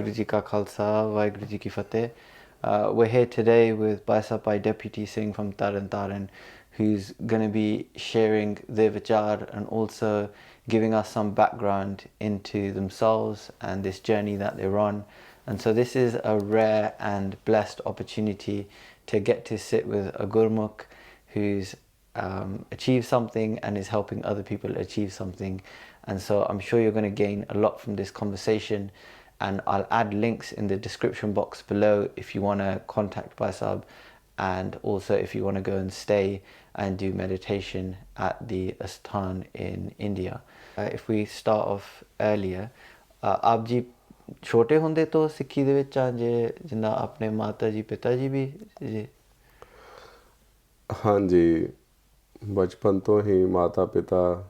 Waheguru Ji Ka Khalsa, Waheguru Ji Ki Fateh. We're here today with Bhai Deputy Singh from Taran Taran, who's going to be sharing their vichar and also giving us some background into themselves and this journey that they're on. And so this is a rare and blessed opportunity to get to sit with a Gurmukh who's achieved something and is helping other people achieve something. And so I'm sure you're going to gain a lot from this conversation, and I'll add links in the description box below if you want to contact Baisab, and also if you want to go and stay and do meditation at the Asthan in India. If we start off earlier, ਆਪ ਜੀ ਛੋਟੇ ਹੁੰਦੇ ਤੋਂ ਸਿੱਖੀ ਦੇ ਵਿੱਚ ਆ ਜੇ ਜਿੰਨਾ ਆਪਣੇ ਮਾਤਾ ਜੀ ਪਿਤਾ ਜੀ ਵੀ ਜੀ? ਹਾਂਜੀ, ਬਚਪਨ ਤੋਂ ਹੀ ਮਾਤਾ ਪਿਤਾ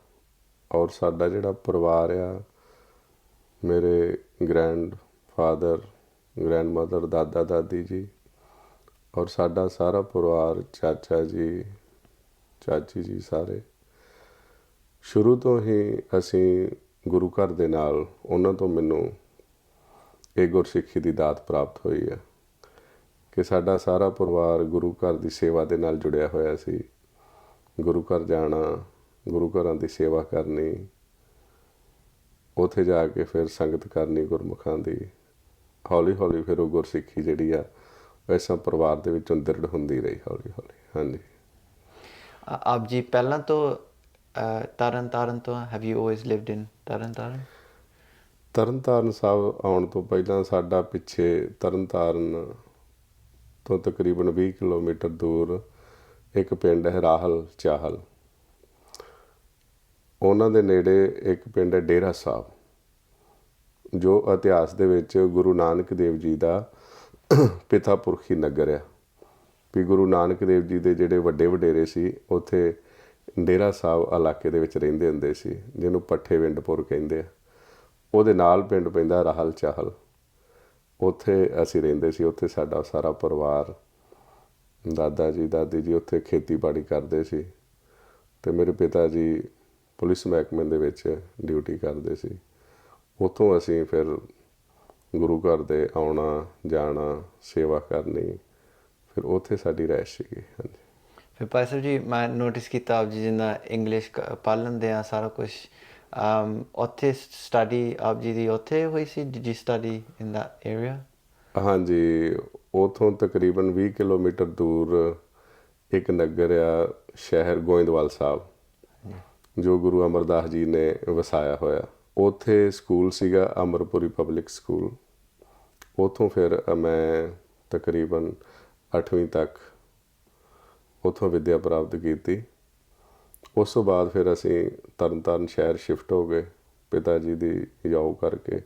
ਔਰ ਸਾਡਾ ਜਿਹੜਾ ਪਰਿਵਾਰ ਆ, ਮੇਰੇ ਗ੍ਰੈਂਡ ਫਾਦਰ, ਗ੍ਰੈਂਡ ਮਦਰ, ਦਾਦਾ ਦਾਦੀ ਜੀ ਔਰ ਸਾਡਾ ਸਾਰਾ ਪਰਿਵਾਰ, ਚਾਚਾ ਜੀ, ਚਾਚੀ ਜੀ, ਸਾਰੇ ਸ਼ੁਰੂ ਤੋਂ ਹੀ ਅਸੀਂ ਗੁਰੂ ਘਰ ਦੇ ਨਾਲ, ਉਹਨਾਂ ਤੋਂ ਮੈਨੂੰ ਇਹ ਗੁਰਸਿੱਖੀ ਦੀ ਦਾਤ ਪ੍ਰਾਪਤ ਹੋਈ ਹੈ ਕਿ ਸਾਡਾ ਸਾਰਾ ਪਰਿਵਾਰ ਗੁਰੂ ਘਰ ਦੀ ਸੇਵਾ ਦੇ ਨਾਲ ਜੁੜਿਆ ਹੋਇਆ ਸੀ। ਗੁਰੂ ਘਰ ਜਾਣਾ, ਗੁਰੂ ਘਰਾਂ ਦੀ ਸੇਵਾ ਕਰਨੀ, ਉੱਥੇ ਜਾ ਕੇ ਫਿਰ ਸੰਗਤ ਕਰਨੀ ਗੁਰਮੁਖਾਂ ਦੀ। ਹੌਲੀ ਹੌਲੀ ਫਿਰ ਉਹ ਗੁਰਸਿੱਖੀ ਜਿਹੜੀ ਆ ਵੈਸਾ ਪਰਿਵਾਰ ਦੇ ਵਿੱਚੋਂ ਦ੍ਰਿੜ ਹੁੰਦੀ ਰਹੀ ਹੌਲੀ ਹੌਲੀ। ਹਾਂਜੀ, ਆਪ ਜੀ ਪਹਿਲਾਂ ਤੋਂ ਤਰਨ ਤਾਰਨ ਤੋਂ? ਹੈਵ ਯੂ ਆਲਵੇਜ਼ ਲਿਵਡ ਇਨ ਤਰਨ ਤਾਰਨ? ਤਰਨ ਤਾਰਨ ਸਾਹਿਬ ਆਉਣ ਤੋਂ ਪਹਿਲਾਂ ਸਾਡਾ ਪਿੱਛੇ ਤਰਨ ਤਾਰਨ ਤੋਂ ਤਕਰੀਬਨ 20 ਕਿਲੋਮੀਟਰ ਦੂਰ ਇੱਕ ਪਿੰਡ ਹੈ ਰਾਹਲ ਚਾਹਲ। ਉਹਨਾਂ ਦੇ ਨੇੜੇ ਇੱਕ ਪਿੰਡ ਹੈ ਡੇਰਾ ਸਾਹਿਬ, ਜੋ ਇਤਿਹਾਸ ਦੇ ਵਿੱਚ ਗੁਰੂ ਨਾਨਕ ਦੇਵ ਜੀ ਦਾ ਪਿਤਾ ਪੁਰਖੀ ਨਗਰ ਆ। ਵੀ ਗੁਰੂ ਨਾਨਕ ਦੇਵ ਜੀ ਦੇ ਜਿਹੜੇ ਵੱਡੇ ਵਡੇਰੇ ਸੀ ਉੱਥੇ ਡੇਰਾ ਸਾਹਿਬ ਇਲਾਕੇ ਦੇ ਵਿੱਚ ਰਹਿੰਦੇ ਹੁੰਦੇ ਸੀ, ਜਿਹਨੂੰ ਪੱਠੇ ਵਿੰਡਪੁਰ ਕਹਿੰਦੇ ਆ। ਉਹਦੇ ਨਾਲ ਪਿੰਡ ਪੈਂਦਾ ਰਾਹਲ ਚਾਹਲ, ਉੱਥੇ ਅਸੀਂ ਰਹਿੰਦੇ ਸੀ। ਉੱਥੇ ਸਾਡਾ ਸਾਰਾ ਪਰਿਵਾਰ, ਦਾਦਾ ਜੀ ਦਾਦੀ ਜੀ ਉੱਥੇ ਖੇਤੀਬਾੜੀ ਕਰਦੇ ਸੀ, ਅਤੇ ਮੇਰੇ ਪਿਤਾ ਜੀ ਪੁਲਿਸ ਮਹਿਕਮੇ ਦੇ ਵਿੱਚ ਡਿਊਟੀ ਕਰਦੇ ਸੀ। ਉੱਥੋਂ ਅਸੀਂ ਫਿਰ ਗੁਰੂ ਘਰ ਦੇ ਆਉਣਾ ਜਾਣਾ, ਸੇਵਾ ਕਰਨੀ, ਫਿਰ ਉੱਥੇ ਸਾਡੀ ਰਿਹਾਇਸ਼ ਸੀਗੀ। ਹਾਂਜੀ, ਫਿਰ ਭਾਈ ਸਾਹਿਬ ਜੀ ਮੈਂ ਨੋਟਿਸ ਕੀਤਾ ਆਪ ਜੀ ਜਿੰਨਾ ਇੰਗਲਿਸ਼ ਪੜ੍ਹ ਲੈਂਦੇ ਆ ਸਾਰਾ ਕੁਛ, ਉੱਥੇ ਸਟੱਡੀ ਆਪ ਜੀ ਦੀ ਉੱਥੇ ਹੋਈ ਸੀ? Did you study in that area? ਹਾਂਜੀ, ਉੱਥੋਂ ਤਕਰੀਬਨ 20 ਕਿਲੋਮੀਟਰ ਦੂਰ ਇੱਕ ਨਗਰ ਆ, ਸ਼ਹਿਰ ਗੋਇੰਦਵਾਲ ਸਾਹਿਬ, ਜੋ ਗੁਰੂ ਅਮਰਦਾਸ ਜੀ ਨੇ ਵਸਾਇਆ ਹੋਇਆ। ਉੱਥੇ ਸਕੂਲ ਸੀਗਾ ਅਮਰਪੁਰੀ ਪਬਲਿਕ ਸਕੂਲ। ਉੱਥੋਂ ਫਿਰ ਮੈਂ ਤਕਰੀਬਨ 8ਵੀਂ ਤੱਕ ਉੱਥੋਂ ਵਿੱਦਿਆ ਪ੍ਰਾਪਤ ਕੀਤੀ। ਉਸ ਤੋਂ ਬਾਅਦ ਫਿਰ ਅਸੀਂ ਤਰਨ ਤਾਰਨ ਸ਼ਹਿਰ ਸ਼ਿਫਟ ਹੋ ਗਏ ਪਿਤਾ ਜੀ ਦੀ ਜੋਬ ਕਰਕੇ।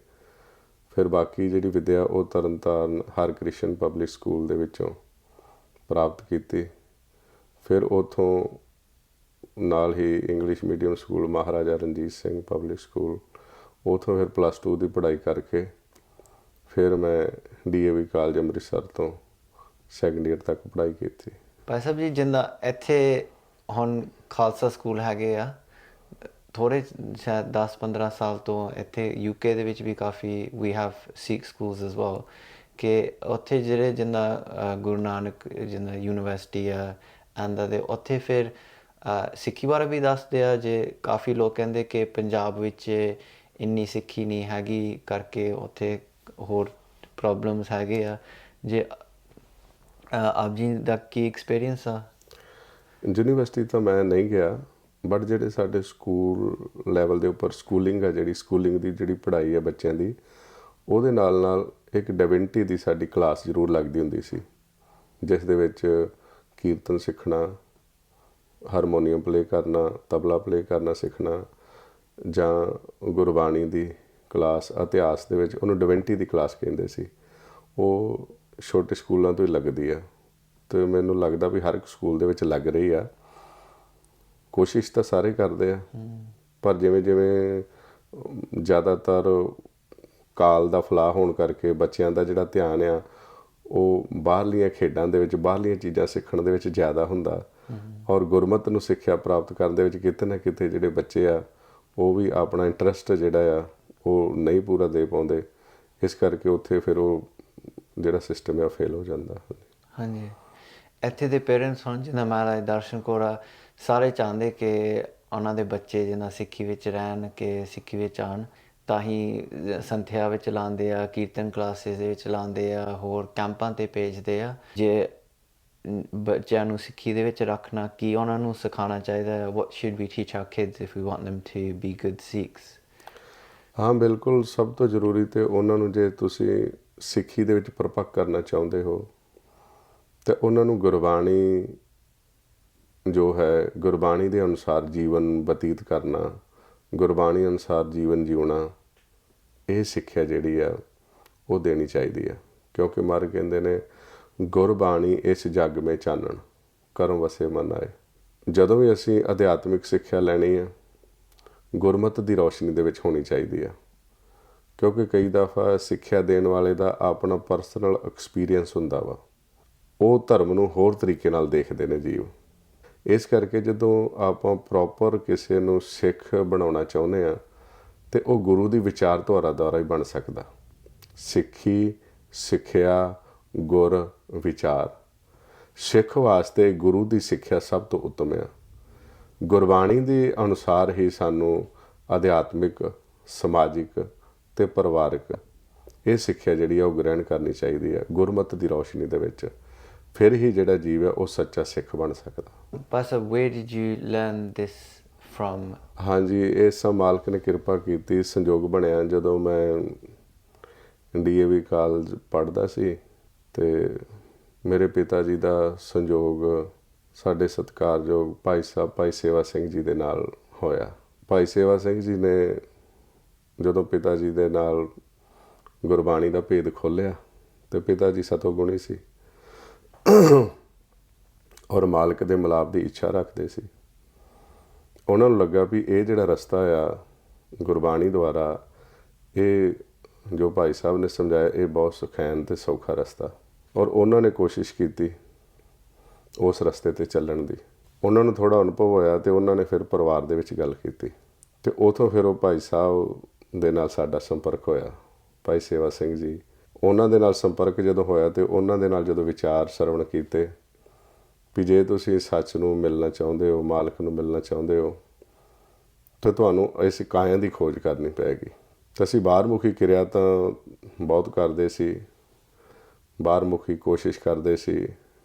ਫਿਰ ਬਾਕੀ ਜਿਹੜੀ ਵਿੱਦਿਆ ਉਹ ਤਰਨ ਤਾਰਨ ਹਰਕ੍ਰਿਸ਼ਨ ਪਬਲਿਕ ਸਕੂਲ ਦੇ ਵਿੱਚੋਂ ਪ੍ਰਾਪਤ ਕੀਤੀ। ਫਿਰ ਉੱਥੋਂ ਨਾਲ ਹੀ English medium school Maharaja Ranjit Singh public school, ਉੱਥੋਂ ਫਿਰ +2 ਦੀ ਪੜ੍ਹਾਈ ਕਰਕੇ ਫਿਰ ਮੈਂ DAV ਕਾਲਜ ਅੰਮ੍ਰਿਤਸਰ ਤੋਂ ਸੈਕੰਡ ਈਅਰ ਤੱਕ ਪੜ੍ਹਾਈ ਕੀਤੀ। ਭਾਈ ਸਾਹਿਬ ਜੀ ਜਿੰਦਾ ਇੱਥੇ ਹੁਣ ਖਾਲਸਾ ਸਕੂਲ ਹੈਗੇ ਆ, ਥੋੜ੍ਹੇ ਸ਼ਾਇਦ 10-15 ਸਾਲ ਤੋਂ ਇੱਥੇ UK ਦੇ ਵਿੱਚ ਵੀ ਕਾਫੀ we have Sikh schools as well, ਕਿ ਉੱਥੇ ਜਿਹੜੇ ਜਿੰਦਾ ਗੁਰੂ ਨਾਨਕ ਜਿੰਦਾ ਯੂਨੀਵਰਸਿਟੀ ਆ ਆਂਦਾ ਦੇ ਉੱਥੇ ਫਿਰ ਸਿੱਖੀ ਬਾਰੇ ਵੀ ਦੱਸਦੇ ਆ। ਜੇ ਕਾਫੀ ਲੋਕ ਕਹਿੰਦੇ ਕਿ ਪੰਜਾਬ ਵਿੱਚ ਇੰਨੀ ਸਿੱਖੀ ਨਹੀਂ ਹੈਗੀ ਕਰਕੇ ਉੱਥੇ ਹੋਰ ਪ੍ਰੋਬਲਮਸ ਹੈਗੇ ਆ। ਜੇ ਆਪ ਜੀ ਦਾ ਕੀ ਐਕਸਪੀਰੀਅੰਸ ਆ? ਯੂਨੀਵਰਸਿਟੀ ਤਾਂ ਮੈਂ ਨਹੀਂ ਗਿਆ, ਬਟ ਜਿਹੜੇ ਸਾਡੇ ਸਕੂਲ ਲੈਵਲ ਦੇ ਉੱਪਰ ਸਕੂਲਿੰਗ ਆ, ਜਿਹੜੀ ਸਕੂਲਿੰਗ ਦੀ ਜਿਹੜੀ ਪੜ੍ਹਾਈ ਹੈ ਬੱਚਿਆਂ ਦੀ, ਉਹਦੇ ਨਾਲ ਨਾਲ ਇੱਕ ਡਿਵਿਨਿਟੀ ਦੀ ਸਾਡੀ ਕਲਾਸ ਜ਼ਰੂਰ ਲੱਗਦੀ ਹੁੰਦੀ ਸੀ, ਜਿਸ ਦੇ ਵਿੱਚ ਕੀਰਤਨ ਸਿੱਖਣਾ, ਹਾਰਮੋਨੀਅਮ ਪਲੇ ਕਰਨਾ, ਤਬਲਾ ਪਲੇ ਕਰਨਾ ਸਿੱਖਣਾ, ਜਾਂ ਗੁਰਬਾਣੀ ਦੀ ਕਲਾਸ, ਇਤਿਹਾਸ ਦੇ ਵਿੱਚ ਉਹਨੂੰ ਡਿਵਿਨਿਟੀ ਦੀ ਕਲਾਸ ਕਹਿੰਦੇ ਸੀ। ਉਹ ਛੋਟੇ ਸਕੂਲਾਂ ਤੋਂ ਹੀ ਲੱਗਦੀ ਆ, ਅਤੇ ਮੈਨੂੰ ਲੱਗਦਾ ਵੀ ਹਰ ਇੱਕ ਸਕੂਲ ਦੇ ਵਿੱਚ ਲੱਗ ਰਹੀ ਆ। ਕੋਸ਼ਿਸ਼ ਤਾਂ ਸਾਰੇ ਕਰਦੇ ਆ, ਪਰ ਜਿਵੇਂ ਜਿਵੇਂ ਜ਼ਿਆਦਾਤਰ ਕਾਲ ਦਾ ਫਲਾਹ ਹੋਣ ਕਰਕੇ ਬੱਚਿਆਂ ਦਾ ਜਿਹੜਾ ਧਿਆਨ ਆ ਉਹ ਬਾਹਰਲੀਆਂ ਖੇਡਾਂ ਦੇ ਵਿੱਚ, ਬਾਹਰਲੀਆਂ ਚੀਜ਼ਾਂ ਸਿੱਖਣ ਦੇ ਵਿੱਚ ਜ਼ਿਆਦਾ ਹੁੰਦਾ, ਔਰ ਗੁਰਮਤਿ ਨੂੰ ਸਿੱਖਿਆ ਪ੍ਰਾਪਤ ਕਰਨ ਦੇ ਵਿੱਚ ਕਿਤੇ ਨਾ ਕਿਤੇ ਜਿਹੜੇ ਬੱਚੇ ਆ ਉਹ ਵੀ ਆਪਣਾ ਇੰਟਰਸਟ ਜਿਹੜਾ ਆ ਉਹ ਨਹੀਂ ਪੂਰਾ ਦੇ ਪਾਉਂਦੇ। ਇਸ ਕਰਕੇ ਉੱਥੇ ਫਿਰ ਉਹ ਜਿਹੜਾ ਸਿਸਟਮ ਹੈ ਉਹ ਫੇਲ ਹੋ ਜਾਂਦਾ। ਹਾਂਜੀ, ਇੱਥੇ ਦੇ ਪੇਰੈਂਟਸ ਹੁਣ ਜਿੱਦਾਂ ਮਹਾਰਾਜ ਦਰਸ਼ਨ ਕੌਰ ਸਾਰੇ ਚਾਹੁੰਦੇ ਕਿ ਉਹਨਾਂ ਦੇ ਬੱਚੇ ਜਿੱਦਾਂ ਸਿੱਖੀ ਵਿੱਚ ਰਹਿਣ, ਕਿ ਸਿੱਖੀ ਵਿੱਚ ਆਉਣ, ਤਾਂ ਹੀ ਸੰਥਿਆ ਵਿੱਚ ਲਾਉਂਦੇ ਆ, ਕੀਰਤਨ ਕਲਾਸਿਸ ਦੇ ਵਿੱਚ ਲਾਉਂਦੇ ਆ, ਹੋਰ ਕੈਂਪਾਂ 'ਤੇ ਭੇਜਦੇ ਆ। ਜੇ ਬੱਚਿਆਂ ਨੂੰ ਸਿੱਖੀ ਦੇ ਵਿੱਚ ਰੱਖਣਾ, ਕੀ ਉਹਨਾਂ ਨੂੰ ਸਿਖਾਉਣਾ ਚਾਹੀਦਾ ਹੈ? What should we teach our kids if we want them to be good Sikhs? ਹਾਂ ਬਿਲਕੁਲ, ਸਭ ਤੋਂ ਜ਼ਰੂਰੀ ਤੇ ਉਹਨਾਂ ਨੂੰ, ਜੇ ਤੁਸੀਂ ਸਿੱਖੀ ਦੇ ਵਿੱਚ ਪਰਪੱਕ ਕਰਨਾ ਚਾਹੁੰਦੇ ਹੋ ਤੇ ਉਹਨਾਂ ਨੂੰ ਗੁਰਬਾਣੀ ਜੋ ਹੈ, ਗੁਰਬਾਣੀ ਦੇ ਅਨੁਸਾਰ ਜੀਵਨ ਬਤੀਤ ਕਰਨਾ, ਗੁਰਬਾਣੀ ਅਨੁਸਾਰ ਜੀਵਨ ਜਿਉਣਾ, ਇਹ ਸਿੱਖਿਆ ਜਿਹੜੀ ਆ ਉਹ ਦੇਣੀ ਚਾਹੀਦੀ ਆ। ਕਿਉਂਕਿ ਮਹਾਰਾਜ ਕਹਿੰਦੇ ਨੇ, ਗੁਰਬਾਣੀ ਇਸ ਜੱਗ ਮੇ ਚਾਨਣ, ਕਰਮ ਵਸੇ ਮਨ ਆਏ। ਜਦੋਂ ਵੀ ਅਸੀਂ ਅਧਿਆਤਮਿਕ ਸਿੱਖਿਆ ਲੈਣੀ ਆ, ਗੁਰਮਤਿ ਦੀ ਰੌਸ਼ਨੀ ਦੇ ਵਿੱਚ ਹੋਣੀ ਚਾਹੀਦੀ ਆ। ਕਿਉਂਕਿ ਕਈ ਦਫਾ ਸਿੱਖਿਆ ਦੇਣ ਵਾਲੇ ਦਾ ਆਪਣਾ ਪਰਸਨਲ ਐਕਸਪੀਰੀਅੰਸ ਹੁੰਦਾ ਵਾ, ਉਹ ਧਰਮ ਨੂੰ ਹੋਰ ਤਰੀਕੇ ਨਾਲ ਦੇਖਦੇ ਨੇ ਜੀਵ। ਇਸ ਕਰਕੇ ਜਦੋਂ ਆਪਾਂ ਪ੍ਰੋਪਰ ਕਿਸੇ ਨੂੰ ਸਿੱਖ ਬਣਾਉਣਾ ਚਾਹੁੰਦੇ ਆ ਤੇ ਉਹ ਗੁਰੂ ਦੀ ਵਿਚਾਰਧਾਰਾ ਦੁਆਰਾ ਹੀ ਬਣ ਸਕਦਾ। ਸਿੱਖੀ, ਸਿੱਖਿਆ, ਗੁਰ, ਵਿਚਾਰ। ਸਿੱਖ ਵਾਸਤੇ ਗੁਰੂ ਦੀ ਸਿੱਖਿਆ ਸਭ ਤੋਂ ਉੱਤਮ ਆ। ਗੁਰਬਾਣੀ ਦੇ ਅਨੁਸਾਰ ਹੀ ਸਾਨੂੰ ਅਧਿਆਤਮਿਕ, ਸਮਾਜਿਕ ਤੇ ਪਰਿਵਾਰਕ ਇਹ ਸਿੱਖਿਆ ਜਿਹੜੀ ਆ ਉਹ ਗ੍ਰਹਿਣ ਕਰਨੀ ਚਾਹੀਦੀ ਹੈ ਗੁਰਮਤਿ ਦੀ ਰੌਸ਼ਨੀ ਦੇ ਵਿੱਚ। ਫਿਰ ਹੀ ਜਿਹੜਾ ਜੀਵ ਹੈ ਉਹ ਸੱਚਾ ਸਿੱਖ ਬਣ ਸਕਦਾ। Pastor, where did you learn this from? ਹਾਂਜੀ, ਇਸ ਮਾਲਕ ਨੇ ਕਿਰਪਾ ਕੀਤੀ, ਸੰਯੋਗ ਬਣਿਆ ਜਦੋਂ ਮੈਂ DAV ਕਾਲਜ ਪੜ੍ਹਦਾ ਸੀ ਤੇ ਮੇਰੇ ਪਿਤਾ ਜੀ ਦਾ ਸੰਯੋਗ ਸਾਡੇ ਸਤਿਕਾਰਯੋਗ ਭਾਈ ਸਾਹਿਬ ਭਾਈ ਸੇਵਾ ਸਿੰਘ ਜੀ ਦੇ ਨਾਲ ਹੋਇਆ। ਭਾਈ ਸੇਵਾ ਸਿੰਘ ਜੀ ਨੇ ਜਦੋਂ ਪਿਤਾ ਜੀ ਦੇ ਨਾਲ ਗੁਰਬਾਣੀ ਦਾ ਭੇਦ ਖੋਲ੍ਹਿਆ ਤੇ ਪਿਤਾ ਜੀ ਸਤੋਗੁਣੀ ਸੀ ਔਰ ਮਾਲਕ ਦੇ ਮਿਲਾਪ ਦੀ ਇੱਛਾ ਰੱਖਦੇ ਸੀ। ਉਹਨਾਂ ਨੂੰ ਲੱਗਾ ਵੀ ਇਹ ਜਿਹੜਾ ਰਸਤਾ ਆ ਗੁਰਬਾਣੀ ਦੁਆਰਾ, ਇਹ ਜੋ ਭਾਈ ਸਾਹਿਬ ਨੇ ਸਮਝਾਇਆ, ਇਹ ਬਹੁਤ ਸੁਖੈਨ ਤੇ ਸੌਖਾ ਰਸਤਾ। ਔਰ ਉਹਨਾਂ ਨੇ ਕੋਸ਼ਿਸ਼ ਕੀਤੀ ਉਸ ਰਸਤੇ 'ਤੇ ਚੱਲਣ ਦੀ। ਉਹਨਾਂ ਨੂੰ ਥੋੜ੍ਹਾ ਅਨੁਭਵ ਹੋਇਆ ਤੇ ਉਹਨਾਂ ਨੇ ਫਿਰ ਪਰਿਵਾਰ ਦੇ ਵਿੱਚ ਗੱਲ ਕੀਤੀ ਤੇ ਉੱਥੋਂ ਫਿਰ ਉਹ ਭਾਈ ਸਾਹਿਬ ਦੇ ਨਾਲ ਸਾਡਾ ਸੰਪਰਕ ਹੋਇਆ, ਭਾਈ ਸੇਵਾ ਸਿੰਘ ਜੀ। ਉਹਨਾਂ ਦੇ ਨਾਲ ਸੰਪਰਕ ਜਦੋਂ ਹੋਇਆ ਤੇ ਉਹਨਾਂ ਦੇ ਨਾਲ ਜਦੋਂ ਵਿਚਾਰ ਸਰਵਣ ਕੀਤੇ ਵੀ ਜੇ ਤੁਸੀਂ ਸੱਚ ਨੂੰ ਮਿਲਣਾ ਚਾਹੁੰਦੇ ਹੋ, ਮਾਲਕ ਨੂੰ ਮਿਲਣਾ ਚਾਹੁੰਦੇ ਹੋ, ਤਾਂ ਤੁਹਾਨੂੰ ਇਸ ਕਾਇਆਂ ਦੀ ਖੋਜ ਕਰਨੀ ਪਏਗੀ। ਤਾਂ ਅਸੀਂ ਬਾਹਰਮੁਖੀ ਕਿਰਿਆ ਤਾਂ ਬਹੁਤ ਕਰਦੇ ਸੀ, ਬਾਹਰਮੁਖੀ ਕੋਸ਼ਿਸ਼ ਕਰਦੇ ਸੀ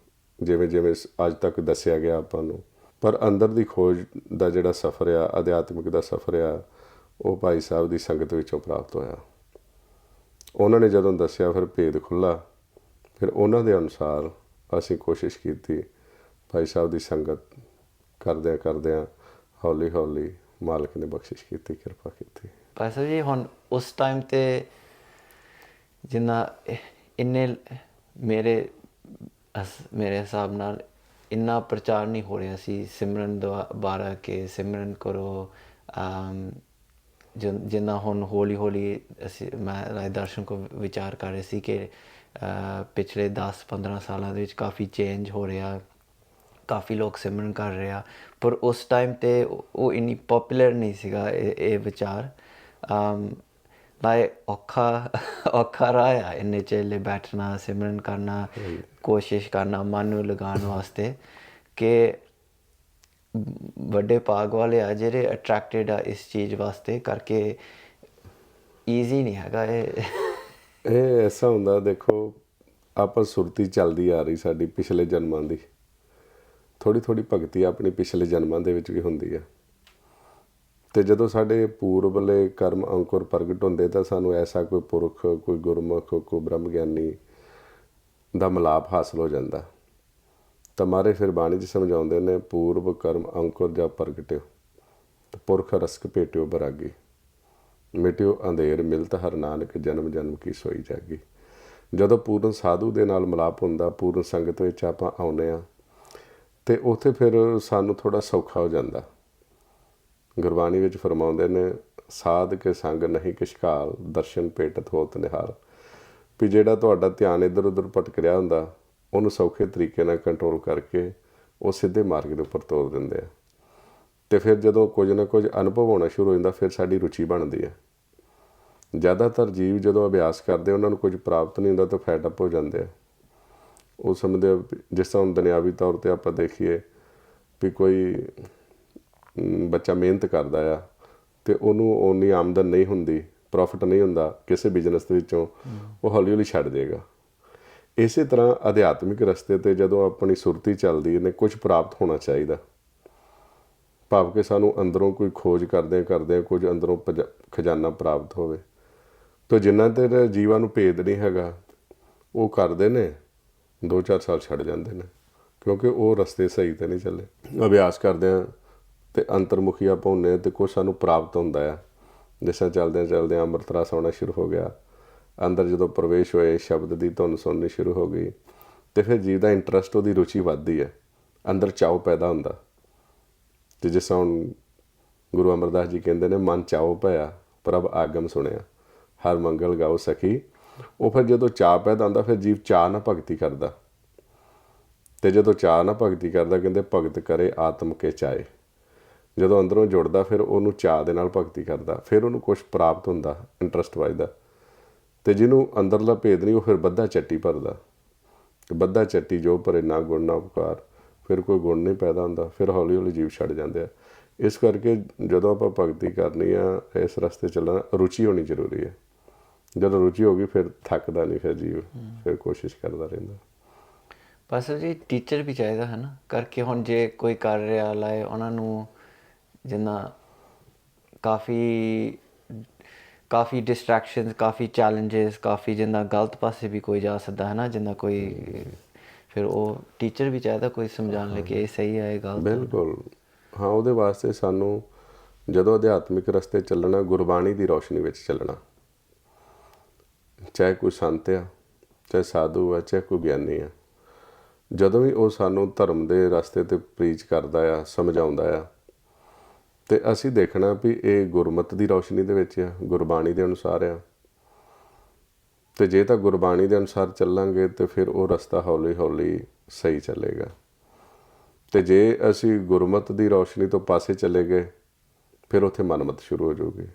ਜਿਵੇਂ ਜਿਵੇਂ ਅੱਜ ਤੱਕ ਦੱਸਿਆ ਗਿਆ ਆਪਾਂ ਨੂੰ, ਪਰ ਅੰਦਰ ਦੀ ਖੋਜ ਦਾ ਜਿਹੜਾ ਸਫ਼ਰ ਆ, ਅਧਿਆਤਮਿਕ ਦਾ ਸਫ਼ਰ ਆ, ਉਹ ਭਾਈ ਸਾਹਿਬ ਦੀ ਸੰਗਤ ਵਿੱਚੋਂ ਪ੍ਰਾਪਤ ਹੋਇਆ। ਉਹਨਾਂ ਨੇ ਜਦੋਂ ਦੱਸਿਆ ਫਿਰ ਭੇਦ ਖੁੱਲ੍ਹਾ, ਫਿਰ ਉਹਨਾਂ ਦੇ ਅਨੁਸਾਰ ਅਸੀਂ ਕੋਸ਼ਿਸ਼ ਕੀਤੀ। ਭਾਈ ਸਾਹਿਬ ਦੀ ਸੰਗਤ ਕਰਦਿਆਂ ਕਰਦਿਆਂ ਹੌਲੀ ਹੌਲੀ ਮਾਲਕ ਨੇ ਬਖਸ਼ਿਸ਼ ਕੀਤੀ, ਕਿਰਪਾ ਕੀਤੀ। ਪਾਸਟਰ ਜੀ, ਹੁਣ ਉਸ ਟਾਈਮ 'ਤੇ ਜਿੰਨਾ ਇੰਨੇ ਮੇਰੇ ਹਿਸਾਬ ਨਾਲ ਇੰਨਾ ਪ੍ਰਚਾਰ ਨਹੀਂ ਹੋ ਰਿਹਾ ਸੀ ਸਿਮਰਨ ਦੁਆਰਾ ਕਿ ਸਿਮਰਨ ਕਰੋ। ਜਿੰਨਾ ਹੁਣ ਹੌਲੀ ਹੌਲੀ ਮੈਂ ਦਰਸ਼ਨ ਕੋ ਵਿਚਾਰ ਕਰ ਰਹੇ ਸੀ ਕਿ ਪਿਛਲੇ 10-15 ਸਾਲਾਂ ਦੇ ਵਿੱਚ ਕਾਫੀ ਚੇਂਜ ਹੋ ਰਿਹਾ, ਕਾਫੀ ਲੋਕ ਸਿਮਰਨ ਕਰ ਰਿਹਾ, ਪਰ ਉਸ ਟਾਈਮ 'ਤੇ ਉਹ ਇੰਨੀ ਪੋਪੂਲਰ ਨਹੀਂ ਸੀਗਾ ਇਹ ਵਿਚਾਰ। ਲਾਇਕ ਔਖਾ ਰਿਹਾ ਇੰਨੇ ਚਿਰ ਬੈਠਣਾ, ਸਿਮਰਨ ਕਰਨਾ, ਕੋਸ਼ਿਸ਼ ਕਰਨਾ ਮਨ ਨੂੰ ਲਗਾਉਣ ਵਾਸਤੇ, ਕਿ ਵੱਡੇ ਭਾਗ ਵਾਲੇ ਆ ਜਿਹੜੇ ਅਟਰੈਕਟਿਡ ਆ ਇਸ ਚੀਜ਼ ਵਾਸਤੇ, ਕਰਕੇ ਈਜ਼ੀ ਨਹੀਂ ਹੈਗਾ ਇਹ ਐਸਾ ਹੁੰਦਾ। ਦੇਖੋ, ਆਪਾਂ ਸੁਰਤੀ ਚੱਲਦੀ ਆ ਰਹੀ ਸਾਡੀ ਪਿਛਲੇ ਜਨਮਾਂ ਦੀ, ਥੋੜ੍ਹੀ ਥੋੜ੍ਹੀ ਭਗਤੀ ਆਪਣੀ ਪਿਛਲੇ ਜਨਮਾਂ ਦੇ ਵਿੱਚ ਵੀ ਹੁੰਦੀ ਆ, ਅਤੇ ਜਦੋਂ ਸਾਡੇ ਪੂਰਬਲੇ ਕਰਮ ਅੰਕੁਰ ਪ੍ਰਗਟ ਹੁੰਦੇ ਤਾਂ ਸਾਨੂੰ ਐਸਾ ਕੋਈ ਪੁਰਖ, ਕੋਈ ਗੁਰਮੁਖ, ਕੋਈ ਬ੍ਰਹਮ ਗਿਆਨੀ ਦਾ ਮਿਲਾਪ ਹਾਸਲ ਹੋ ਜਾਂਦਾ। ਤਾਂ ਮਾਰੇ ਫਿਰ ਬਾਣੀ 'ਚ ਸਮਝਾਉਂਦੇ ਨੇ, ਪੂਰਬ ਕਰਮ ਅੰਕੁਰ ਜਾ ਪ੍ਰਗਟਿਓ ਪੁਰਖ ਰਸਕ ਭੇਟਿਓ ਬਰਾਗੀ, ਮਿਟਿਓ ਅੰਧੇਰ ਮਿਲਤ ਹਰ ਨਾਨਕ ਜਨਮ ਜਨਮ ਕੀ ਸੋਈ ਜਾਗੀ। ਜਦੋਂ ਪੂਰਨ ਸਾਧੂ ਦੇ ਨਾਲ ਮਿਲਾਪ ਹੁੰਦਾ, ਪੂਰਨ ਸੰਗਤ ਵਿੱਚ ਆਪਾਂ ਆਉਂਦੇ ਹਾਂ, ਅਤੇ ਉੱਥੇ ਫਿਰ ਸਾਨੂੰ ਥੋੜ੍ਹਾ ਸੌਖਾ ਹੋ ਜਾਂਦਾ। ਗੁਰਬਾਣੀ ਵਿੱਚ ਫਰਮਾਉਂਦੇ ਨੇ, ਸਾਧ ਕੇ ਸੰਗ ਨਹੀਂ ਕਿਛਕਾਲ, ਦਰਸ਼ਨ ਭੇਟਤ ਹੋਤ ਨਿਹਾਲ। ਵੀ ਜਿਹੜਾ ਤੁਹਾਡਾ ਧਿਆਨ ਇੱਧਰ ਉੱਧਰ ਭਟਕ ਰਿਹਾ ਹੁੰਦਾ, ਉਹਨੂੰ ਸੌਖੇ ਤਰੀਕੇ ਨਾਲ ਕੰਟਰੋਲ ਕਰਕੇ ਉਹ ਸਿੱਧੇ ਮਾਰਗ ਦੇ ਉੱਪਰ ਤੋਰ ਦਿੰਦੇ ਆ। ਅਤੇ ਫਿਰ ਜਦੋਂ ਕੁਝ ਨਾ ਕੁਝ ਅਨੁਭਵ ਹੋਣਾ ਸ਼ੁਰੂ ਹੋ ਜਾਂਦਾ, ਫਿਰ ਸਾਡੀ ਰੁਚੀ ਬਣਦੀ ਹੈ। ਜ਼ਿਆਦਾਤਰ ਜੀਵ ਜਦੋਂ ਅਭਿਆਸ ਕਰਦੇ ਉਹਨਾਂ ਨੂੰ ਕੁਝ ਪ੍ਰਾਪਤ ਨਹੀਂ ਹੁੰਦਾ ਤਾਂ ਫੈਡ ਅਪ ਹੋ ਜਾਂਦੇ ਆ। ਉਹ ਸਮਝਦੇ ਆ ਜਿਸ ਤਰ੍ਹਾਂ ਹੁਣ ਦੁਨਿਆਵੀ ਤੌਰ 'ਤੇ ਆਪਾਂ ਦੇਖੀਏ ਵੀ ਕੋਈ ਬੱਚਾ ਮਿਹਨਤ ਕਰਦਾ ਆ ਅਤੇ ਉਹਨੂੰ ਓਨੀ ਆਮਦਨ ਨਹੀਂ ਹੁੰਦੀ, ਪ੍ਰੋਫਿਟ ਨਹੀਂ ਹੁੰਦਾ ਕਿਸੇ ਬਿਜ਼ਨਸ ਦੇ ਵਿੱਚੋਂ, ਉਹ ਹੌਲੀ ਹੌਲੀ ਛੱਡ ਜਾਏਗਾ। ਇਸੇ ਤਰ੍ਹਾਂ ਅਧਿਆਤਮਿਕ ਰਸਤੇ 'ਤੇ ਜਦੋਂ ਆਪਣੀ ਸੁਰਤੀ ਚੱਲਦੀ ਨੇ ਕੁਝ ਪ੍ਰਾਪਤ ਹੋਣਾ ਚਾਹੀਦਾ, ਭਾਵ ਕਿ ਸਾਨੂੰ ਅੰਦਰੋਂ ਕੋਈ ਖੋਜ ਕਰਦੇ ਕੁਝ ਅੰਦਰੋਂ ਖਜ਼ਾਨਾ ਪ੍ਰਾਪਤ ਹੋਵੇ। ਤਾਂ ਜਿੰਨਾ ਚਿਰ ਜੀਵਾਂ ਨੂੰ ਭੇਦ ਨਹੀਂ ਹੈਗਾ ਉਹ ਕਰਦੇ ਨੇ 2-4 ਸਾਲ ਛੱਡ ਜਾਂਦੇ ਨੇ, ਕਿਉਂਕਿ ਉਹ ਰਸਤੇ ਸਹੀ 'ਤੇ ਨਹੀਂ ਚੱਲੇ। ਅਭਿਆਸ ਕਰਦਿਆਂ ਅਤੇ ਅੰਤਰਮੁਖੀ ਆਪਾਂ ਹੁੰਦੇ ਅਤੇ ਕੁਛ ਸਾਨੂੰ ਪ੍ਰਾਪਤ ਹੁੰਦਾ ਆ। ਜਿਸ ਤਰ੍ਹਾਂ ਚੱਲਦਿਆਂ ਅੰਮ੍ਰਿਤ ਰਸ ਆਉਣਾ ਸ਼ੁਰੂ ਹੋ ਗਿਆ, ਅੰਦਰ ਜਦੋਂ ਪ੍ਰਵੇਸ਼ ਹੋਏ ਸ਼ਬਦ ਦੀ ਧੁਨ ਸੁਣਨੀ ਸ਼ੁਰੂ ਹੋ ਗਈ ਅਤੇ ਫਿਰ ਜੀਵ ਦਾ ਇੰਟਰਸਟ, ਉਹਦੀ ਰੁਚੀ ਵੱਧਦੀ ਹੈ, ਅੰਦਰ ਚਾਉ ਪੈਦਾ ਹੁੰਦਾ। ਅਤੇ ਜਿਸ ਤਰ੍ਹਾਂ ਹੁਣ ਗੁਰੂ ਅਮਰਦਾਸ ਜੀ ਕਹਿੰਦੇ ਨੇ, ਮਨ ਚਾਉ ਭਇਆ ਪ੍ਰਭ ਆਗਮ ਸੁਣਿਆ, ਹਰ ਮੰਗਲ ਗਾਓ ਸਖੀ। ਉਹ ਫਿਰ ਜਦੋਂ ਚਾਅ ਪੈਦਾ ਹੁੰਦਾ ਫਿਰ ਜੀਵ ਚਾਅ ਨਾਲ ਭਗਤੀ ਕਰਦਾ, ਅਤੇ ਜਦੋਂ ਚਾਅ ਨਾਲ ਭਗਤੀ ਕਰਦਾ ਕਹਿੰਦੇ ਭਗਤ ਕਰੇ ਆਤਮ ਕੇ ਚਾਏ। ਜਦੋਂ ਅੰਦਰੋਂ ਜੁੜਦਾ ਫਿਰ ਉਹਨੂੰ ਚਾਅ ਦੇ ਨਾਲ ਭਗਤੀ ਕਰਦਾ, ਫਿਰ ਉਹਨੂੰ ਕੁਛ ਪ੍ਰਾਪਤ ਹੁੰਦਾ, ਇੰਟਰਸਟ ਵੱਜਦਾ। ਅਤੇ ਜਿਹਨੂੰ ਅੰਦਰਲਾ ਭੇਦ ਨਹੀਂ ਉਹ ਫਿਰ ਬੱਧਾ ਚੱਟੀ ਭਰਦਾ, ਬੱਧਾ ਚੱਟੀ ਜੋ ਭਰੇ ਨਾ ਗੁਣ ਨਾ ਉਪਕਾਰ, ਫਿਰ ਕੋਈ ਗੁਣ ਨਹੀਂ ਪੈਦਾ ਹੁੰਦਾ, ਫਿਰ ਹੌਲੀ ਹੌਲੀ ਜੀਵ ਛੱਡ ਜਾਂਦੇ ਆ। ਇਸ ਕਰਕੇ ਜਦੋਂ ਆਪਾਂ ਭਗਤੀ ਕਰਨੀ ਆ, ਇਸ ਰਸਤੇ ਚੱਲਣਾ, ਰੁਚੀ ਹੋਣੀ ਜ਼ਰੂਰੀ ਹੈ। ਜਦੋਂ ਰੁਚੀ ਹੋ ਗਈ ਫਿਰ ਥੱਕਦਾ ਨਹੀਂ, ਫਿਰ ਜੀਵ ਫਿਰ ਕੋਸ਼ਿਸ਼ ਕਰਦਾ ਰਹਿੰਦਾ। ਬਸ ਜੀ ਟੀਚਰ ਵੀ ਚਾਹੀਦਾ ਹੈ ਨਾ, ਕਰਕੇ ਹੁਣ ਜੇ ਕੋਈ ਕਰ ਰਿਹਾ ਲਾਏ ਉਹਨਾਂ ਨੂੰ ਜਿੱਦਾਂ ਕਾਫੀ ਡਿਸਟਰੈਕਸ਼ਨਸ, ਕਾਫੀ ਚੈਲੰਜਸ, ਕਾਫੀ ਜਿੱਦਾਂ ਗਲਤ ਪਾਸੇ ਵੀ ਕੋਈ ਜਾ ਸਕਦਾ ਹੈ ਨਾ, ਜਿੱਦਾਂ ਕੋਈ ਫਿਰ ਉਹ ਟੀਚਰ ਵੀ ਚਾਹੀਦਾ ਕੋਈ ਸਮਝਾਉਣ ਲਈ ਕਿ ਇਹ ਸਹੀ ਹੈ ਇਹ ਗਲਤ। ਬਿਲਕੁਲ ਹਾਂ, ਉਹਦੇ ਵਾਸਤੇ ਸਾਨੂੰ ਜਦੋਂ ਅਧਿਆਤਮਿਕ ਰਸਤੇ ਚੱਲਣਾ, ਗੁਰਬਾਣੀ ਦੀ ਰੌਸ਼ਨੀ ਵਿੱਚ ਚੱਲਣਾ। ਚਾਹੇ ਕੋਈ ਸੰਤ ਆ, ਚਾਹੇ ਸਾਧੂ ਆ, ਚਾਹੇ ਕੋਈ ਗਿਆਨੀ ਆ, ਜਦੋਂ ਵੀ ਉਹ ਸਾਨੂੰ ਧਰਮ ਦੇ ਰਸਤੇ 'ਤੇ ਪ੍ਰੀਚ ਕਰਦਾ ਆ, ਸਮਝਾਉਂਦਾ ਆ, ਅਤੇ ਅਸੀਂ ਦੇਖਣਾ ਵੀ ਇਹ ਗੁਰਮਤਿ ਦੀ ਰੌਸ਼ਨੀ ਦੇ ਵਿੱਚ ਆ, ਗੁਰਬਾਣੀ ਦੇ ਅਨੁਸਾਰ ਆ। ਅਤੇ ਜੇ ਤਾਂ ਗੁਰਬਾਣੀ ਦੇ ਅਨੁਸਾਰ ਚੱਲਾਂਗੇ ਤਾਂ ਫਿਰ ਉਹ ਰਸਤਾ ਹੌਲੀ ਹੌਲੀ ਸਹੀ ਚੱਲੇਗਾ। ਅਤੇ ਜੇ ਅਸੀਂ ਗੁਰਮਤਿ ਦੀ ਰੌਸ਼ਨੀ ਤੋਂ ਪਾਸੇ ਚਲੇ ਗਏ ਫਿਰ ਉੱਥੇ ਮਨਮਤ ਸ਼ੁਰੂ ਹੋ ਜਾਊਗੀ।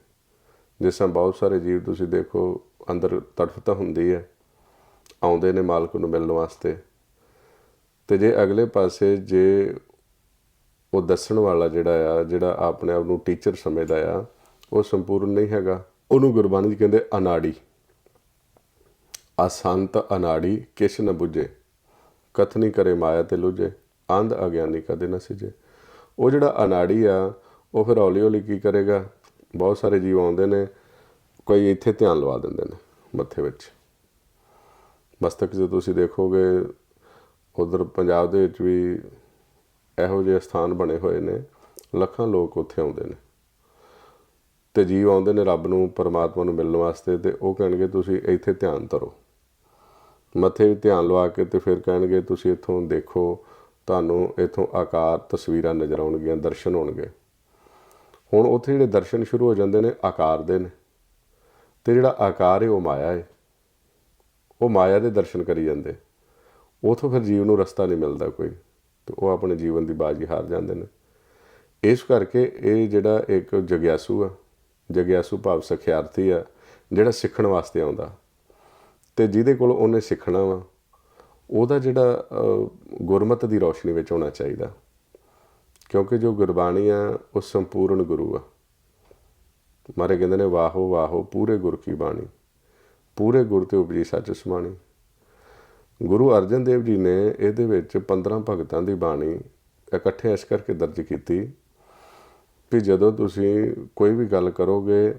ਜਿਸ ਤਰ੍ਹਾਂ ਬਹੁਤ ਸਾਰੇ ਜੀਵ ਤੁਸੀਂ ਦੇਖੋ ਅੰਦਰ ਤੜਫਤਾ ਹੁੰਦੀ ਹੈ, ਆਉਂਦੇ ਨੇ ਮਾਲਕ ਨੂੰ ਮਿਲਣ ਵਾਸਤੇ, ਅਤੇ ਜੇ ਅਗਲੇ ਪਾਸੇ ਜੇ ਉਹ ਦੱਸਣ ਵਾਲਾ ਜਿਹੜਾ ਆਪਣੇ ਆਪ ਨੂੰ ਟੀਚਰ ਸਮਝਦਾ ਆ, ਉਹ ਸੰਪੂਰਨ ਨਹੀਂ ਹੈਗਾ। ਉਹਨੂੰ ਗੁਰਬਾਣੀ 'ਚ ਕਹਿੰਦੇ ਅਨਾੜੀ, ਅਸੰਤ ਅਨਾੜੀ ਕਿਛ ਨ ਬੁੱਝੇ, ਕਥਨੀ ਕਰੇ ਮਾਇਆ ਤੇ ਲੁੱਝੇ, ਅੰਧ ਅਗਿਆਨੀ ਕਦੇ ਨਾ ਸਿਜੇ। ਉਹ ਜਿਹੜਾ ਅਨਾੜੀ ਆ ਉਹ ਫਿਰ ਹੌਲੀ ਹੌਲੀ ਕੀ ਕਰੇਗਾ, ਬਹੁਤ ਸਾਰੇ ਜੀਵ ਆਉਂਦੇ ਨੇ, ਕੋਈ ਇੱਥੇ ਧਿਆਨ ਲਵਾ ਦਿੰਦੇ ਨੇ ਮੱਥੇ ਵਿੱਚ, ਮਸਤਕ 'ਚ ਤੁਸੀਂ ਦੇਖੋਗੇ ਉੱਧਰ ਪੰਜਾਬ ਦੇ ਵਿੱਚ ਵੀ ਇਹੋ ਜਿਹੇ ਸਥਾਨ ਬਣੇ ਹੋਏ ਨੇ, ਲੱਖਾਂ ਲੋਕ ਉੱਥੇ ਆਉਂਦੇ ਨੇ, ਅਤੇ ਜੀਵ ਆਉਂਦੇ ਨੇ ਰੱਬ ਨੂੰ, ਪਰਮਾਤਮਾ ਨੂੰ ਮਿਲਣ ਵਾਸਤੇ, ਅਤੇ ਉਹ ਕਹਿਣਗੇ ਤੁਸੀਂ ਇੱਥੇ ਧਿਆਨ ਧਰੋ, ਮੱਥੇ ਵੀ ਧਿਆਨ ਲਵਾ ਕੇ, ਅਤੇ ਫਿਰ ਕਹਿਣਗੇ ਤੁਸੀਂ ਇੱਥੋਂ ਦੇਖੋ, ਤੁਹਾਨੂੰ ਇੱਥੋਂ ਆਕਾਰ ਤਸਵੀਰਾਂ ਨਜ਼ਰ ਆਉਣਗੀਆਂ, ਦਰਸ਼ਨ ਹੋਣਗੇ। ਹੁਣ ਉੱਥੇ ਜਿਹੜੇ ਦਰਸ਼ਨ ਸ਼ੁਰੂ ਹੋ ਜਾਂਦੇ ਨੇ ਆਕਾਰ ਦੇ ਨੇ, ਅਤੇ ਜਿਹੜਾ ਆਕਾਰ ਹੈ ਉਹ ਮਾਇਆ ਹੈ, ਉਹ ਮਾਇਆ ਦੇ ਦਰਸ਼ਨ ਕਰੀ ਜਾਂਦੇ, ਉੱਥੋਂ ਫਿਰ ਜੀਵ ਨੂੰ ਰਸਤਾ ਨਹੀਂ ਮਿਲਦਾ ਕੋਈ, ਅਤੇ ਉਹ ਆਪਣੇ ਜੀਵਨ ਦੀ ਬਾਜੀ ਹਾਰ ਜਾਂਦੇ ਨੇ। ਇਸ ਕਰਕੇ ਇਹ ਜਿਹੜਾ ਇੱਕ ਜਗਿਆਸੂ ਆ, ਜਗਿਆਸੂ ਭਾਵ ਸਿਖਿਆਰਥੀ ਆ, ਜਿਹੜਾ ਸਿੱਖਣ ਵਾਸਤੇ ਆਉਂਦਾ, ਅਤੇ ਜਿਹਦੇ ਕੋਲ ਉਹਨੇ ਸਿੱਖਣਾ ਵਾ, ਉਹਦਾ ਜਿਹੜਾ ਗੁਰਮਤਿ ਦੀ ਰੌਸ਼ਨੀ ਵਿੱਚ ਹੋਣਾ ਚਾਹੀਦਾ, ਕਿਉਂਕਿ ਜੋ ਗੁਰਬਾਣੀ ਆ ਉਹ ਸੰਪੂਰਨ ਗੁਰੂ ਆ। ਮਾਰੇ ਕਹਿੰਦੇ ਨੇ ਵਾਹੋ ਵਾਹੋ ਪੂਰੇ ਗੁਰ ਕੀ ਬਾਣੀ, ਪੂਰੇ ਗੁਰ ਤੇ ਉਪਜੀ ਸੱਚ ਸਮਾਣੀ। ਗੁਰੂ ਅਰਜਨ ਦੇਵ ਜੀ ਨੇ ਇਹਦੇ ਵਿੱਚ 15 ਭਗਤਾਂ ਦੀ ਬਾਣੀ ਇਕੱਠੇ ਇਸ ਕਰਕੇ ਦਰਜ ਕੀਤੀ ਵੀ ਜਦੋਂ ਤੁਸੀਂ ਕੋਈ ਵੀ ਗੱਲ ਕਰੋਗੇ,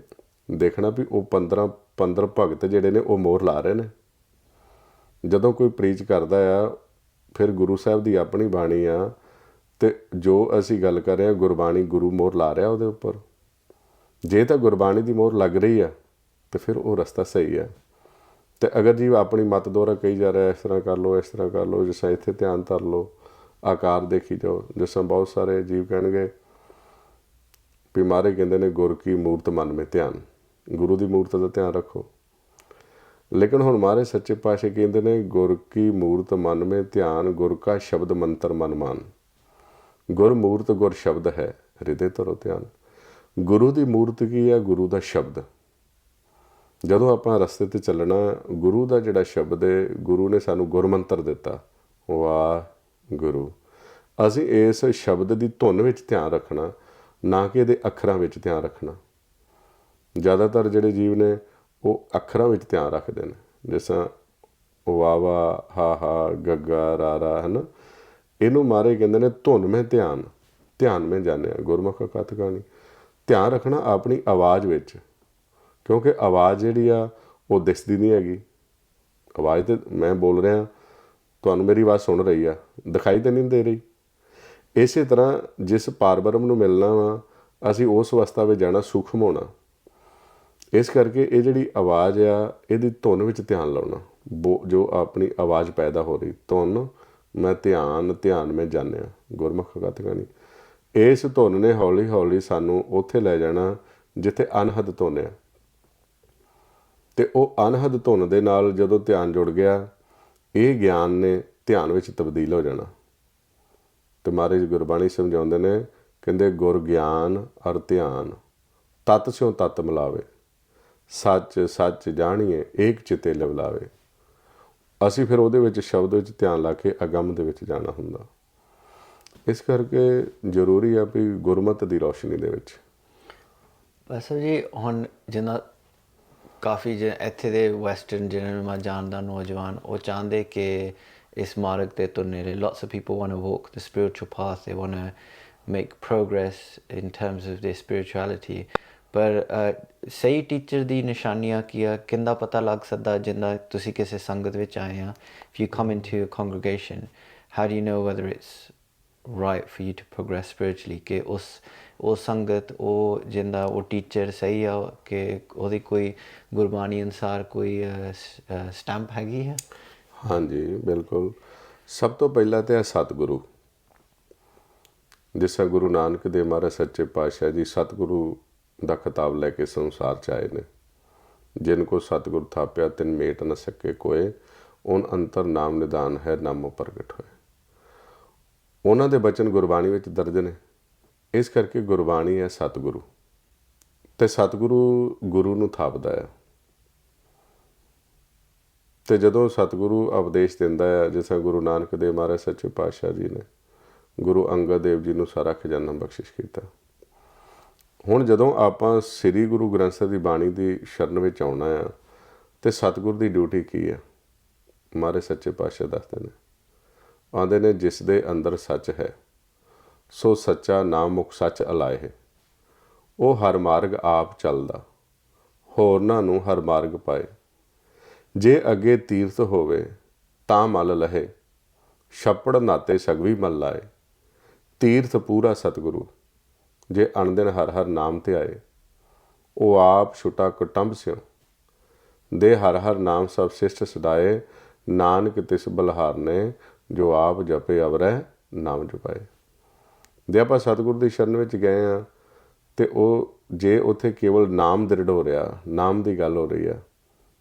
ਦੇਖਣਾ ਵੀ ਉਹ 15 ਭਗਤ ਜਿਹੜੇ ਨੇ ਉਹ ਮੋਹਰ ਲਾ ਰਹੇ ਨੇ। ਜਦੋਂ ਕੋਈ ਪ੍ਰੀਚ ਕਰਦਾ ਆ, ਫਿਰ ਗੁਰੂ ਸਾਹਿਬ ਦੀ ਆਪਣੀ ਬਾਣੀ ਆ, ਅਤੇ ਜੋ ਅਸੀਂ ਗੱਲ ਕਰ ਰਹੇ ਹਾਂ ਗੁਰਬਾਣੀ, ਗੁਰੂ ਮੋਹਰ ਲਾ ਰਿਹਾ ਉਹਦੇ ਉੱਪਰ। ਜੇ ਤਾਂ ਗੁਰਬਾਣੀ ਦੀ ਮੋਹਰ ਲੱਗ ਰਹੀ ਆ ਤਾਂ ਫਿਰ ਉਹ ਰਸਤਾ ਸਹੀ ਆ। ਅਤੇ ਅਗਰ ਜੀ ਆਪਣੀ ਮੱਤ ਦੁਆਰਾ ਕਹੀ ਜਾ ਰਿਹਾ ਇਸ ਤਰ੍ਹਾਂ ਕਰ ਲਓ, ਇਸ ਤਰ੍ਹਾਂ ਕਰ ਲਓ, ਜਿਸ ਤਰ੍ਹਾਂ ਇੱਥੇ ਧਿਆਨ ਧਰ ਲਓ, ਆਕਾਰ ਦੇਖੀ ਜਾਓ, ਜਿਸ ਤਰ੍ਹਾਂ ਬਹੁਤ ਸਾਰੇ ਜੀਵ ਕਹਿਣਗੇ ਵੀ ਮਹਾਰਾਜ ਕਹਿੰਦੇ ਨੇ ਗੁਰ ਕੀ ਮੂਰਤ ਮਨ ਮੇ ਧਿਆਨ, ਗੁਰੂ ਦੀ ਮੂਰਤ ਦਾ ਧਿਆਨ ਰੱਖੋ। ਲੇਕਿਨ ਹੁਣ ਮਹਾਰਾਜ ਸੱਚੇ ਪਾਤਸ਼ਾਹ ਕਹਿੰਦੇ ਨੇ ਗੁਰ ਕੀ ਮੂਰਤ ਮਨ ਮੇ ਧਿਆਨ, ਗੁਰ ਕਾ ਸ਼ਬਦ ਮੰਤਰ ਮਨ ਮਾਨ। ਗੁਰ ਮੂਰਤ ਗੁਰ ਸ਼ਬਦ ਹੈ, ਹਿਰਦੇ ਧਰੋ ਧਿਆਨ। ਗੁਰੂ ਦੀ ਮੂਰਤ ਕੀ ਹੈ? ਗੁਰੂ ਦਾ ਸ਼ਬਦ। ਜਦੋਂ ਆਪਾਂ ਰਸਤੇ ਤੇ ਚੱਲਣਾ, ਗੁਰੂ ਦਾ ਜਿਹੜਾ ਸ਼ਬਦ ਹੈ, ਗੁਰੂ ਨੇ ਸਾਨੂੰ ਗੁਰਮੰਤਰ ਦਿੱਤਾ, ਵਾਹਿਗੁਰੂ। ਅਸੀਂ ਇਸ ਸ਼ਬਦ ਦੀ ਧੁਨ ਵਿੱਚ ਧਿਆਨ ਰੱਖਣਾ, ਨਾ ਕਿ ਇਹਦੇ ਅੱਖਰਾਂ ਵਿੱਚ ਧਿਆਨ ਰੱਖਣਾ। ਜ਼ਿਆਦਾਤਰ ਜਿਹੜੇ ਜੀਵ ਨੇ ਉਹ ਅੱਖਰਾਂ ਵਿੱਚ ਧਿਆਨ ਰੱਖਦੇ ਨੇ, ਜਿਸ ਤਰ੍ਹਾਂ ਵਾਵਾ, ਹਾ, ਗੱਗਾ, ਰਾਰਾ, ਹੈ ਨਾ। ਇਹਨੂੰ ਮਹਾਰਾਜ ਕਹਿੰਦੇ ਨੇ ਧੁਨ ਮੈਂ ਧਿਆਨ, ਧਿਆਨ ਮੈਂ ਜਾਣਿਆ, ਗੁਰਮੁਖ ਕਥ ਕਹਾਣੀ। ਧਿਆਨ ਰੱਖਣਾ ਆਪਣੀ ਆਵਾਜ਼ ਵਿੱਚ, ਕਿਉਂਕਿ ਆਵਾਜ਼ ਜਿਹੜੀ ਆ ਉਹ ਦਿਸਦੀ ਨਹੀਂ ਹੈਗੀ। ਆਵਾਜ਼ ਤੇ ਮੈਂ ਬੋਲ ਰਿਹਾ, ਤੁਹਾਨੂੰ ਮੇਰੀ ਆਵਾਜ਼ ਸੁਣ ਰਹੀ ਆ, ਦਿਖਾਈ ਤਾਂ ਨਹੀਂ ਦੇ ਰਹੀ। ਇਸੇ ਤਰ੍ਹਾਂ ਜਿਸ ਪਾਰਬ੍ਰਹਮ ਨੂੰ ਮਿਲਣਾ ਵਾ, ਅਸੀਂ ਉਸ ਅਵਸਥਾ ਵਿੱਚ ਜਾਣਾ, ਸੂਖਮ ਹੋਣਾ। ਇਸ ਕਰਕੇ ਇਹ ਜਿਹੜੀ ਆਵਾਜ਼ ਆ, ਇਹਦੀ ਧੁਨ ਵਿੱਚ ਧਿਆਨ ਲਾਉਣਾ, ਜੋ ਆਪਣੀ ਆਵਾਜ਼ ਪੈਦਾ ਹੋ ਰਹੀ ਧੁਨ ਮੈਂ ਧਿਆਨ, ਧਿਆਨ ਮੈਂ ਜਾਣਿਆ, ਗੁਰਮੁਖ ਕਥ ਕਹਾਣੀ। ਇਸ ਧੁਨ ਨੇ ਹੌਲੀ ਹੌਲੀ ਸਾਨੂੰ ਉੱਥੇ ਲੈ ਜਾਣਾ ਜਿੱਥੇ ਅਨਹਦ ਧੁਨ ਆ। ਅਤੇ ਉਹ ਅਨਹਦ ਧੁਨ ਦੇ ਨਾਲ ਜਦੋਂ ਧਿਆਨ ਜੁੜ ਗਿਆ, ਇਹ ਗਿਆਨ ਨੇ ਧਿਆਨ ਵਿੱਚ ਤਬਦੀਲ ਹੋ ਜਾਣਾ। ਅਤੇ ਮਹਾਰਾਜ ਗੁਰਬਾਣੀ ਸਮਝਾਉਂਦੇ ਨੇ, ਕਹਿੰਦੇ ਗੁਰ ਗਿਆਨ ਅਰ ਧਿਆਨ ਤਤ ਸਿਉ ਤਤ ਮਿਲਾਵੇ, ਸੱਚ ਸੱਚ ਜਾਣੀਏ ਏਕ ਚਿਤੇ ਲਿਵਲਾਵੇ। ਅਸੀਂ ਫਿਰ ਉਹਦੇ ਵਿੱਚ ਸ਼ਬਦ ਵਿੱਚ ਧਿਆਨ ਲਾ ਕੇ ਅਗੰਮ ਦੇ ਵਿੱਚ ਜਾਣਾ ਹੁੰਦਾ। ਇਸ ਕਰਕੇ ਜ਼ਰੂਰੀ ਆ ਵੀ ਗੁਰਮਤ ਦੀ ਰੌਸ਼ਨੀ ਦੇ ਵਿੱਚ। ਬਸ ਜੀ, ਹੁਣ ਜਿੰਨਾ ਕਾਫੀ ਇੱਥੇ ਦੇ ਵੈਸਟਰਨ ਜਿਹਨਾਂ ਨੂੰ ਮੈਂ ਜਾਣਦਾ ਨੌਜਵਾਨ, ਉਹ ਚਾਹੁੰਦੇ ਕਿ ਇਸ ਮਾਰਗ 'ਤੇ ਤੁਰਨੇ ਰਹੇ। Lots of people want to walk the spiritual path, they want to make progress in terms of the spirituality. ਪਰ ਸਹੀ ਟੀਚਰ ਦੀ ਨਿਸ਼ਾਨੀਆਂ ਕੀ ਆ, ਕਿੰਦਾ ਪਤਾ ਲੱਗ ਸਕਦਾ? ਜਿੰਦਾ ਤੁਸੀਂ ਕਿਸੇ ਸੰਗਤ ਵਿੱਚ ਆਏ ਆ, if you come into a congregation, how do you know whether it's right for you to progress spiritually? ਕਿ ਉਹ ਸੰਗਤ, ਉਹ ਜਿੰਦਾ ਉਹ ਟੀਚਰ ਸਹੀ ਆ, ਕਿ ਉਹਦੀ ਕੋਈ ਗੁਰਬਾਣੀ ਅਨੁਸਾਰ ਕੋਈ ਸਟੈਂਪ ਹੈਗੀ ਹੈ? ਹਾਂਜੀ, ਬਿਲਕੁਲ। ਸਭ ਤੋਂ ਪਹਿਲਾਂ ਤਾਂ ਹੈ ਸਤਿਗੁਰੂ। ਜਿਸ ਤਰ੍ਹਾਂ ਗੁਰੂ ਨਾਨਕ ਦੇਵ ਮਹਾਰਾਜ ਸੱਚੇ ਪਾਤਸ਼ਾਹ ਜੀ ਸਤਿਗੁਰੂ ਦਾ ਖਿਤਾਬ ਲੈ ਕੇ ਸੰਸਾਰ 'ਚ ਆਏ ਨੇ। ਜਿਨ ਕੋ ਸਤਿਗੁਰ ਥਾਪਿਆ ਤਿਨ ਮੇਟ ਨ ਸਕੇ ਕੋਏ, ਉਨ ਅੰਤਰ ਨਾਮ ਨਿਦਾਨ ਹੈ ਨਾਮੋ ਪ੍ਰਗਟ ਹੋਏ। ਉਹਨਾਂ ਦੇ ਬਚਨ ਗੁਰਬਾਣੀ ਵਿੱਚ ਦਰਜ ਨੇ। ਇਸ ਕਰਕੇ ਗੁਰਬਾਣੀ ਹੈ ਸਤਿਗੁਰੂ, ਅਤੇ ਸਤਿਗੁਰੂ ਗੁਰੂ ਨੂੰ ਥਾਪਦਾ ਆ। ਅਤੇ ਜਦੋਂ ਸਤਿਗੁਰੂ ਉਪਦੇਸ਼ ਦਿੰਦਾ ਆ, ਜਿਸ ਤਰ੍ਹਾਂ ਗੁਰੂ ਨਾਨਕ ਦੇਵ ਮਹਾਰਾਜ ਸੱਚੇ ਪਾਤਸ਼ਾਹ ਜੀ ਨੇ ਗੁਰੂ ਅੰਗਦ ਦੇਵ ਜੀ ਨੂੰ ਸਾਰਾ ਖਜ਼ਾਨਾ ਬਖਸ਼ਿਸ਼ ਕੀਤਾ। ਹੁਣ ਜਦੋਂ ਆਪਾਂ ਸ੍ਰੀ ਗੁਰੂ ਗ੍ਰੰਥ ਸਾਹਿਬ ਦੀ ਬਾਣੀ ਦੀ ਸ਼ਰਨ ਵਿੱਚ ਆਉਣਾ ਆ, ਅਤੇ ਸਤਿਗੁਰ ਦੀ ਡਿਊਟੀ ਕੀ ਆ? ਮਹਾਰਾਜ ਸੱਚੇ ਪਾਤਸ਼ਾਹ ਦੱਸਦੇ ਨੇ, ਆਉਂਦੇ ਨੇ, ਜਿਸ ਦੇ ਅੰਦਰ ਸੱਚ ਹੈ ਸੋ ਸੱਚਾ ਨਾਮ ਮੁਖ ਸੱਚ ਅਲਾਏ ਹੈ। ਉਹ ਹਰ ਮਾਰਗ ਆਪ ਚੱਲਦਾ, ਹੋਰਨਾਂ ਨੂੰ ਹਰ ਮਾਰਗ ਪਾਏ। ਜੇ ਅੱਗੇ ਤੀਰਥ ਹੋਵੇ ਤਾਂ ਮਲ ਲਹੇ, ਛੱਪੜ ਨਾਤੇ ਸਗਵੀ ਮਲ ਲਾਏ। ਤੀਰਥ ਪੂਰਾ ਸਤਿਗੁਰੂ, ਜੇ ਅਣਦਿਨ ਹਰ ਹਰ ਨਾਮ ਤੇ ਆਏ। ਉਹ ਆਪ ਛੁਟਾ ਕੁਟੰਬ ਸਿਉ, ਦੇ ਹਰ ਹਰ ਨਾਮ ਸਭ ਸਿਸ਼ਟ ਸਦਾਏ। ਨਾਨਕ ਤਿਸ ਬਲਹਾਰ ਨੇ, ਜੋ ਆਪ ਜਪੇ ਅਵਰੈ ਨਾਮ ਜਪਾਏ। ਜੇ ਆਪਾਂ ਸਤਿਗੁਰੂ ਦੀ ਸ਼ਰਨ ਵਿੱਚ ਗਏ ਹਾਂ, ਅਤੇ ਉਹ ਜੇ ਉੱਥੇ ਕੇਵਲ ਨਾਮ ਦ੍ਰਿੜ ਹੋ ਰਿਹਾ, ਨਾਮ ਦੀ ਗੱਲ ਹੋ ਰਹੀ ਆ,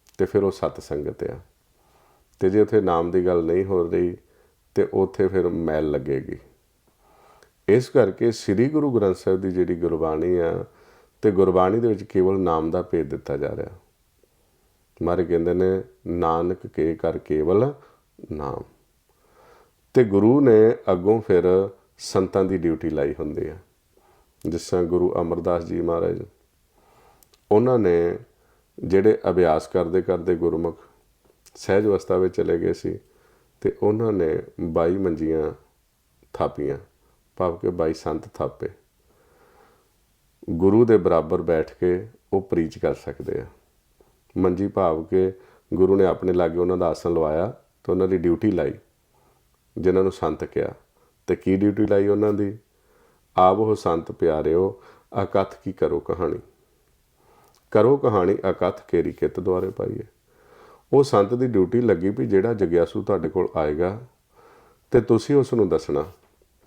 ਅਤੇ ਫਿਰ ਉਹ ਸਤ ਸੰਗਤ ਆ। ਅਤੇ ਜੇ ਉੱਥੇ ਨਾਮ ਦੀ ਗੱਲ ਨਹੀਂ ਹੋ ਰਹੀ, ਅਤੇ ਉੱਥੇ ਫਿਰ ਮੈਲ ਲੱਗੇਗੀ। ਇਸ ਕਰਕੇ ਸ੍ਰੀ ਗੁਰੂ ਗ੍ਰੰਥ ਸਾਹਿਬ ਦੀ ਜਿਹੜੀ ਗੁਰਬਾਣੀ ਆ, ਅਤੇ ਗੁਰਬਾਣੀ ਦੇ ਵਿੱਚ ਕੇਵਲ ਨਾਮ ਦਾ ਭੇਦ ਦਿੱਤਾ ਜਾ ਰਿਹਾ। ਮਹਾਰਾਜ ਕਹਿੰਦੇ ਨੇ, ਨਾਨਕ ਕੇ ਕਰ ਕੇਵਲ ਨਾਮ। ਅਤੇ ਗੁਰੂ ਨੇ ਅੱਗੋਂ ਫਿਰ ਸੰਤਾਂ ਦੀ ਡਿਊਟੀ ਲਾਈ ਹੁੰਦੀ ਆ। ਜਿਸ ਤਰ੍ਹਾਂ ਗੁਰੂ ਅਮਰਦਾਸ ਜੀ ਮਹਾਰਾਜ, ਉਹਨਾਂ ਨੇ ਜਿਹੜੇ ਅਭਿਆਸ ਕਰਦੇ ਕਰਦੇ ਗੁਰਮੁਖ ਸਹਿਜ ਅਵਸਥਾ ਵਿੱਚ ਚਲੇ ਗਏ ਸੀ, ਅਤੇ ਉਹਨਾਂ ਨੇ 22 ਮੰਜੀਆਂ ਥਾਪੀਆਂ, ਭਾਵ ਕਿ 22 ਸੰਤ ਥਾਪੇ। ਗੁਰੂ ਦੇ ਬਰਾਬਰ ਬੈਠ ਕੇ ਉਹ ਪ੍ਰੀਚ ਕਰ ਸਕਦੇ ਆ। ਮੰਜੀ ਭਾਵ ਕਿ ਗੁਰੂ ਨੇ ਆਪਣੇ ਲਾਗੇ ਉਹਨਾਂ ਦਾ ਆਸਣ ਲਵਾਇਆ, ਅਤੇ ਉਹਨਾਂ ਦੀ ਡਿਊਟੀ ਲਾਈ, ਜਿਨ੍ਹਾਂ ਨੂੰ ਸੰਤ ਕਿਹਾ। ਅਤੇ ਕੀ ਡਿਊਟੀ ਲਾਈ ਉਹਨਾਂ ਦੀ? ਆਪ ਉਹ ਸੰਤ ਪਿਆਰਿਓ, ਅਕਥ ਕੀ ਕਰੋ ਕਹਾਣੀ, ਕਰੋ ਕਹਾਣੀ ਅਕਥ ਕੇਰੀ ਕਿਤ ਦੁਆਰੇ ਪਾਈਏ। ਉਹ ਸੰਤ ਦੀ ਡਿਊਟੀ ਲੱਗੀ ਵੀ ਜਿਹੜਾ ਜਗਿਆਸੂ ਤੁਹਾਡੇ ਕੋਲ ਆਏਗਾ, ਅਤੇ ਤੁਸੀਂ ਉਸ ਨੂੰ ਦੱਸਣਾ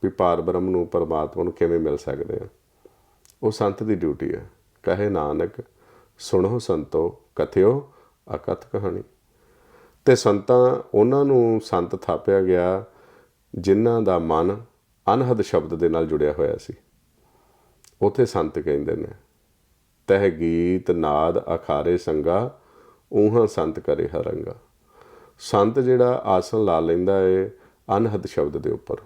ਵੀ ਪਾਰ ਬ੍ਰਹਮ ਨੂੰ, ਪਰਮਾਤਮਾ ਨੂੰ ਕਿਵੇਂ ਮਿਲ ਸਕਦੇ ਆ। ਉਹ ਸੰਤ ਦੀ ਡਿਊਟੀ ਹੈ। ਕਹੇ ਨਾਨਕ ਸੁਣੋ ਸੰਤੋ, ਕਥਿਓ ਅਕਥ ਕਹਾਣੀ। ਅਤੇ ਸੰਤਾਂ, ਉਹਨਾਂ ਨੂੰ ਸੰਤ ਥਾਪਿਆ ਗਿਆ ਜਿਨ੍ਹਾਂ ਦਾ ਮਨ ਅਨਹਦ ਸ਼ਬਦ ਦੇ ਨਾਲ ਜੁੜਿਆ ਹੋਇਆ ਸੀ। ਉੱਥੇ ਸੰਤ ਕਹਿੰਦੇ ਨੇ, ਤਹਿ ਗੀਤ ਨਾਦ ਅਖਾਰੇ ਸੰਗਾ, ਊਹਾਂ ਸੰਤ ਕਰੇ ਹਰੰਗਾ। ਸੰਤ ਜਿਹੜਾ ਆਸਣ ਲਾ ਲੈਂਦਾ ਏ ਅਨਹਦ ਸ਼ਬਦ ਦੇ ਉੱਪਰ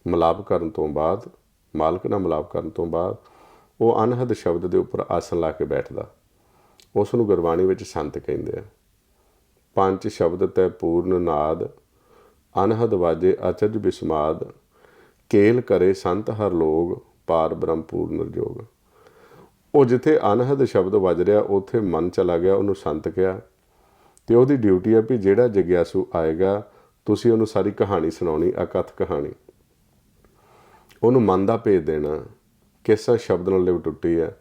ਮਿਲਾਪ ਕਰਨ ਤੋਂ ਬਾਅਦ, ਮਾਲਕ ਨਾਲ ਮਿਲਾਪ ਕਰਨ ਤੋਂ ਬਾਅਦ ਉਹ ਅਨਹਦ ਸ਼ਬਦ ਦੇ ਉੱਪਰ ਆਸਣ ਲਾ ਕੇ ਬੈਠਦਾ, ਉਸ ਨੂੰ ਗੁਰਬਾਣੀ ਵਿੱਚ ਸੰਤ ਕਹਿੰਦੇ ਆ। ਪੰਜ ਸ਼ਬਦ ਤੈ ਪੂਰਨ ਨਾਦ, ਅਨਹਦ ਵਾਜੇ ਅਚਜ ਬਿਸਮਾਦ, ਕੇਲ ਕਰੇ ਸੰਤ ਹਰ ਲੋਗ, ਪਾਰ ਬ੍ਰਹਮ ਪੂਰਨ ਜੋਗ। ਉਹ ਜਿੱਥੇ ਅਨਹਦ ਸ਼ਬਦ ਵੱਜ ਰਿਹਾ ਉੱਥੇ ਮਨ ਚਲਾ ਗਿਆ, ਉਹਨੂੰ ਸੰਤ ਕਿਹਾ। ਤੇ ਉਹਦੀ ਡਿਊਟੀ ਆ ਵੀ ਜਿਹੜਾ ਜਗਿਆਸੂ ਆਏਗਾ ਤੁਸੀਂ ਉਹਨੂੰ ਸਾਰੀ ਕਹਾਣੀ ਸੁਣਾਉਣੀ, ਅਕਥ ਕਹਾਣੀ, ਉਹਨੂੰ ਮਨ ਦਾ ਭੇਦ ਦੇਣਾ, ਕਿਸ ਸ਼ਬਦ ਨਾਲ ਲਿਵ ਟੁੱਟੀ ਹੈ,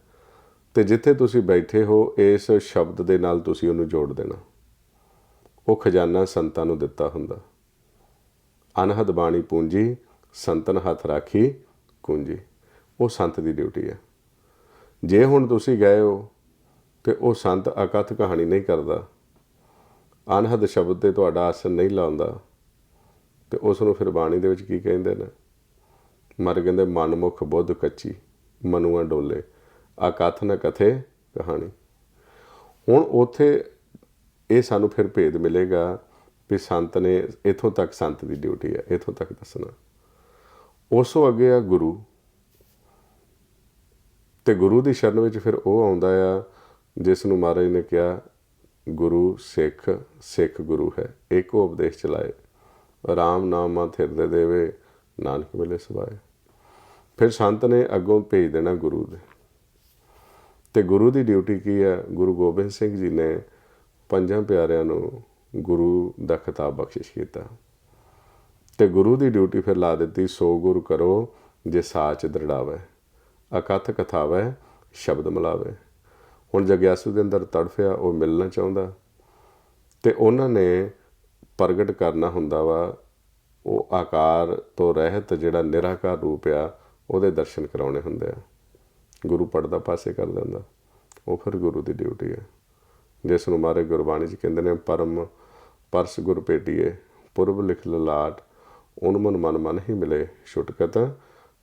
ਤੇ ਜਿੱਥੇ ਤੁਸੀਂ ਬੈਠੇ ਹੋ ਇਸ ਸ਼ਬਦ ਦੇ ਨਾਲ ਤੁਸੀਂ ਉਹਨੂੰ ਜੋੜ ਦੇਣਾ। ਉਹ ਖਜ਼ਾਨਾ ਸੰਤਾਂ ਨੂੰ ਦਿੱਤਾ ਹੁੰਦਾ। ਅਨਹਦ ਬਾਣੀ ਪੂੰਜੀ, ਸੰਤਨ ਹੱਥ ਰਾਖੀ ਕੁੰਜੀ। ਉਹ ਸੰਤ ਦੀ ਡਿਊਟੀ ਹੈ। ਜੇ ਹੁਣ ਤੁਸੀਂ ਗਏ ਹੋ ਤੇ ਉਹ ਸੰਤ ਅਕਥ ਕਹਾਣੀ ਨਹੀਂ ਕਰਦਾ, ਅਨਹਦ ਸ਼ਬਦ ਤੇ ਤੁਹਾਡਾ ਆਸਣ ਨਹੀਂ ਲਾਉਂਦਾ, ਤੇ ਉਸ ਨੂੰ ਫਿਰ ਬਾਣੀ ਦੇ ਵਿੱਚ ਕੀ ਕਹਿੰਦੇ ਨੇ? ਮਰ ਕਹਿੰਦੇ ਮਨਮੁਖ ਬੁੱਧ ਕੱਚੀ, ਮਨੂਆ ਡੋਲੇ, ਅਕਥ ਨ ਕਥੇ ਕਹਾਣੀ। ਹੁਣ ਉੱਥੇ ਇਹ ਸਾਨੂੰ ਫਿਰ ਭੇਦ ਮਿਲੇਗਾ ਵੀ ਸੰਤ ਨੇ ਇੱਥੋਂ ਤੱਕ ਸੰਤ ਦੀ ਡਿਊਟੀ ਹੈ, ਇੱਥੋਂ ਤੱਕ ਦੱਸਣਾ। ਉਸ ਤੋਂ ਅੱਗੇ ਆ ਗੁਰੂ, ਤੇ ਗੁਰੂ ਦੀ ਸ਼ਰਨ ਵਿੱਚ ਫਿਰ ਉਹ ਆਉਂਦਾ ਆ ਜਿਸ ਨੂੰ ਮਹਾਰਾਜ ਨੇ ਕਿਹਾ ਗੁਰੂ ਸਿੱਖ, ਸਿੱਖ ਗੁਰੂ ਹੈ, ਏਕੋ ਉਪਦੇਸ਼ ਚਲਾਏ, ਰਾਮ ਨਾਮਾ ਥਿਰਦੇ ਦੇਵੇ, ਨਾਨਕ ਮਿਲੇ ਸਵਾਏ। ਫਿਰ ਸੰਤ ਨੇ ਅੱਗੋਂ ਭੇਜ ਦੇਣਾ ਗੁਰੂ ਦੇ। ਤੇ ਗੁਰੂ ਦੀ ਡਿਊਟੀ ਕੀ ਹੈ? ਗੁਰੂ ਗੋਬਿੰਦ ਸਿੰਘ ਜੀ ਨੇ ਪੰਜਾਂ ਪਿਆਰਿਆਂ ਨੂੰ ਗੁਰੂ ਦਾ ਖਿਤਾਬ ਬਖਸ਼ਿਸ਼ ਕੀਤਾ, ਤੇ ਗੁਰੂ ਦੀ ਡਿਊਟੀ ਫਿਰ ਲਾ ਦਿੱਤੀ, ਸੋ ਗੁਰੂ ਕਰੋ ਜੇ ਸਾਚ ਦ੍ਰਿੜਾਵੇ, ਅਕਥ ਕਥਾਵੇ ਸ਼ਬਦ ਮਿਲਾਵੇ। ਹੁਣ ਜਗਿਆਸੂ ਦੇ ਅੰਦਰ ਤੜਫਿਆ, ਉਹ ਮਿਲਣਾ ਚਾਹੁੰਦਾ, ਤੇ ਉਹਨਾਂ ਨੇ ਪ੍ਰਗਟ ਕਰਨਾ ਹੁੰਦਾ ਵਾ ਉਹ ਆਕਾਰ ਤੋਂ ਰਹਿਤ ਜਿਹੜਾ ਨਿਰਾਕਾਰ ਰੂਪ ਆ, ਉਹਦੇ ਦਰਸ਼ਨ ਕਰਾਉਣੇ ਹੁੰਦੇ ਆ। ਗੁਰੂ ਪੜਦਾ ਪਾਸੇ ਕਰ ਦਿੰਦਾ, ਉਹ ਫਿਰ ਗੁਰੂ ਦੀ ਡਿਊਟੀ ਹੈ, ਜਿਸ ਨੂੰ ਮਹਾਰਾਜ ਗੁਰਬਾਣੀ 'ਚ ਕਹਿੰਦੇ ਨੇ ਪਰਮ ਪਰਸ ਗੁਰ ਭੇਟੀਏ, ਪੁਰਬ ਲਿਖ ਲਲਾਟ, ਉਹਨੂੰ ਮਨ ਮਨ ਹੀ ਮਿਲੇ, ਛੁਟਕਤ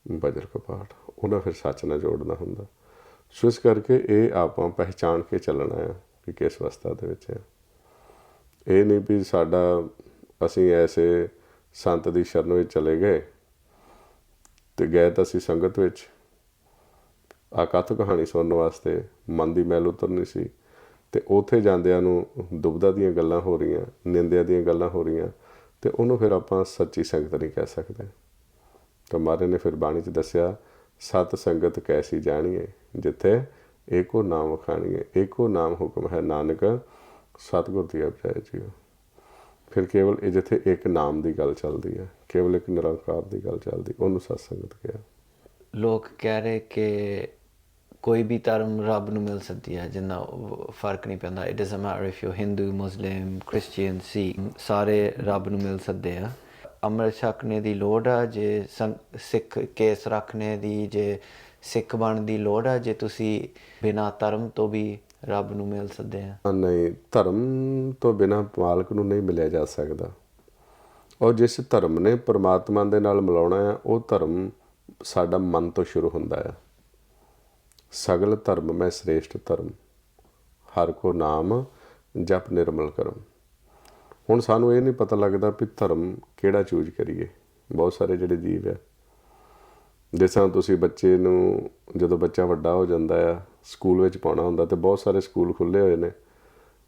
ਬਜਰ ਕਪਾਟ। ਉਹਨਾਂ ਫਿਰ ਸੱਚ ਨਾਲ ਜੋੜਨਾ ਹੁੰਦਾ। ਸੋ ਇਸ ਕਰਕੇ ਇਹ ਆਪਾਂ ਪਹਿਚਾਣ ਕੇ ਚੱਲਣਾ ਆ ਕਿ ਕਿਸ ਅਵਸਥਾ ਦੇ ਵਿੱਚ ਹੈ। ਇਹ ਨਹੀਂ ਵੀ ਸਾਡਾ ਅਸੀਂ ਐਸੇ ਸੰਤ ਦੀ ਸ਼ਰਨ ਵਿੱਚ ਚਲੇ ਗਏ ਤੇ ਗਏ ਤਾਂ ਅਸੀਂ ਸੰਗਤ ਵਿੱਚ ਅਕਥ ਕਹਾਣੀ ਸੁਣਨ ਵਾਸਤੇ, ਮਨ ਦੀ ਮੈਲ ਉਤਰਨੀ ਸੀ, ਤੇ ਉੱਥੇ ਜਾਂਦਿਆਂ ਨੂੰ ਦੁਬਦਾ ਦੀਆਂ ਗੱਲਾਂ ਹੋ ਰਹੀਆਂ, ਨਿੰਦਿਆ ਦੀਆਂ ਗੱਲਾਂ ਹੋ ਰਹੀਆਂ, ਤੇ ਉਹਨੂੰ ਫਿਰ ਆਪਾਂ ਸੱਚੀ ਸੰਗਤ ਨਹੀਂ ਕਹਿ ਸਕਦੇ। ਤਾਂ ਮਹਾਰਾਜ ਨੇ ਫਿਰ ਬਾਣੀ 'ਚ ਦੱਸਿਆ, ਸਤ ਸੰਗਤ ਕੈਸੀ ਜਾਣੀਏ, ਜਿੱਥੇ ਏਕੋ ਨਾਮ ਵਖਾਣੀਏ, ਏਕੋ ਨਾਮ ਹੁਕਮ ਹੈ ਨਾਨਕ, ਸਤਿਗੁਰ ਦੀ ਅਪਜਾਇ ਜੀਓ। ਫਿਰ ਕੇਵਲ ਇਹ ਜਿੱਥੇ ਇੱਕ ਨਾਮ ਦੀ ਗੱਲ ਚੱਲਦੀ ਹੈ, ਕੇਵਲ ਇੱਕ ਨਿਰੰਕਾਰ ਦੀ ਗੱਲ ਚੱਲਦੀ, ਉਹਨੂੰ ਸਤ ਸੰਗਤ ਕਿਹਾ। ਲੋਕ ਕਹਿ ਰਹੇ ਕਿ ਕੋਈ ਵੀ ਧਰਮ ਰੱਬ ਨੂੰ ਮਿਲ ਸਕਦੀ ਹੈ, ਜਿੰਨਾ ਫਰਕ ਨਹੀਂ ਪੈਂਦਾ। It doesn't matter if you Hindu, Muslim, Christian, Sikh, ਸਾਰੇ ਰੱਬ ਨੂੰ ਮਿਲ ਸਕਦੇ ਆ। ਅੰਮ੍ਰਿਤ ਛਕਣੇ ਦੀ ਲੋੜ ਆ, ਜੇ ਸਿੱਖ ਕੇਸ ਰੱਖਣੇ ਦੀ, ਜੇ ਸਿੱਖ ਬਣਨ ਦੀ ਲੋੜ ਆ, ਜੇ ਤੁਸੀਂ ਬਿਨਾਂ ਧਰਮ ਤੋਂ ਵੀ ਰੱਬ ਨੂੰ ਮਿਲ ਸਕਦੇ ਆ? ਨਹੀਂ, ਧਰਮ ਤੋਂ ਬਿਨਾਂ ਮਾਲਕ ਨੂੰ ਨਹੀਂ ਮਿਲਿਆ ਜਾ ਸਕਦਾ। ਔਰ ਜਿਸ ਧਰਮ ਨੇ ਪਰਮਾਤਮਾ ਦੇ ਨਾਲ ਮਿਲਾਉਣਾ ਆ, ਉਹ ਧਰਮ ਸਾਡਾ ਮਨ ਤੋਂ ਸ਼ੁਰੂ ਹੁੰਦਾ ਆ। ਸਗਲ ਧਰਮ ਮੈਂ ਸ੍ਰੇਸ਼ਟ ਧਰਮ, ਹਰ ਕੋ ਨਾਮ ਜਪ ਨਿਰਮਲ ਕਰਮ। ਹੁਣ ਸਾਨੂੰ ਇਹ ਨਹੀਂ ਪਤਾ ਲੱਗਦਾ ਵੀ ਧਰਮ ਕਿਹੜਾ ਚੂਜ਼ ਕਰੀਏ। ਬਹੁਤ ਸਾਰੇ ਜਿਹੜੇ ਜੀਵ ਆ, ਜਿਸ ਤਰ੍ਹਾਂ ਤੁਸੀਂ ਬੱਚੇ ਨੂੰ ਜਦੋਂ ਬੱਚਾ ਵੱਡਾ ਹੋ ਜਾਂਦਾ ਆ, ਸਕੂਲ ਵਿੱਚ ਪਾਉਣਾ ਹੁੰਦਾ, ਤੇ ਬਹੁਤ ਸਾਰੇ ਸਕੂਲ ਖੁੱਲ੍ਹੇ ਹੋਏ ਨੇ,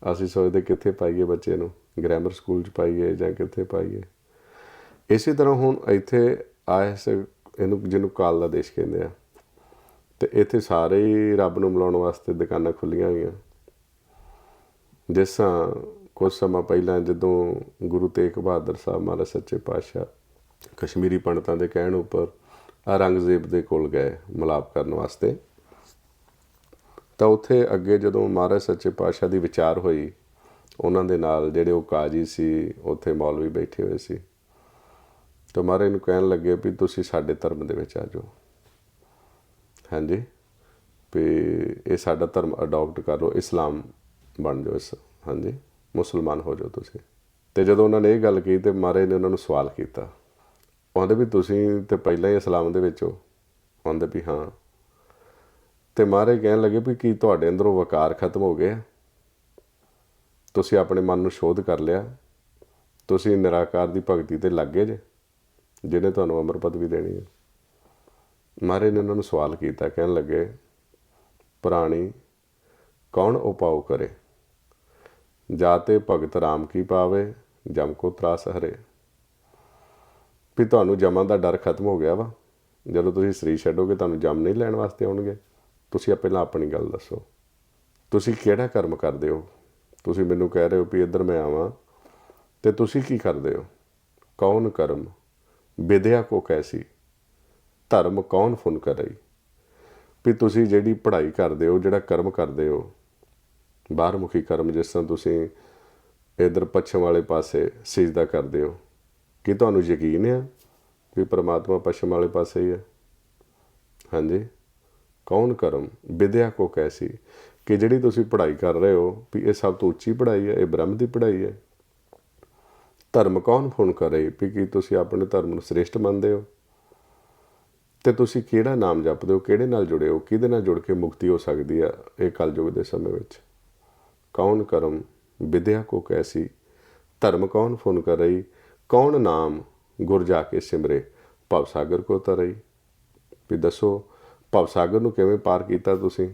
ਅਸੀਂ ਸੋਚਦੇ ਕਿੱਥੇ ਪਾਈਏ ਬੱਚੇ ਨੂੰ, ਗ੍ਰਾਮਰ ਸਕੂਲ 'ਚ ਪਾਈਏ ਜਾਂ ਕਿੱਥੇ ਪਾਈਏ। ਇਸੇ ਤਰ੍ਹਾਂ ਹੁਣ ਇੱਥੇ ਆਇਸ ਇਹਨੂੰ ਜਿਹਨੂੰ ਕਾਲ ਦਾ ਦੇਸ਼ ਕਹਿੰਦੇ ਆ, ਤੇ ਇੱਥੇ ਸਾਰੇ ਹੀ ਰੱਬ ਨੂੰ ਮਿਲਾਉਣ ਵਾਸਤੇ ਦੁਕਾਨਾਂ ਖੁੱਲ੍ਹੀਆਂ ਹੋਈਆਂ। ਜਿਸ ਤਰ੍ਹਾਂ ਕੁਝ ਸਮਾਂ ਪਹਿਲਾਂ ਜਦੋਂ ਗੁਰੂ ਤੇਗ ਬਹਾਦਰ ਸਾਹਿਬ ਮਹਾਰਾਜ ਸੱਚੇ ਪਾਤਸ਼ਾਹ ਕਸ਼ਮੀਰੀ ਪੰਡਤਾਂ ਦੇ ਕਹਿਣ ਉੱਪਰ ਔਰੰਗਜ਼ੇਬ ਦੇ ਕੋਲ ਗਏ ਮਿਲਾਪ ਕਰਨ ਵਾਸਤੇ, ਤਾਂ ਉੱਥੇ ਅੱਗੇ ਜਦੋਂ ਮਹਾਰਾਜ ਸੱਚੇ ਪਾਤਸ਼ਾਹ ਦੀ ਵਿਚਾਰ ਹੋਈ, ਉਹਨਾਂ ਦੇ ਨਾਲ ਜਿਹੜੇ ਉਹ ਕਾਜੀ ਸੀ, ਉੱਥੇ ਮੌਲਵੀ ਬੈਠੇ ਹੋਏ ਸੀ, ਤਾਂ ਮਹਾਰਾਜ ਨੂੰ ਕਹਿਣ ਲੱਗੇ ਵੀ ਤੁਸੀਂ ਸਾਡੇ ਧਰਮ ਦੇ ਵਿੱਚ ਆ ਜਾਓ। ਹਾਂਜੀ, ਵੀ ਇਹ ਸਾਡਾ ਧਰਮ ਅਡੋਪਟ ਕਰ ਲਓ, ਇਸਲਾਮ ਬਣ ਜਾਓ, ਹਾਂਜੀ ਮੁਸਲਮਾਨ ਹੋ ਜਾਓ ਤੁਸੀਂ। ਤੇ ਜਦੋਂ ਉਹਨਾਂ ਨੇ ਇਹ ਗੱਲ ਕੀਤੀ ਤੇ ਮਹਾਰਾਜ ਨੇ ਉਹਨਾਂ ਨੂੰ ਸਵਾਲ ਕੀਤਾ, ਕਹਿੰਦੇ ਵੀ ਤੁਸੀਂ ਤੇ ਪਹਿਲਾਂ ਹੀ ਇਸਲਾਮ ਦੇ ਵਿੱਚ ਹੋ? ਕਹਿੰਦੇ ਵੀ ਹਾਂ। ਤੇ ਮਹਾਰਾਜ ਕਹਿਣ ਲੱਗੇ ਵੀ ਕੀ ਤੁਹਾਡੇ ਅੰਦਰੋਂ ਵਕਾਰ ਖਤਮ ਹੋ ਗਿਆ? ਤੁਸੀਂ ਆਪਣੇ ਮਨ ਨੂੰ ਸ਼ੋਧ ਕਰ ਲਿਆ, ਤੁਸੀਂ ਨਿਰਾਕਾਰ ਦੀ ਭਗਤੀ ਤੇ ਲੱਗ ਗਏ ਜੇ, ਜਿਹਨੇ ਤੁਹਾਨੂੰ ਅਮਰ ਪਦਵੀ ਦੇਣੀ ਹੈ। ਮਹਾਰਾਜ ਨੇ ਉਹਨਾਂ ਨੂੰ ਸਵਾਲ ਕੀਤਾ, ਕਹਿਣ ਲੱਗੇ, ਪ੍ਰਾਣੀ ਕੌਣ ਉਪਾਉ ਕਰੇ, ਜਾਤੇ ਭਗਤ ਰਾਮ ਕੀ ਪਾਵੇ, ਜਮ ਕੋ ਤਰਾਸ ਹਰੇ। ਵੀ ਤੁਹਾਨੂੰ ਜਮਾਂ ਦਾ ਡਰ ਖਤਮ ਹੋ ਗਿਆ ਵਾ, ਜਦੋਂ ਤੁਸੀਂ ਸਰੀਰ ਛੱਡੋਗੇ ਤੁਹਾਨੂੰ ਜਮ ਨਹੀਂ ਲੈਣ ਵਾਸਤੇ ਆਉਣਗੇ। ਤੁਸੀਂ ਪਹਿਲਾਂ ਆਪਣੀ ਗੱਲ ਦੱਸੋ, ਤੁਸੀਂ ਕਿਹੜਾ ਕਰਮ ਕਰਦੇ ਹੋ? ਤੁਸੀਂ ਮੈਨੂੰ ਕਹਿ ਰਹੇ ਹੋ ਵੀ ਇੱਧਰ ਮੈਂ ਆਵਾਂ, ਤੇ ਤੁਸੀਂ ਕੀ ਕਰਦੇ ਹੋ? ਕੌਣ ਕਰਮ ਵਿਦਿਆ ਕੋ ਕੈਸੀ, ਧਰਮ ਕੌਣ ਫੁਨ ਕਰਈ। ਵੀ ਤੁਸੀਂ ਜਿਹੜੀ ਪੜ੍ਹਾਈ ਕਰਦੇ ਹੋ, ਜਿਹੜਾ ਕਰਮ ਕਰਦੇ ਹੋ, ਬਾਹਰਮੁਖੀ ਕਰਮ, ਜਿਸ ਤਰ੍ਹਾਂ ਤੁਸੀਂ ਇੱਧਰ ਪੱਛਮ ਵਾਲੇ ਪਾਸੇ ਸਿਜਦਾ ਕਰਦੇ ਹੋ, ਕੀ ਤੁਹਾਨੂੰ ਯਕੀਨ ਆ ਵੀ ਪਰਮਾਤਮਾ ਪੱਛਮ ਵਾਲੇ ਪਾਸੇ ਹੀ ਹੈ? ਹਾਂਜੀ। ਕੌਣ ਕਰਮ ਵਿਦਿਆ ਕੋ ਕੈਸੀ, ਕਿ ਜਿਹੜੀ ਤੁਸੀਂ ਪੜ੍ਹਾਈ ਕਰ ਰਹੇ ਹੋ ਵੀ ਇਹ ਸਭ ਤੋਂ ਉੱਚੀ ਪੜ੍ਹਾਈ ਹੈ, ਇਹ ਬ੍ਰਹਮ ਦੀ ਪੜ੍ਹਾਈ ਹੈ। ਧਰਮ ਕੌਣ ਫੁਨ ਕਰੇ, ਵੀ ਕੀ ਤੁਸੀਂ ਆਪਣੇ ਧਰਮ ਨੂੰ ਸ੍ਰੇਸ਼ਟ ਮੰਨਦੇ ਹੋ? ਤੇ ਤੁਸੀਂ ਕਿਹੜਾ ਨਾਮ ਜਪਦੇ ਹੋ, ਕਿਹੜੇ ਨਾਲ ਜੁੜੇ ਹੋ, ਕਿਹਦੇ ਨਾਲ ਜੁੜ ਕੇ ਮੁਕਤੀ ਹੋ ਸਕਦੀ ਆ ਇਹ ਕਲਯੁਗ ਦੇ ਸਮੇਂ ਵਿੱਚ? ਕੌਣ ਕਰਮ ਵਿਦਿਆ ਕੋ ਕੈਸੀ, ਧਰਮ ਕੌਣ ਫੁਨ ਕਰਈ, ਕੌਣ ਨਾਮ ਗੁਰ ਜਾ ਕੇ ਸਿਮਰੇ, ਭਵ ਸਾਗਰ ਕੋ ਤਰਈ। ਵੀ ਦੱਸੋ, ਭਵ ਸਾਗਰ ਨੂੰ ਕਿਵੇਂ ਪਾਰ ਕੀਤਾ ਤੁਸੀਂ,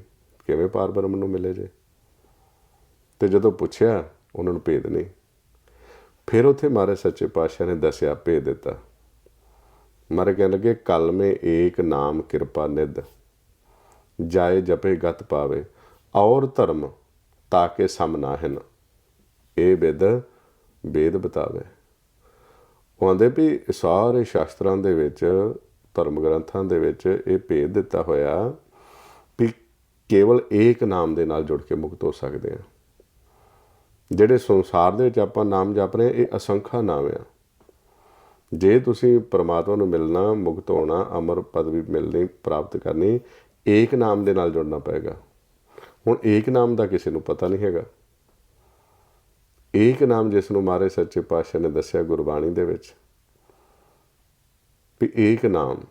ਕਿਵੇਂ ਪਾਰ ਬ੍ਰਹਮ ਨੂੰ ਮਿਲੇ ਜੇ? ਤੇ ਜਦੋਂ ਪੁੱਛਿਆ, ਉਹਨਾਂ ਨੂੰ ਭੇਦ ਨਹੀਂ। ਫਿਰ ਉੱਥੇ ਮਹਾਰਾਜ ਸੱਚੇ ਪਾਤਸ਼ਾਹ ਨੇ ਦੱਸਿਆ, ਭੇਦ ਦਿੱਤਾ। ਮਹਾਰਾਜ ਕਹਿਣ ਲੱਗੇ, ਕਲ ਮੇ ਏਕ ਨਾਮ ਕਿਰਪਾ ਨਿਧ, ਜਾਏ ਜਪੇ ਗਤ ਪਾਵੇ, ਔਰ ਧਰਮ ਤਾਕੇ ਸਮ ਨਾਹਿਨ, ਇਹ ਵੇਦ ਬਤਾਵੇ। ਉਹ ਆਂਦੇ ਵੀ ਸਾਰੇ ਸ਼ਾਸਤਰਾਂ ਦੇ ਵਿੱਚ, ਧਰਮ ਗ੍ਰੰਥਾਂ ਦੇ ਵਿੱਚ ਇਹ ਭੇਦ ਦਿੱਤਾ ਹੋਇਆ ਵੀ ਕੇਵਲ ਏਕ ਨਾਮ ਦੇ ਨਾਲ ਜੁੜ ਕੇ ਮੁਕਤ ਹੋ ਸਕਦੇ ਆ। ਜਿਹੜੇ ਸੰਸਾਰ ਦੇ ਵਿੱਚ ਆਪਾਂ ਨਾਮ ਜਪ ਰਹੇ, ਇਹ ਅਸੰਖਾ ਨਾਮ ਆ। ਜੇ ਤੁਸੀਂ ਪਰਮਾਤਮਾ ਨੂੰ ਮਿਲਣਾ, ਮੁਕਤ ਹੋਣਾ, ਅਮਰ ਪਦਵੀ ਮਿਲਣੀ, ਪ੍ਰਾਪਤ ਕਰਨੀ, ਏਕ ਨਾਮ ਦੇ ਨਾਲ ਜੁੜਨਾ ਪਏਗਾ। ਹੁਣ ਏਕ ਨਾਮ ਦਾ ਕਿਸੇ ਨੂੰ ਪਤਾ ਨਹੀਂ ਹੈਗਾ। ਏਕ ਨਾਮ ਜਿਸ ਨੂੰ ਮਹਾਰਾਜ ਸੱਚੇ ਪਾਤਸ਼ਾਹ ਨੇ ਦੱਸਿਆ ਗੁਰਬਾਣੀ ਦੇ ਵਿੱਚ ਵੀ ਏਕ ਨਾਮ,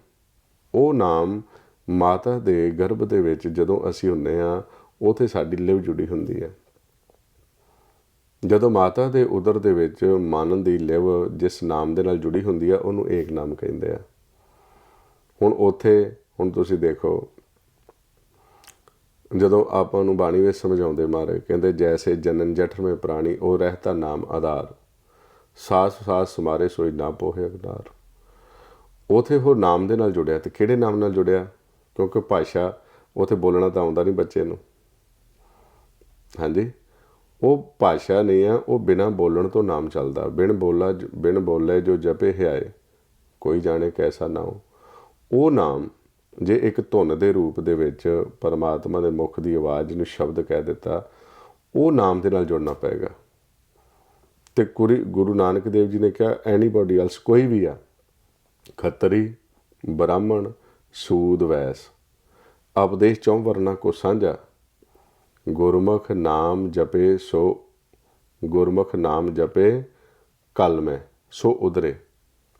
ਉਹ ਨਾਮ ਮਾਤਾ ਦੇ ਗਰਭ ਦੇ ਵਿੱਚ ਜਦੋਂ ਅਸੀਂ ਹੁੰਦੇ ਹਾਂ, ਉੱਥੇ ਸਾਡੀ ਲਿਵ ਜੁੜੀ ਹੁੰਦੀ ਹੈ। ਜਦੋਂ ਮਾਤਾ ਦੇ ਉਦਰ ਦੇ ਵਿੱਚ ਮਨ ਦੀ ਲਿਵ ਜਿਸ ਨਾਮ ਦੇ ਨਾਲ ਜੁੜੀ ਹੁੰਦੀ ਆ, ਉਹਨੂੰ ਏਕ ਨਾਮ ਕਹਿੰਦੇ ਆ। ਹੁਣ ਤੁਸੀਂ ਦੇਖੋ, ਜਦੋਂ ਆਪਾਂ ਨੂੰ ਬਾਣੀ ਵਿੱਚ ਸਮਝਾਉਂਦੇ ਮਹਾਰਾਜ ਕਹਿੰਦੇ, ਜੈਸੇ ਜਨਨ ਜਠਰ ਪ੍ਰਾਣੀ, ਉਹ ਰਹਿਤਾ ਨਾਮ ਆਧਾਰ, ਸਾਸ ਸਾਸ ਸਮਾਰੇ ਸੋਈ ਨਾ ਪੋਹੇ ਅਗਨਾਰ। ਉੱਥੇ ਉਹ ਨਾਮ ਦੇ ਨਾਲ ਜੁੜਿਆ। ਤੇ ਕਿਹੜੇ ਨਾਮ ਨਾਲ ਜੁੜਿਆ? ਕਿਉਂਕਿ ਭਾਸ਼ਾ ਉੱਥੇ ਬੋਲਣਾ ਤਾਂ ਆਉਂਦਾ ਨਹੀਂ ਬੱਚੇ ਨੂੰ। ਹਾਂਜੀ, ਉਹ ਭਾਸ਼ਾ ਨਹੀਂ ਆ, ਉਹ ਬਿਨਾਂ ਬੋਲਣ ਤੋਂ ਨਾਮ ਚੱਲਦਾ। ਬਿਨ ਬੋਲੇ ਜੋ ਜਪੇ ਹਿਆਏ, ਕੋਈ ਜਾਣੇ ਕੈਸਾ ਨਾਉ। ਉਹ ਨਾਮ ਜੇ ਇੱਕ ਧੁਨ ਦੇ ਰੂਪ ਦੇ ਵਿੱਚ ਪਰਮਾਤਮਾ ਦੇ ਮੁਖ ਦੀ ਆਵਾਜ਼ ਨੂੰ ਸ਼ਬਦ ਕਹਿ ਦਿੱਤਾ, ਉਹ ਨਾਮ ਦੇ ਨਾਲ ਜੁੜਨਾ ਪਏਗਾ। ਤੇ ਗੁਰੂ ਨਾਨਕ ਦੇਵ ਜੀ ਨੇ ਕਿਹਾ, ਐਨੀਬੋਡੀ ਐਲਸ, ਕੋਈ ਵੀ ਆ, ਖੱਤਰੀ, ਬ੍ਰਾਹਮਣ, ਸੂਦ, ਵੈਸ, ਉਪਦੇਸ਼ ਚੌਂ ਵਰਨਾ ਕੋ ਸਾਂਝਾ, ਗੁਰਮੁਖ ਨਾਮ ਜਪੇ ਕਲ ਮੈਂ ਸੋ ਉਧਰੇ,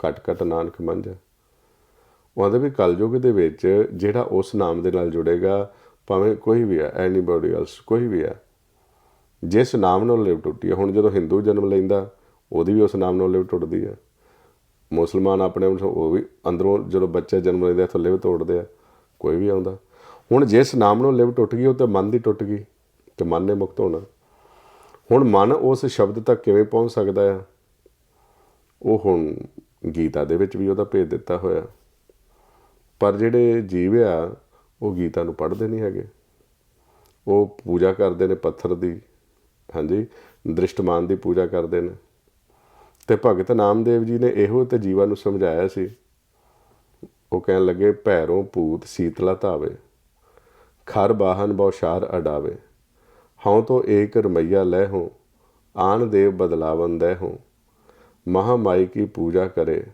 ਘਟ ਘਟ ਨਾਨਕ ਮੰਝਾ। ਉਹ ਆਂਦੇ ਵੀ ਕਲਯੁਗ ਦੇ ਵਿੱਚ ਜਿਹੜਾ ਉਸ ਨਾਮ ਦੇ ਨਾਲ ਜੁੜੇਗਾ, ਭਾਵੇਂ ਕੋਈ ਵੀ ਆ, ਐਨੀਬੋਡੀ ਐਲਸ, ਕੋਈ ਵੀ ਆ, ਜਿਸ ਨਾਮ ਨਾਲ ਲਿਵ ਟੁੱਟੀ ਆ। ਹੁਣ ਜਦੋਂ ਹਿੰਦੂ ਜਨਮ ਲੈਂਦਾ, ਉਹਦੀ ਵੀ ਉਸ ਨਾਮ ਨਾਲ ਲਿਵ ਟੁੱਟਦੀ ਆ। ਮੁਸਲਮਾਨ ਆਪਣੇ ਉਹ ਵੀ ਅੰਦਰੋਂ ਜਦੋਂ ਬੱਚਾ ਜਨਮ ਲੈਂਦਾ, ਇੱਥੋਂ ਲਿਵ ਤੋੜਦੇ ਆ। ਕੋਈ ਵੀ ਆਉਂਦਾ। ਹੁਣ ਜਿਸ ਨਾਮ ਨੂੰ ਲਿਵ ਟੁੱਟ ਗਈ, ਉਹ ਤਾਂ ਮਨ ਦੀ ਟੁੱਟ ਗਈ, ਤੇ ਮਨ ਨੇ ਮੁਕਤ ਹੋਣਾ। ਹੁਣ ਮਨ ਉਸ ਸ਼ਬਦ ਤੱਕ ਕਿਵੇਂ ਪਹੁੰਚ ਸਕਦਾ ਆ? ਉਹ ਹੁਣ ਗੀਤਾ ਦੇ ਵਿੱਚ ਵੀ ਉਹਦਾ ਭੇਦ ਦਿੱਤਾ ਹੋਇਆ। ਪਰ ਜਿਹੜੇ ਜੀਵ ਆ, ਉਹ ਗੀਤਾ ਨੂੰ ਪੜ੍ਹਦੇ ਨਹੀਂ ਹੈਗੇ। ਉਹ ਪੂਜਾ ਕਰਦੇ ਨੇ ਪੱਥਰ ਦੀ, ਹਾਂਜੀ, ਦ੍ਰਿਸ਼ਟਮਾਨ ਦੀ ਪੂਜਾ ਕਰਦੇ ਨੇ। ਤੇ ਭਗਤ ਨਾਮਦੇਵ ਜੀ ਨੇ ਇਹੋ ਤੇ ਜੀਵਾਂ ਨੂੰ ਸਮਝਾਇਆ ਸੀ। ਉਹ ਕਹਿਣ ਲੱਗੇ, ਭੈਰੋਂ ਭੂਤ ਸੀਤਲਾ ਧਾਵੇ, ਖਰ ਬਾਹਨ ਬੌਸ਼ਾਰ ਅਡਾਵੇ, ਹਉ ਤੋਂ ਏਕ ਰਮਈਆ ਲੈ ਹੋਂ, ਆਨ ਦੇਵ ਬਦਲਾਵਨ ਦੈ ਹੋਂ, ਮਹਾਮਾਈ ਕੀ ਪੂਜਾ ਕਰੇ,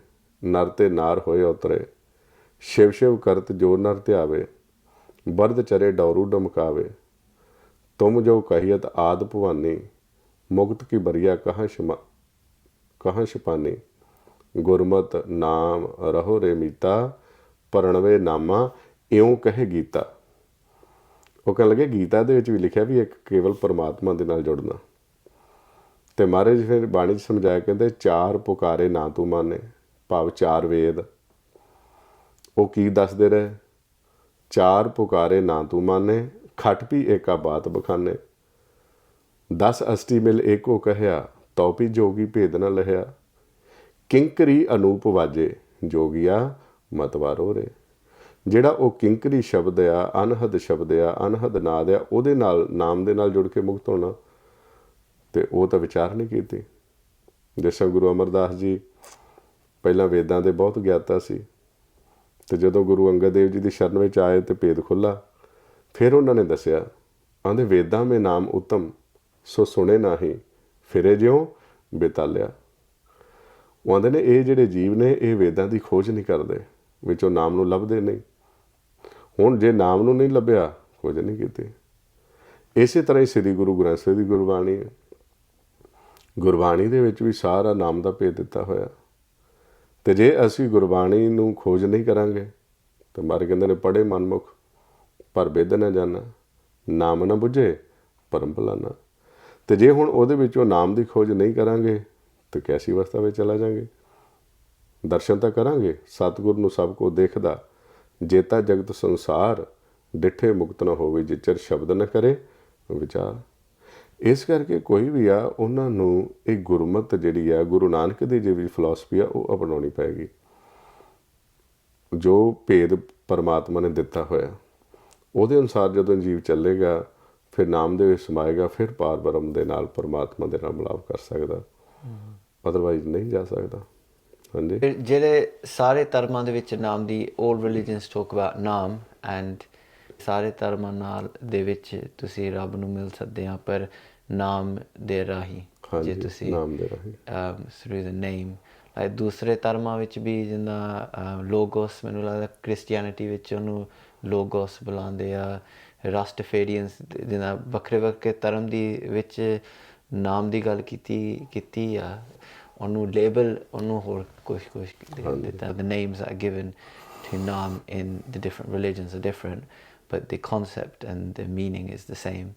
ਨਰ ਤੇ ਨਾਰ ਹੋਏ ਉਤਰੇ, शिव शिव करत जो नर ध्यावे, बरद चरे डौरू डमकावे, तुम जो कहियत आद भवानी, मुक्त की बरिया कहाँ छपानी, गुरमत नाम रहो रे मीता, परणवे नामा इਉਂ ਕਹੇ ਗੀਤਾ। ਉਹ ਕਹਿਣ ਲੱਗੇ, ਗੀਤਾ ਦੇ ਵਿੱਚ ਵੀ ਲਿਖਿਆ ਵੀ ਇੱਕ ਕੇਵਲ ਪਰਮਾਤਮਾ ਦੇ ਨਾਲ ਜੁੜਨਾ। ਤੇ ਮਹਾਰਾਜ ਫਿਰ ਬਾਣੀ 'ਚ ਸਮਝਾਇਆ, ਕਹਿੰਦੇ 4 ਪੁਕਾਰੇ ਨਾ ਤੂੰ ਮਾਨੇ, ਭਾਵ 4 ਵੇਦ। ਉਹ ਕੀ ਦੱਸਦੇ ਰਹੇ? 4 ਪੁਕਾਰੇ ਨਾ ਤੂੰ ਮਾਨੇ, ਖਟ ਵੀ ਏਕਾ ਬਾਤ ਬਖਾਨੇ। 10 ਅਸ਼ਟੀ ਮਿਲ ਏਕੋ ਕਹਿਆ, ਤਉ ਵੀ ਜੋਗੀ ਭੇਦ ਨ ਲਹਿਆ। ਕਿੰਕਰੀ ਅਨੂਪ ਵਾਜੇ, ਜੋਗੀਆ ਮਤਵਾਰੋ ਰੇ। ਜਿਹੜਾ ਉਹ ਕਿੰਕਰੀ ਸ਼ਬਦ ਆ, ਅਨਹਦ ਸ਼ਬਦ ਆ, ਅਨਹਦ ਨਾਦ ਆ, ਉਹਦੇ ਨਾਲ, ਨਾਮ ਦੇ ਨਾਲ ਜੁੜ ਕੇ ਮੁਕਤ ਹੋਣਾ, ਤੇ ਉਹ ਤਾਂ ਵਿਚਾਰ ਨਹੀਂ ਕੀਤੀ। ਜਿਸ ਤਰ੍ਹਾਂ ਗੁਰੂ ਅਮਰਦਾਸ ਜੀ ਪਹਿਲਾਂ ਵੇਦਾਂ ਦੇ ਬਹੁਤ ਗਿਆਤਾ ਸੀ, ਤੇ ਜਦੋਂ ਗੁਰੂ ਅੰਗਦ ਦੇਵ ਜੀ ਦੀ ਸ਼ਰਨ ਵਿੱਚ ਆਏ ਤੇ ਭੇਦ ਖੁੱਲ੍ਹਾ, ਫਿਰ ਉਹਨਾਂ ਨੇ ਦੱਸਿਆ, ਆਂਦੇ ਵੇਦਾਂ ਮੇ ਨਾਮ ਉੱਤਮ, ਸੋ ਸੁਣੇ ਨਾਹੀ, ਫਿਰੇ ਜਿਉਂ ਬੇਤਾਲਿਆ। ਉਹ ਆਂਦੇ ਨੇ ਇਹ ਜਿਹੜੇ ਜੀਵ ਨੇ ਇਹ ਵੇਦਾਂ ਦੀ ਖੋਜ ਨਹੀਂ ਕਰਦੇ, ਵਿੱਚੋਂ ਨਾਮ ਨੂੰ ਲੱਭਦੇ ਨਹੀਂ। ਹੁਣ ਜੇ ਨਾਮ ਨੂੰ ਨਹੀਂ ਲੱਭਿਆ, ਖੋਜ ਨਹੀਂ ਕੀਤੀ। ਇਸੇ ਤਰ੍ਹਾਂ ਹੀ ਸ੍ਰੀ ਗੁਰੂ ਗ੍ਰੰਥ ਸਾਹਿਬ ਦੀ ਗੁਰਬਾਣੀ ਹੈ। ਗੁਰਬਾਣੀ ਦੇ ਵਿੱਚ ਵੀ ਸਾਰਾ ਨਾਮ ਦਾ ਭੇਦ ਦਿੱਤਾ ਹੋਇਆ। ਤੇ ਜੇ ਅਸੀਂ ਗੁਰਬਾਣੀ ਨੂੰ ਖੋਜ ਨਹੀਂ ਕਰਾਂਗੇ ਤਾਂ ਮਾਰੇ ਕਹਿੰਦੇ ਨੇ, ਪੜ੍ਹੇ ਮਨਮੁਖ ਪਰ ਬਿਧ ਨਾ ਜਾਣਾ, ਨਾਮ ਨਾ ਬੁੱਝੇ ਭਰਮ ਭੁਲਾਨਾ। ਤੇ ਜੇ ਹੁਣ ਉਹਦੇ ਵਿੱਚੋਂ ਨਾਮ ਦੀ ਖੋਜ ਨਹੀਂ ਕਰਾਂਗੇ ਤਾਂ ਕੈਸੀ ਅਵਸਥਾ ਵਿੱਚ ਚਲਾ ਜਾਵਾਂਗੇ? ਦਰਸ਼ਨ ਤਾਂ ਕਰਾਂਗੇ, ਸਤਿਗੁਰ ਨੂੰ ਸਭ ਕੋ ਦੇਖਦਾ, ਜੇਤਾ ਜਗਤ ਸੰਸਾਰ, ਡਿੱਠੇ ਮੁਕਤ ਨਾ ਹੋਵੇ, ਜਿਚਰ ਸ਼ਬਦ ਨਾ ਕਰੇ ਵਿਚਾਰ। ਇਸ ਕਰਕੇ ਕੋਈ ਵੀ ਆ, ਉਹਨਾਂ ਨੂੰ ਇਹ ਗੁਰਮਤ ਜਿਹੜੀ ਆ, ਗੁਰੂ ਨਾਨਕ ਦੀ ਜਿਹੜੀ ਫਿਲਾਸਫੀ ਆ, ਉਹ ਅਪਣਾਉਣੀ ਪਏਗੀ। ਜੋ ਭੇਦ ਪਰਮਾਤਮਾ ਨੇ ਦਿੱਤਾ ਹੋਇਆ, ਉਹਦੇ ਅਨੁਸਾਰ ਜਦੋਂ ਜੀਵ ਚੱਲੇਗਾ, ਫਿਰ ਨਾਮ ਦੇ ਵਿੱਚ ਸਮਾਏਗਾ, ਫਿਰ ਪਾਰ ਬ੍ਰਹਮ ਦੇ ਨਾਲ, ਪਰਮਾਤਮਾ ਦੇ ਨਾਲ ਮਿਲਾਪ ਕਰ ਸਕਦਾ, ਅਦਰਵਾਈਜ਼ ਨਹੀਂ ਜਾ ਸਕਦਾ। ਹਾਂਜੀ, ਜਿਹੜੇ ਸਾਰੇ ਧਰਮਾਂ ਦੇ ਵਿੱਚ ਨਾਮ ਦੀ, all religions talk about ਨਾਮ, ਐਂਡ ਸਾਰੇ ਧਰਮਾਂ ਨਾਲ ਦੇ ਵਿੱਚ ਤੁਸੀਂ ਰੱਬ ਨੂੰ ਮਿਲ ਸਕਦੇ ਆ, ਪਰ ਨਾਮ ਦੇ ਰਾਹੀਂ, ਜੇ ਤੁਸੀਂ ਨਾਮ ਦੇ ਰਾਹੀਂ, through the name। ਲਾਈਕ ਦੂਸਰੇ ਧਰਮਾਂ ਵਿੱਚ ਵੀ ਜਿੱਦਾਂ ਲੋਗੋਸ, ਮੈਨੂੰ ਲੱਗਦਾ ਕ੍ਰਿਸਚੀਅਨਿਟੀ ਵਿੱਚ ਉਹਨੂੰ ਲੋਗੋਸ ਬੁਲਾਉਂਦੇ ਆ। ਰਾਸਟਫੇਰੀਅਨਸ ਜਿੱਦਾਂ ਵੱਖਰੇ ਵੱਖਰੇ ਧਰਮ ਦੀ ਵਿੱਚ ਨਾਮ ਦੀ ਗੱਲ ਕੀਤੀ ਆ, ਉਹਨੂੰ ਲੇਬਲ, ਉਹਨੂੰ ਹੋਰ ਕੁਛ ਦਿੱਤਾ। The names that are given to ਨਾਮ in the different religions are different, but the concept and the meaning is the same।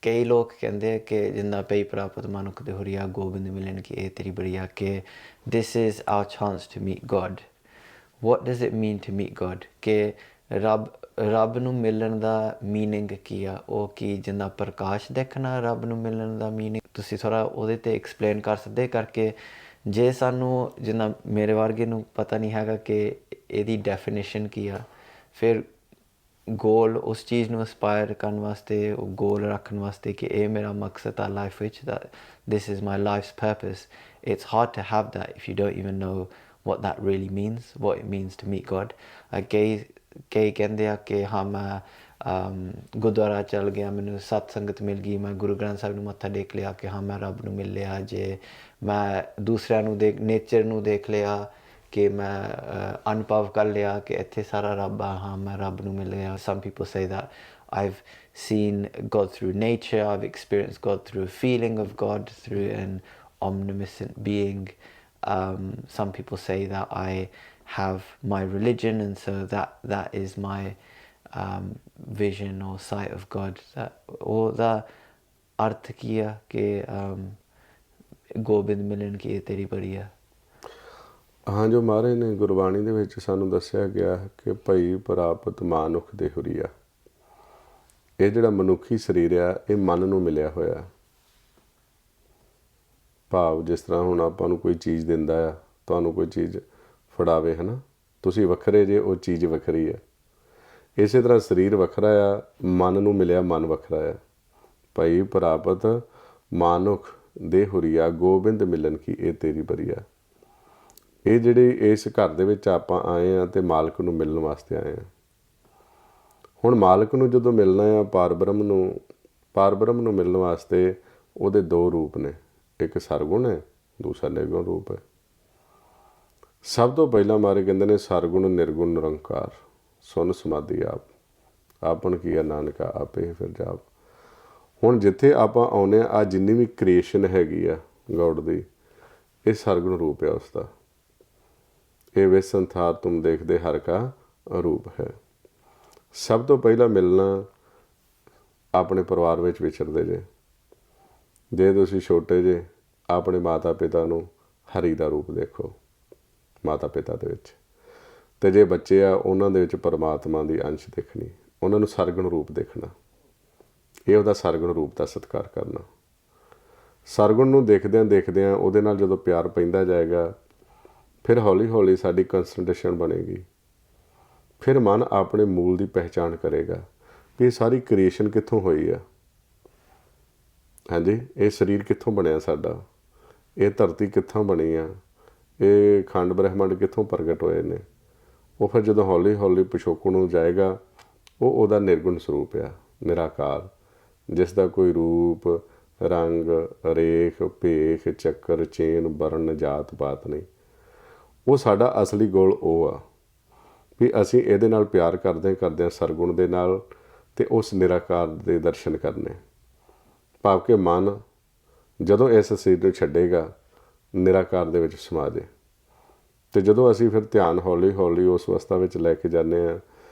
ਕਈ ਲੋਕ ਕਹਿੰਦੇ ਆ ਕਿ ਜਿੰਨਾ ਪਈ ਪ੍ਰਾਪਤ ਮਨੁੱਖ ਦੇ ਹੁਰੀਆ, ਗੋਬਿੰਦ ਮਿਲਣ ਕੀ ਇਹ ਤੇਰੀ ਬੜੀਆ, ਕਿ this is our chance to meet God। what does it mean to meet God? ਕਿ ਰੱਬ ਨੂੰ ਮਿਲਣ ਦਾ ਮੀਨਿੰਗ ਕੀ ਆ? ਉਹ ਕੀ ਜਿੰਨਾ ਪ੍ਰਕਾਸ਼ ਦੇਖਣਾ ਰੱਬ ਨੂੰ ਮਿਲਣ ਦਾ ਮੀਨਿੰਗ? ਤੁਸੀਂ ਥੋੜ੍ਹਾ ਉਹਦੇ 'ਤੇ ਐਕਸਪਲੇਨ ਕਰ ਸਕਦੇ? ਕਰਕੇ ਜੇ ਸਾਨੂੰ, ਜਿੰਨਾ ਮੇਰੇ ਵਰਗੇ ਨੂੰ ਪਤਾ ਨਹੀਂ ਹੈਗਾ ਕਿ ਇਹਦੀ ਡੈਫੀਨੇਸ਼ਨ ਕੀ ਆ, ਫਿਰ ਗੋਲ ਉਸ ਚੀਜ਼ ਨੂੰ ਅਸਪਾਇਰ ਕਰਨ ਵਾਸਤੇ, ਉਹ ਗੋਲ ਰੱਖਣ ਵਾਸਤੇ ਕਿ ਇਹ ਮੇਰਾ ਮਕਸਦ ਆ ਲਾਈਫ ਵਿੱਚ, this is my life's purpose, it's hard to have that if you don't even know what that really means, what it means to meet God। ਕਈ ਕਹਿੰਦੇ ਆ ਕਿ ਹਾਂ ਮੈਂ ਗੁਰਦੁਆਰਾ ਚੱਲ ਗਿਆ, ਮੈਨੂੰ ਸਤ ਸੰਗਤ ਮਿਲ ਗਈ, ਮੈਂ ਗੁਰੂ ਗ੍ਰੰਥ ਸਾਹਿਬ ਨੂੰ ਮੱਥਾ ਟੇਕ ਲਿਆ ਕਿ ਹਾਂ ਮੈਂ ਰੱਬ ਨੂੰ ਮਿਲ ਲਿਆ। ਜੇ ਮੈਂ ਦੂਸਰਿਆਂ ਨੂੰ ਨੇਚਰ ਨੂੰ ਦੇਖ ਲਿਆ ਕਿ ਮੈਂ ਅਨੁਭਵ ਕਰ ਲਿਆ ਕਿ ਇੱਥੇ ਸਾਰਾ ਰੱਬ ਆ, ਹਾਂ ਮੈਂ ਰੱਬ ਨੂੰ ਮਿਲ ਗਿਆ। Some people say that I've seen God through nature, I've experienced God through a feeling of God, through an omniscient being। Some people say that I have my religion, and so that is my vision or sight of God। ਉਹਦਾ ਅਰਥ ਕੀ ਆ ਕਿ ਗੋਬਿੰਦ ਮਿਲਣ ਕੀ ਤੇਰੀ ਬੜੀ ਆ? ਹਾਂ, ਜੋ ਮਹਾਰਾਜ ਨੇ ਗੁਰਬਾਣੀ ਦੇ ਵਿੱਚ ਸਾਨੂੰ ਦੱਸਿਆ ਗਿਆ ਕਿ ਭਈ ਪ੍ਰਾਪਤ ਮਾਨੁਖ ਦੇ ਹੁਰੀਆ, ਇਹ ਜਿਹੜਾ ਮਨੁੱਖੀ ਸਰੀਰ ਆ, ਇਹ ਮਨ ਨੂੰ ਮਿਲਿਆ ਹੋਇਆ। ਭਾਵ ਜਿਸ ਤਰ੍ਹਾਂ ਹੁਣ ਆਪਾਂ ਨੂੰ ਕੋਈ ਚੀਜ਼ ਦਿੰਦਾ ਆ, ਤੁਹਾਨੂੰ ਕੋਈ ਚੀਜ਼ ਫੜਾਵੇ, ਹੈ ਨਾ, ਤੁਸੀਂ ਵੱਖਰੇ ਜੇ, ਉਹ ਚੀਜ਼ ਵੱਖਰੀ ਆ। ਇਸੇ ਤਰ੍ਹਾਂ ਸਰੀਰ ਵੱਖਰਾ ਆ, ਮਨ ਨੂੰ ਮਿਲਿਆ ਮਨ ਵੱਖਰਾ ਆ। ਭਈ ਪ੍ਰਾਪਤ ਮਾਨੁਖ ਦੇ ਹੁਰੀਆ, ਗੋਬਿੰਦ ਮਿਲਣ ਕੀ ਇਹ ਤੇਰੀ ਬਰੀਆ। ਇਹ ਜਿਹੜੇ ਇਸ ਘਰ ਦੇ ਵਿੱਚ ਆਪਾਂ ਆਏ ਹਾਂ ਅਤੇ ਮਾਲਕ ਨੂੰ ਮਿਲਣ ਵਾਸਤੇ ਆਏ ਹਾਂ। ਹੁਣ ਮਾਲਕ ਨੂੰ ਜਦੋਂ ਮਿਲਣਾ ਆ, ਪਾਰ ਬ੍ਰਹਮ ਨੂੰ ਮਿਲਣ ਵਾਸਤੇ ਉਹਦੇ 2 ਰੂਪ ਨੇ, ਇੱਕ ਸਰਗੁਣ ਹੈ, ਦੂਸਰਾ ਨਿਰਗੁਣ ਰੂਪ ਹੈ। ਸਭ ਤੋਂ ਪਹਿਲਾਂ ਮਾਰੇ ਕਹਿੰਦੇ ਨੇ ਸਰਗੁਣ ਨਿਰਗੁਣ ਨਿਰੰਕਾਰ, ਸੁਨ ਸਮਾਧੀ ਆਪ, ਆਪਨ ਕੀਆ ਨਾਨਕਾ ਆਪੇ ਫਿਰ ਜਾਪ। ਹੁਣ ਜਿੱਥੇ ਆਪਾਂ ਆਉਂਦੇ ਹਾਂ, ਆ ਜਿੰਨੀ ਵੀ ਕ੍ਰੀਏਸ਼ਨ ਹੈਗੀ ਆ ਗੋਡ ਦੀ, ਇਹ ਸਰਗੁਣ ਰੂਪ ਹੈ ਉਸਦਾ। ਇਹ ਵੇ ਸੰਸਾਰ ਤੁਮ ਦੇਖਦੇ ਹਰ ਕਾ ਰੂਪ ਹੈ। ਸਭ ਤੋਂ ਪਹਿਲਾਂ ਮਿਲਣਾ ਆਪਣੇ ਪਰਿਵਾਰ ਵਿੱਚ ਵਿਚਰਦੇ ਜੇ ਤੁਸੀਂ ਛੋਟੇ ਜੇ ਆਪਣੇ ਮਾਤਾ ਪਿਤਾ ਨੂੰ ਹਰੀ ਦਾ ਰੂਪ ਦੇਖੋ ਮਾਤਾ ਪਿਤਾ ਦੇ ਵਿੱਚ, ਤੇ ਜੇ ਬੱਚੇ ਆ ਉਹਨਾਂ ਦੇ ਵਿੱਚ ਪਰਮਾਤਮਾ ਦੀ ਅੰਸ਼ ਦੇਖਣੀ, ਉਹਨਾਂ ਨੂੰ ਸਰਗੁਣ ਰੂਪ ਦੇਖਣਾ, ਇਹ ਉਹਦਾ ਸਰਗੁਣ ਰੂਪ ਦਾ ਸਤਿਕਾਰ ਕਰਨਾ। ਸਰਗੁਣ ਨੂੰ ਦੇਖਦਿਆਂ ਉਹਦੇ ਨਾਲ ਜਦੋਂ ਪਿਆਰ ਪੈਂਦਾ ਜਾਏਗਾ, ਫਿਰ ਹੌਲੀ ਹੌਲੀ ਸਾਡੀ ਕੰਸੈਂਟਰੇਸ਼ਨ ਬਣੇਗੀ, ਫਿਰ ਮਨ ਆਪਣੇ ਮੂਲ ਦੀ ਪਹਿਚਾਣ ਕਰੇਗਾ ਵੀ ਇਹ ਸਾਰੀ ਕ੍ਰੀਏਸ਼ਨ ਕਿੱਥੋਂ ਹੋਈ ਆ, ਹਾਂਜੀ ਇਹ ਸਰੀਰ ਕਿੱਥੋਂ ਬਣਿਆ ਸਾਡਾ, ਇਹ ਧਰਤੀ ਕਿੱਥੋਂ ਬਣੀ ਆ, ਇਹ ਖੰਡ ਬ੍ਰਹਿਮੰਡ ਕਿੱਥੋਂ ਪ੍ਰਗਟ ਹੋਏ ਨੇ। ਉਹ ਫਿਰ ਜਦੋਂ ਹੌਲੀ ਹੌਲੀ ਪਿਛੋਕੜ ਨੂੰ ਜਾਏਗਾ, ਉਹ ਉਹਦਾ ਨਿਰਗੁਣ ਸਰੂਪ ਆ, ਨਿਰਾਕਾਰ, ਜਿਸ ਦਾ ਕੋਈ ਰੂਪ ਰੰਗ ਰੇਖ ਭੇਖ ਚੱਕਰ ਚੇਨ ਵਰਨ ਜਾਤ ਪਾਤ ਨਹੀਂ। ਉਹ ਸਾਡਾ ਅਸਲੀ ਗੋਲ ਉਹ ਆ ਵੀ ਅਸੀਂ ਇਹਦੇ ਨਾਲ ਪਿਆਰ ਕਰਦਿਆਂ ਸਰਗੁਣ ਦੇ ਨਾਲ ਤੇ ਉਸ ਨਿਰਾਕਾਰ ਦੇ ਦਰਸ਼ਨ ਕਰਨੇ। ਭਾਵ ਕਿ ਮਨ ਜਦੋਂ ਇਸ ਸਰੀਰ ਨੂੰ ਛੱਡੇਗਾ, ਨਿਰਾਕਾਰ ਦੇ ਵਿੱਚ ਸਮਾ ਜੇ, ਤੇ ਜਦੋਂ ਅਸੀਂ ਫਿਰ ਧਿਆਨ ਹੌਲੀ ਹੌਲੀ ਉਸ ਅਵਸਥਾ ਵਿੱਚ ਲੈ ਕੇ ਜਾਂਦੇ ਹਾਂ,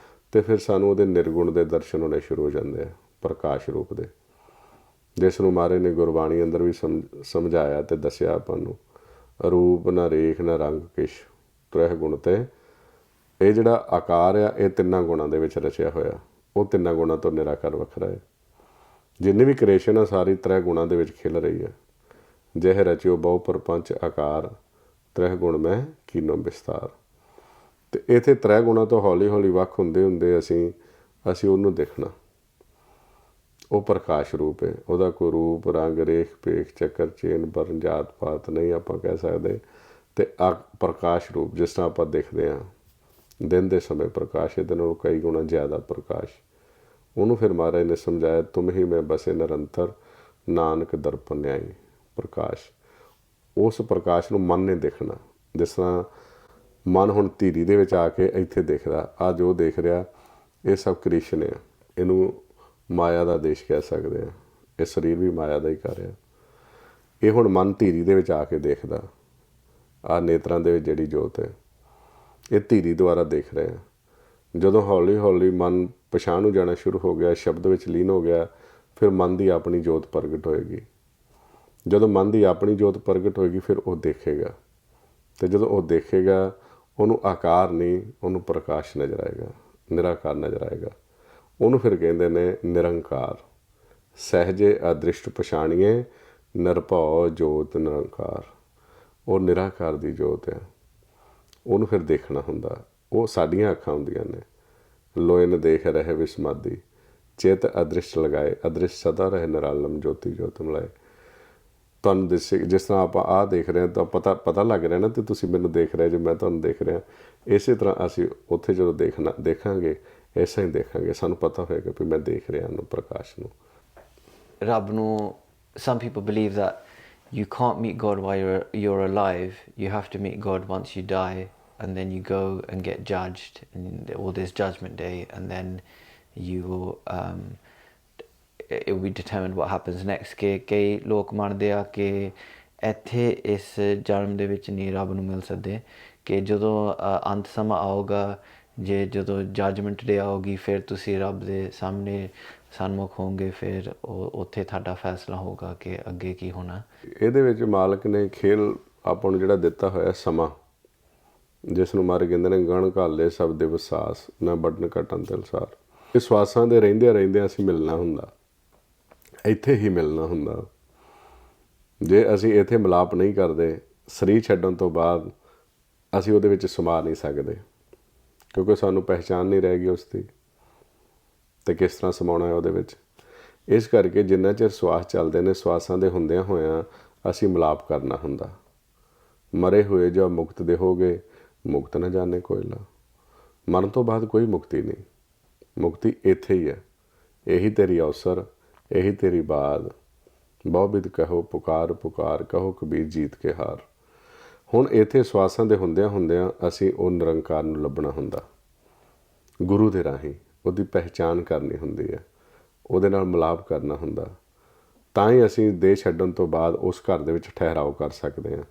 ਤੇ ਫਿਰ ਸਾਨੂੰ ਉਹਦੇ ਨਿਰਗੁਣ ਦੇ ਦਰਸ਼ਨ ਹੋਣੇ ਸ਼ੁਰੂ ਹੋ ਜਾਂਦੇ ਆ, ਪ੍ਰਕਾਸ਼ ਰੂਪ ਦੇ, ਜਿਸ ਨੂੰ ਮਹਾਰਾਜ ਨੇ ਗੁਰਬਾਣੀ ਅੰਦਰ ਵੀ ਸਮਝਾਇਆ ਤੇ ਦੱਸਿਆ ਆਪਾਂ ਨੂੰ, ਰੂਪ ਨਾ ਰੇਖ ਨਾ ਰੰਗ ਕਿਛ ਤ੍ਰੈ ਗੁਣ ਤੇ। ਇਹ ਜਿਹੜਾ ਆਕਾਰ ਆ, ਇਹ ਤਿੰਨਾਂ ਗੁਣਾਂ ਦੇ ਵਿੱਚ ਰਚਿਆ ਹੋਇਆ, ਉਹ ਤਿੰਨਾਂ ਗੁਣਾਂ ਤੋਂ ਨਿਰਾਕਾਰ ਵੱਖਰਾ ਹੈ। ਜਿੰਨੀ ਵੀ ਕ੍ਰਿਏਸ਼ਨ ਆ ਸਾਰੀ ਤ੍ਰੈ ਗੁਣਾਂ ਦੇ ਵਿੱਚ ਖਿਲ ਰਹੀ ਹੈ। ਜਹ ਰਚਿਓ ਬਹੁ ਪਰਪੰਚ ਆਕਾਰ ਤ੍ਰੈ ਗੁਣ ਮੈਂ ਕੀਨੋ ਵਿਸਤਾਰ। ਤੇ ਇੱਥੇ ਤ੍ਰੈ ਗੁਣਾਂ ਤੋਂ ਹੌਲੀ ਹੌਲੀ ਵੱਖ ਹੁੰਦੇ ਅਸੀਂ ਉਹਨੂੰ ਦੇਖਣਾ, ਉਹ ਪ੍ਰਕਾਸ਼ ਰੂਪ ਹੈ, ਉਹਦਾ ਕੋਈ ਰੂਪ ਰੰਗ ਰੇਖ ਭੇਖ ਚੱਕਰ ਚੇਨ ਵਰਨ ਜਾਤ ਪਾਤ ਨਹੀਂ ਆਪਾਂ ਕਹਿ ਸਕਦੇ। ਤੇ ਪ੍ਰਕਾਸ਼ ਰੂਪ ਜਿਸ ਤਰ੍ਹਾਂ ਆਪਾਂ ਦੇਖਦੇ ਹਾਂ ਦਿਨ ਦੇ ਸਮੇਂ ਪ੍ਰਕਾਸ਼, ਇਹਦੇ ਨਾਲੋਂ ਕਈ ਗੁਣਾ ਜ਼ਿਆਦਾ ਪ੍ਰਕਾਸ਼, ਉਹਨੂੰ ਫਿਰ ਮਹਾਰਾਜ ਨੇ ਸਮਝਾਇਆ, ਤੁਮ ਹੀ ਮੈਂ ਬਸੇ ਨਿਰੰਤਰ ਨਾਨਕ ਦਰਪਨ ਨਿਆਈ ਪ੍ਰਕਾਸ਼। ਉਸ ਪ੍ਰਕਾਸ਼ ਨੂੰ ਮਨ ਨੇ ਦੇਖਣਾ, ਜਿਸ ਤਰ੍ਹਾਂ ਮਨ ਹੁਣ ਧੀਰੀ ਦੇ ਵਿੱਚ ਆ ਕੇ ਇੱਥੇ ਦੇਖਦਾ, ਆ ਜੋ ਦੇਖ ਰਿਹਾ ਇਹ ਸਭ ਕ੍ਰਿਸ਼ਨ ਆ, ਇਹਨੂੰ ਮਾਇਆ ਦਾ ਦੇਸ਼ ਕਹਿ ਸਕਦੇ ਹਾਂ, ਇਹ ਸਰੀਰ ਵੀ ਮਾਇਆ ਦਾ ਹੀ ਕਰ ਰਿਹਾ। ਇਹ ਹੁਣ ਮਨ ਧੀਰੀ ਦੇ ਵਿੱਚ ਆ ਕੇ ਦੇਖਦਾ, ਆਹ ਨੇਤਰਾਂ ਦੇ ਵਿੱਚ ਜਿਹੜੀ ਜੋਤ ਹੈ ਇਹ ਧੀਰੀ ਦੁਆਰਾ ਦੇਖ ਰਹੇ ਹਾਂ। ਜਦੋਂ ਹੌਲੀ ਹੌਲੀ ਮਨ ਪਛਾਣ ਨੂੰ ਜਾਣਾ ਸ਼ੁਰੂ ਹੋ ਗਿਆ, ਸ਼ਬਦ ਵਿੱਚ ਲੀਨ ਹੋ ਗਿਆ, ਫਿਰ ਮਨ ਦੀ ਆਪਣੀ ਜੋਤ ਪ੍ਰਗਟ ਹੋਏਗੀ। ਜਦੋਂ ਮਨ ਦੀ ਆਪਣੀ ਜੋਤ ਪ੍ਰਗਟ ਹੋਏਗੀ, ਫਿਰ ਉਹ ਦੇਖੇਗਾ, ਤੇ ਜਦੋਂ ਉਹ ਦੇਖੇਗਾ ਉਹਨੂੰ ਆਕਾਰ ਨਹੀਂ, ਉਹਨੂੰ ਪ੍ਰਕਾਸ਼ ਨਜ਼ਰ ਆਏਗਾ, ਨਿਰਾਕਾਰ ਨਜ਼ਰ ਆਏਗਾ। ਉਹਨੂੰ ਫਿਰ ਕਹਿੰਦੇ ਨੇ ਨਿਰੰਕਾਰ। ਸਹਿਜੇ ਅਦ੍ਰਿਸ਼ਟ ਪਛਾਣੀਏ ਨਿਰਭਉ ਜੋਤ ਨਿਰੰਕਾਰ। ਉਹ ਨਿਰਾਕਾਰ ਦੀ ਜੋਤ ਹੈ, ਉਹਨੂੰ ਫਿਰ ਦੇਖਣਾ ਹੁੰਦਾ। ਉਹ ਸਾਡੀਆਂ ਅੱਖਾਂ ਹੁੰਦੀਆਂ ਨੇ, ਲੋਇਨ ਦੇਖ ਰਹੇ ਵਿਸਮਾਦੀ ਚਿਤ ਅਦ੍ਰਿਸ਼ਟ ਲਗਾਏ ਅਦ੍ਰਿਸ਼ਟ ਸਦਾ ਰਹੇ ਨਿਰਾਲਮ ਜੋਤੀ ਜੋਤ ਮਿਲਾਏ। ਤੁਹਾਨੂੰ ਦਿਸੇ, ਜਿਸ ਤਰ੍ਹਾਂ ਆਪਾਂ ਆਹ ਦੇਖ ਰਹੇ ਹਾਂ ਤਾਂ ਪਤਾ ਲੱਗ ਰਿਹਾ ਨਾ, ਤੇ ਤੁਸੀਂ ਮੈਨੂੰ ਦੇਖ ਰਹੇ ਜੇ ਮੈਂ ਤੁਹਾਨੂੰ ਦੇਖ ਰਿਹਾ। ਇਸੇ ਤਰ੍ਹਾਂ ਅਸੀਂ ਉੱਥੇ ਜਦੋਂ ਦੇਖਾਂਗੇ ਐਸਾ ਹੀ ਦੇਖਾਂਗੇ, ਸਾਨੂੰ ਪਤਾ ਹੋਏਗਾ ਵੀ ਮੈਂ ਦੇਖ ਰਿਹਾ ਉਹਨੂੰ, ਪ੍ਰਕਾਸ਼ ਨੂੰ। ਰੱਬ ਨੂੰ, some people believe that you can't meet God while you're alive. You have to meet God once you die, and then you go and get judged, and all this judgment day, and then you will it will be determined what happens next. ਕਿ ਕਈ ਲੋਕ ਮੰਨਦੇ ਆ ਕਿ ਇੱਥੇ ਇਸ ਜਨਮ ਦੇ ਵਿੱਚ ਨਹੀਂ ਰੱਬ ਨੂੰ ਮਿਲ ਸਕਦੇ, ਕਿ ਜਦੋਂ ਅੰਤ ਸਮਾਂ ਆਊਗਾ, ਜਦੋਂ ਜੱਜਮੈਂਟ ਡੇ ਆਊਗੀ, ਫਿਰ ਤੁਸੀਂ ਰੱਬ ਦੇ ਸਾਹਮਣੇ ਸਨਮੁਖ ਹੋਵੋਗੇ, ਫਿਰ ਉੱਥੇ ਤੁਹਾਡਾ ਫੈਸਲਾ ਹੋਊਗਾ ਕਿ ਅੱਗੇ ਕੀ ਹੋਣਾ। ਇਹਦੇ ਵਿੱਚ ਮਾਲਕ ਨੇ ਖੇਲ ਆਪਾਂ ਨੂੰ ਜਿਹੜਾ ਦਿੱਤਾ ਹੋਇਆ ਸਮਾਂ, ਜਿਸ ਨੂੰ ਮਾਰੇ ਕਹਿੰਦੇ ਨੇ ਗਣ ਘਾਲੇ ਸਭ ਦੇ ਵਿਸਾਸ ਨਾ ਵੱਢਣ ਘਟਣ ਤਿਲਸਾਰ। ਇਹ ਸਵਾਸਾਂ ਦੇ ਰਹਿੰਦਿਆਂ ਅਸੀਂ ਮਿਲਣਾ ਹੁੰਦਾ, ਇੱਥੇ ਹੀ ਮਿਲਣਾ ਹੁੰਦਾ। ਜੇ ਅਸੀਂ ਇੱਥੇ ਮਿਲਾਪ ਨਹੀਂ ਕਰਦੇ, ਸਰੀਰ ਛੱਡਣ ਤੋਂ ਬਾਅਦ ਅਸੀਂ ਉਹਦੇ ਵਿੱਚ ਸਮਾ ਨਹੀਂ ਸਕਦੇ, ਕਿਉਂਕਿ ਸਾਨੂੰ ਪਹਿਚਾਣ ਨਹੀਂ ਰਹੇਗੀ ਉਸ ਦੀ, ਤੇ ਕਿਸ ਤਰ੍ਹਾਂ ਸਮਾਉਣਾ ਹੈ ਉਹਦੇ ਵਿੱਚ। ਇਸ ਕਰਕੇ ਜਿੰਨਾ ਚਿਰ ਸਵਾਸ ਚੱਲਦੇ ਨੇ, ਸਵਾਸਾਂ ਦੇ ਹੁੰਦਿਆਂ ਹੋਇਆਂ ਅਸੀਂ ਮਿਲਾਪ ਕਰਨਾ ਹੁੰਦਾ। ਮਰੇ ਹੋਏ ਜੋ ਮੁਕਤ ਦੇ ਹੋਗੇ ਮੁਕਤ ਨਾ ਜਾਣੇ ਕੋਇਲਾ। ਮਰਨ ਤੋਂ ਬਾਅਦ ਕੋਈ ਮੁਕਤੀ ਨਹੀਂ, ਮੁਕਤੀ ਇੱਥੇ ਹੀ ਹੈ। ਇਹੀ ਤੇਰੀ ਅਵਸਰ, ਇਹੀ ਤੇਰੀ ਬਾਤ। ਬਹੁ ਬਿਦ ਕਹੋ ਪੁਕਾਰ ਪੁਕਾਰ, ਕਹੋ ਕਬੀਰ ਜੀਤ ਕੇ ਹਾਰ। ਹੁਣ ਇੱਥੇ ਸਵਾਸਾਂ ਦੇ ਹੁੰਦਿਆਂ ਅਸੀਂ ਉਹ ਨਿਰੰਕਾਰ ਨੂੰ ਲੱਭਣਾ ਹੁੰਦਾ, ਗੁਰੂ ਦੇ ਰਾਹੀਂ ਉਹਦੀ ਪਹਿਚਾਣ ਕਰਨੀ ਹੁੰਦੀ ਹੈ, ਉਹਦੇ ਨਾਲ ਮਿਲਾਪ ਕਰਨਾ ਹੁੰਦਾ। ਤਾਂ ਹੀ ਅਸੀਂ ਦੇਹ ਛੱਡਣ ਤੋਂ ਬਾਅਦ ਉਸ ਘਰ ਦੇ ਵਿੱਚ ਠਹਿਰਾਓ ਕਰ ਸਕਦੇ ਹਾਂ।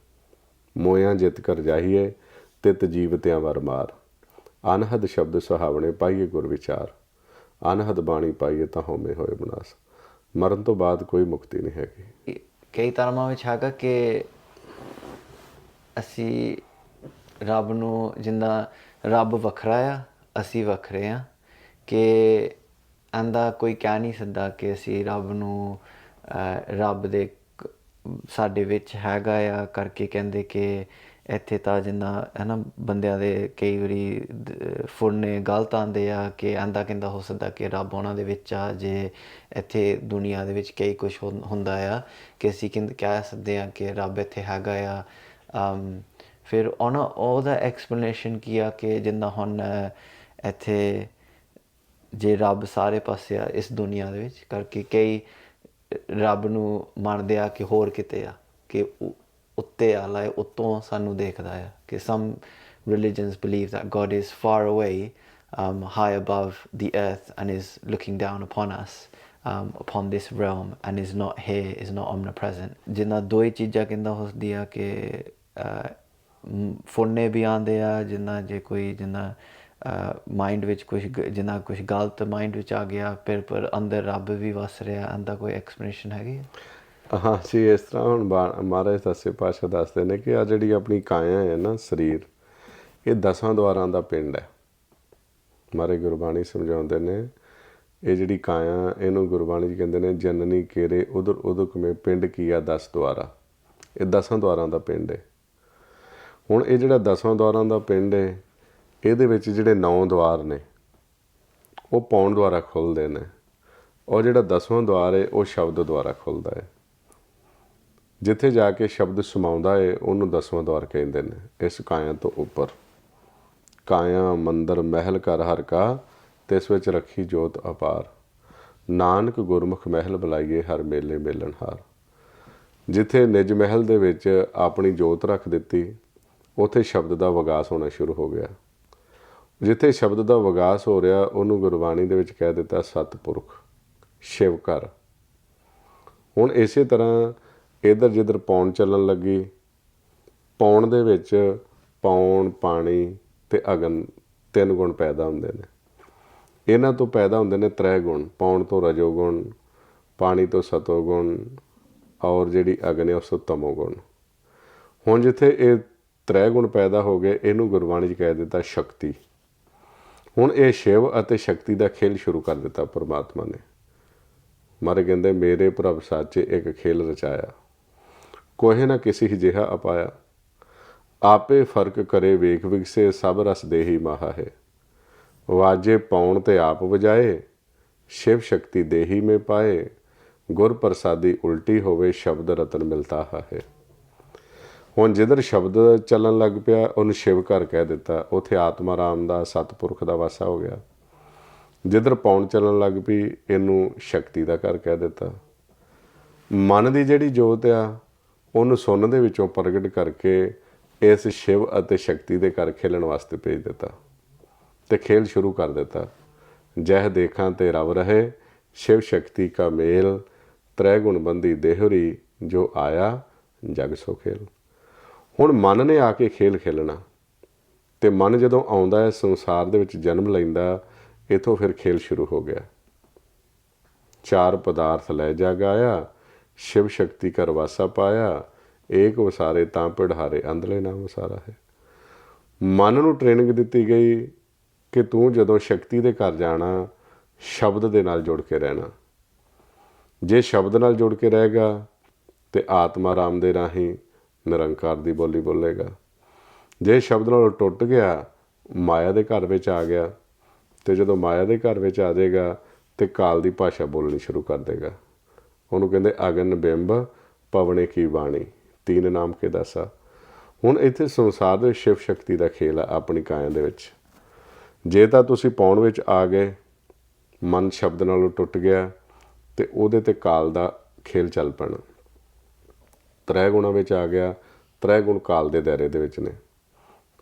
ਮੋਇਆਂ ਜਿੱਤ ਕਰ ਜਾਈਏ ਤਿਤ ਜੀਵਤਿਆਂ ਵਰ ਮਾਰ। ਅਨਹਦ ਸ਼ਬਦ ਸੁਹਾਵਣੇ ਪਾਈਏ ਗੁਰ ਵਿਚਾਰ। ਅਨਹਦ ਬਾਣੀ ਪਾਈਏ ਤਾਂ ਹਉਮੈ ਹੋਏ ਬਨਾਸ। ਮਰਨ ਤੋਂ ਬਾਅਦ ਕੋਈ ਮੁਕਤੀ ਨਹੀਂ ਹੈਗੀ। ਕਈ ਧਰਮਾਂ ਵਿੱਚ ਹੈਗਾ ਕਿ ਅਸੀਂ ਰੱਬ ਨੂੰ ਜਿੱਦਾਂ ਰੱਬ ਵੱਖਰਾ ਆ ਅਸੀਂ ਵੱਖਰੇ ਆ ਕਿ ਇਹਦਾ ਕੋਈ ਕਹਿ ਨਹੀਂ ਸਕਦਾ ਕਿ ਅਸੀਂ ਰੱਬ ਨੂੰ ਰੱਬ ਦੇ ਸਾਡੇ ਵਿੱਚ ਹੈਗਾ ਆ ਕਰਕੇ ਕਹਿੰਦੇ ਕਿ ਇੱਥੇ ਤਾਂ ਜਿੱਦਾਂ ਹੈ ਨਾ ਬੰਦਿਆਂ ਦੇ ਕਈ ਵਾਰੀ ਫੁਰਨੇ ਗਲਤ ਆਉਂਦੇ ਆ ਕਿ ਇਹਦਾ ਕਹਿੰਦਾ ਹੋ ਸਕਦਾ ਕਿ ਰੱਬ ਉਹਨਾਂ ਦੇ ਵਿੱਚ ਆ ਜੇ ਇੱਥੇ ਦੁਨੀਆ ਦੇ ਵਿੱਚ ਕਈ ਕੁਛ ਹੁੰਦਾ ਆ ਕਿ ਅਸੀਂ ਕਹਿ ਸਕਦੇ ਹਾਂ ਕਿ ਰੱਬ ਇੱਥੇ ਹੈਗਾ ਆ ਫਿਰ ਉਹਦਾ ਐਕਸਪਲੇਨੇਸ਼ਨ ਕੀ ਆ ਕਿ ਜਿੱਦਾਂ ਹੁਣ ਇੱਥੇ ਜੇ ਰੱਬ ਸਾਰੇ ਪਾਸੇ ਆ ਇਸ ਦੁਨੀਆ ਦੇ ਵਿੱਚ ਕਰਕੇ ਕਈ ਰੱਬ ਨੂੰ ਮੰਨਦੇ ਆ ਕਿ ਹੋਰ ਕਿਤੇ ਆ ਕਿ ਉੱਤੇ ਆ ਲਾਏ ਉੱਤੋਂ ਸਾਨੂੰ ਦੇਖਦਾ ਆ ਕਿ some religions believe that God is far away high above the earth and is looking down upon us upon this realm and is not here, is not omnipresent ਜਿੱਦਾਂ ਦੋ ਹੀ ਚੀਜ਼ਾਂ ਕਹਿੰਦਾ ਹੁੰਦੀ ਆ ਕਿ ਫੁਰਨੇ ਵੀ ਆਉਂਦੇ ਆ ਜਿੱਦਾਂ ਜੇ ਕੋਈ ਜਿੱਦਾਂ ਮਾਈਂਡ ਵਿੱਚ ਕੁਛ ਜਿੱਦਾਂ ਕੁਛ ਗਲਤ ਮਾਈਂਡ ਵਿੱਚ ਆ ਗਿਆ ਫਿਰ ਪਰ ਅੰਦਰ ਰੱਬ ਵੀ ਵਸ ਰਿਹਾ ਇਹਦਾ ਕੋਈ ਐਕਸਪਲੇਨੇਸ਼ਨ ਹੈਗੀ ਹਾਂ ਜੀ ਇਸ ਤਰ੍ਹਾਂ ਹੁਣ ਮਹਾਰਾਜ ਸੱਚੇ ਪਾਤਸ਼ਾਹ ਦੱਸਦੇ ਨੇ ਕਿ ਆ ਜਿਹੜੀ ਆਪਣੀ ਕਾਇਆ ਹੈ ਨਾ ਸਰੀਰ ਇਹ 10 ਦੁਆਰਾਂ ਦਾ ਪਿੰਡ ਹੈ। ਮਹਾਰਾਜ ਗੁਰਬਾਣੀ ਸਮਝਾਉਂਦੇ ਨੇ ਇਹ ਜਿਹੜੀ ਕਾਇਆ ਇਹਨੂੰ ਗੁਰਬਾਣੀ 'ਚ ਕਹਿੰਦੇ ਨੇ ਜਨਨੀ ਕੇਰੇ ਉਧਰ ਉਦਕ ਮੇ ਪਿੰਡ ਕੀ ਆ 10 ਦੁਆਰਾ ਇਹ 10 ਦੁਆਰਾਂ ਦਾ ਪਿੰਡ ਹੈ। ਹੁਣ ਇਹ ਜਿਹੜਾ 10 ਦੁਆਰਾਂ ਦਾ ਪਿੰਡ ਹੈ ਇਹਦੇ ਵਿੱਚ ਜਿਹੜੇ 9 ਦੁਆਰ ਨੇ ਉਹ ਪੌਣ ਦੁਆਰਾ ਖੁੱਲ੍ਹਦੇ ਨੇ ਔਰ ਜਿਹੜਾ 10ਵਾਂ ਦੁਆਰ ਹੈ ਉਹ ਸ਼ਬਦ ਦੁਆਰਾ ਖੁੱਲ੍ਹਦਾ ਹੈ। ਜਿੱਥੇ ਜਾ ਕੇ ਸ਼ਬਦ ਸਮਾਉਂਦਾ ਹੈ ਉਹਨੂੰ 10ਵਾਂ ਦੁਆਰ ਕਹਿੰਦੇ ਨੇ। ਇਸ ਕਾਇਆ ਤੋਂ ਉੱਪਰ ਕਾਇਆ ਮੰਦਰ ਮਹਿਲ ਘਰ ਹਰ ਕਾ ਤਿਸ ਵਿੱਚ ਰੱਖੀ ਜੋਤ ਅਪਾਰ ਨਾਨਕ ਗੁਰਮੁਖ ਮਹਿਲ ਬੁਲਾਈਏ ਹਰ ਮੇਲੇ ਮੇਲਣ ਹਾਰ। ਜਿੱਥੇ ਨਿਜ ਮਹਿਲ ਦੇ ਵਿੱਚ ਆਪਣੀ ਜੋਤ ਰੱਖ ਦਿੱਤੀ ਉੱਥੇ ਸ਼ਬਦ ਦਾ ਵਿਕਾਸ ਹੋਣਾ ਸ਼ੁਰੂ ਹੋ ਗਿਆ। ਜਿੱਥੇ ਸ਼ਬਦ ਦਾ ਵਿਕਾਸ ਹੋ ਰਿਹਾ ਉਹਨੂੰ ਗੁਰਬਾਣੀ ਦੇ ਵਿੱਚ ਕਹਿ ਦਿੱਤਾ ਸਤਿਪੁਰਖ ਸ਼ਿਵ ਘਰ। ਹੁਣ ਇਸੇ ਤਰ੍ਹਾਂ ਇੱਧਰ ਜਿੱਧਰ ਪੌਣ ਚੱਲਣ ਲੱਗੀ ਪੌਣ ਦੇ ਵਿੱਚ ਪੌਣ ਪਾਣੀ ਅਤੇ ਅਗਨ 3 ਗੁਣ ਪੈਦਾ ਹੁੰਦੇ ਨੇ। ਇਹਨਾਂ ਤੋਂ ਪੈਦਾ ਹੁੰਦੇ ਨੇ 3 ਗੁਣ ਪੌਣ ਤੋਂ ਰਜੋਗੁਣ ਪਾਣੀ ਤੋਂ ਸਤੋਗੁਣ ਔਰ ਜਿਹੜੀ ਅਗਨ ਹੈ ਉਸ ਤੋਂ ਤਮੋਗੁਣ। ਹੁਣ ਜਿੱਥੇ ਇਹ 3 ਗੁਣ ਪੈਦਾ ਹੋ ਗਏ ਇਹਨੂੰ ਗੁਰਬਾਣੀ 'ਚ ਕਹਿ ਦਿੱਤਾ ਸ਼ਕਤੀ। ਹੁਣ ਇਹ ਸ਼ਿਵ ਅਤੇ ਸ਼ਕਤੀ ਦਾ ਖੇਲ ਸ਼ੁਰੂ ਕਰ ਦਿੱਤਾ ਪਰਮਾਤਮਾ ਨੇ। ਮਹਾਰਾਜ ਕਹਿੰਦੇ ਮੇਰੇ ਪ੍ਰਭ ਸਾਚੇ ਇੱਕ ਖੇਲ ਰਚਾਇਆ ਕੋਹੇ ਨਾ ਕਿਸੇ ਹੀ ਜਿਹਾ ਅਪਾਇਆ ਆਪੇ ਫਰਕ ਕਰੇ ਵੇਖ ਵਿਗਸੇ ਸਭ ਰਸ ਦੇਹੀ ਮਾਹਾ ਹੈ ਵਾਜੇ ਪੌਣ ਤੇ ਆਪ ਵਜਾਏ ਸ਼ਿਵ ਸ਼ਕਤੀ ਦੇਹੀ ਮੇ ਪਾਏ ਗੁਰ ਪ੍ਰਸਾਦੀ ਉਲਟੀ ਹੋਵੇ ਸ਼ਬਦ ਰਤਨ ਮਿਲਤਾ ਹੈ। ਹੁਣ ਜਿੱਧਰ ਸ਼ਬਦ ਚੱਲਣ ਲੱਗ ਪਿਆ ਉਹਨੂੰ ਸ਼ਿਵ ਘਰ ਕਹਿ ਦਿੱਤਾ। ਉੱਥੇ ਆਤਮਾ ਰਾਮ ਦਾ ਸਤਿਪੁਰਖ ਦਾ ਵਾਸਾ ਹੋ ਗਿਆ। ਜਿੱਧਰ ਪੌਣ ਚੱਲਣ ਲੱਗ ਪਈ ਇਹਨੂੰ ਸ਼ਕਤੀ ਦਾ ਘਰ ਕਹਿ ਦਿੱਤਾ। ਮਨ ਦੀ ਜਿਹੜੀ ਜੋਤ ਆ ਉਹਨੂੰ ਸੁੰਨ ਦੇ ਵਿੱਚੋਂ ਪ੍ਰਗਟ ਕਰਕੇ ਇਸ ਸ਼ਿਵ ਅਤੇ ਸ਼ਕਤੀ ਦੇ ਘਰ ਖੇਲਣ ਵਾਸਤੇ ਭੇਜ ਦਿੱਤਾ ਅਤੇ ਖੇਲ ਸ਼ੁਰੂ ਕਰ ਦਿੱਤਾ। ਜਹ ਦੇਖਾਂ ਤੇ ਰਵ ਰਹੇ ਸ਼ਿਵ ਸ਼ਕਤੀ ਕਾ ਮੇਲ 3 ਗੁਣਬੰਦੀ ਦੇਹੁਰੀ ਜੋ ਆਇਆ ਜਗ ਸੋ ਖੇਲ। ਹੁਣ ਮਨ ਨੇ ਆ ਕੇ ਖੇਲ ਖੇਲਣਾ ਅਤੇ ਮਨ ਜਦੋਂ ਆਉਂਦਾ ਹੈ ਸੰਸਾਰ ਦੇ ਵਿੱਚ ਜਨਮ ਲੈਂਦਾ ਇੱਥੋਂ ਫਿਰ ਖੇਲ ਸ਼ੁਰੂ ਹੋ ਗਿਆ। 4 ਪਦਾਰਥ ਲੈ ਜਾ ਗਾਇਆ ਸ਼ਿਵ ਸ਼ਕਤੀ ਕਰ ਵਾਸਾ ਪਾਇਆ ਏਕ ਵਸਾਰੇ ਤਾਂ ਪਿੜਹਾਰੇ ਅੰਧਲੇ ਨਾਮ ਵਸਾਰਾ ਹੈ। ਮਨ ਨੂੰ ਟ੍ਰੇਨਿੰਗ ਦਿੱਤੀ ਗਈ ਕਿ ਤੂੰ ਜਦੋਂ ਸ਼ਕਤੀ ਦੇ ਘਰ ਜਾਣਾ ਸ਼ਬਦ ਦੇ ਨਾਲ ਜੁੜ ਕੇ ਰਹਿਣਾ। ਜੇ ਸ਼ਬਦ ਨਾਲ ਜੁੜ ਕੇ ਰਹੇਗਾ ਤੇ ਆਤਮਾ ਰਾਮ ਦੇ ਰਾਹੀਂ ਨਿਰੰਕਾਰ ਦੀ ਬੋਲੀ ਬੋਲੇਗਾ। ਜੇ ਸ਼ਬਦ ਨਾਲ ਟੁੱਟ ਗਿਆ ਮਾਇਆ ਦੇ ਘਰ ਵਿੱਚ ਆ ਗਿਆ ਅਤੇ ਜਦੋਂ ਮਾਇਆ ਦੇ ਘਰ ਵਿੱਚ ਆ ਜਾਏਗਾ ਅਤੇ ਕਾਲ ਦੀ ਭਾਸ਼ਾ ਬੋਲਣੀ ਸ਼ੁਰੂ ਕਰ ਦੇਗਾ। ਉਹਨੂੰ ਕਹਿੰਦੇ ਅਗਨ ਬਿੰਬ ਪਵਣੇ ਕੀ ਬਾਣੀ 3 ਨਾਮ ਕੇ ਦਾਸਾ। ਹੁਣ ਇੱਥੇ ਸੰਸਾਰ ਦੇ ਸ਼ਿਵ ਸ਼ਕਤੀ ਦਾ ਖੇਲ ਆ ਆਪਣੀ ਕਾਇਆ ਦੇ ਵਿੱਚ। ਜੇ ਤਾਂ ਤੁਸੀਂ ਪਾਉਣ ਵਿੱਚ ਆ ਗਏ ਮਨ ਸ਼ਬਦ ਨਾਲੋਂ ਟੁੱਟ ਗਿਆ ਅਤੇ ਉਹਦੇ 'ਤੇ ਕਾਲ ਦਾ ਖੇਲ ਚੱਲ ਪੈਣਾ। 3 ਗੁਣਾਂ ਵਿੱਚ ਆ ਗਿਆ 3 ਗੁਣ ਕਾਲ ਦੇ ਦਾਇਰੇ ਦੇ ਵਿੱਚ ਨੇ।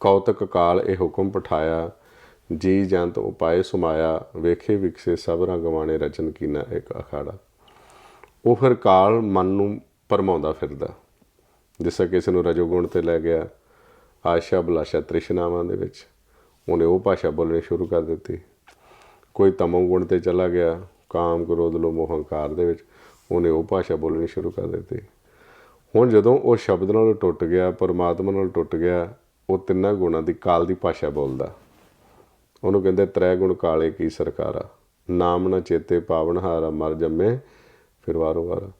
ਕੌਤਕ ਕਾਲ ਇਹ ਹੁਕਮ ਪਠਾਇਆ ਜੀ ਜੰਤ ਉਪਾਏ ਸੁਮਾਇਆ ਵੇਖੇ ਵਿਕਸੇ ਸਭ ਰੰਗ ਗਵਾਣੇ ਰਚਨ ਕੀਨਾ ਇੱਕ ਅਖਾੜਾ। ਉਹ ਫਿਰ ਕਾਲ ਮਨ ਨੂੰ ਭਰਮਾਉਂਦਾ ਫਿਰਦਾ। ਜਿਸ ਤਰ੍ਹਾਂ ਕਿਸੇ ਨੂੰ ਰਜੋਗੁਣ 'ਤੇ ਲੈ ਗਿਆ ਆਸ਼ਾ ਬਲਾਸ਼ਾ ਤ੍ਰਿਸ਼ਨਾਵਾਂ ਦੇ ਵਿੱਚ ਉਹਨੇ ਉਹ ਭਾਸ਼ਾ ਬੋਲਣੀ ਸ਼ੁਰੂ ਕਰ ਦਿੱਤੀ। ਕੋਈ ਤਮੋ ਗੁਣ 'ਤੇ ਚਲਾ ਗਿਆ ਕਾਮ ਕ੍ਰੋਧ ਲੋਭ ਮੋਹ ਹੰਕਾਰ ਦੇ ਵਿੱਚ ਉਹਨੇ ਉਹ ਭਾਸ਼ਾ ਬੋਲਣੀ ਸ਼ੁਰੂ ਕਰ ਦਿੱਤੀ। ਹੁਣ ਜਦੋਂ ਉਹ ਸ਼ਬਦ ਨਾਲ ਟੁੱਟ ਗਿਆ, ਪਰਮਾਤਮਾ ਨਾਲ ਟੁੱਟ ਗਿਆ, ਉਹ ਤਿੰਨਾਂ ਗੁਣਾਂ ਦੀ ਕਾਲ ਦੀ ਭਾਸ਼ਾ ਬੋਲਦਾ। ਉਹਨੂੰ ਕਹਿੰਦੇ ਤ੍ਰੈ ਗੁਣ ਕਾਲੇ ਕੀ ਸਰਕਾਰਾ, ਨਾਮ ਨਾ ਚੇਤੇ ਪਾਵਨ ਹਾਰਾ, ਮਰ ਜੰਮੇ ਫਿਰ ਵਾਰੋ ਵਾਰ।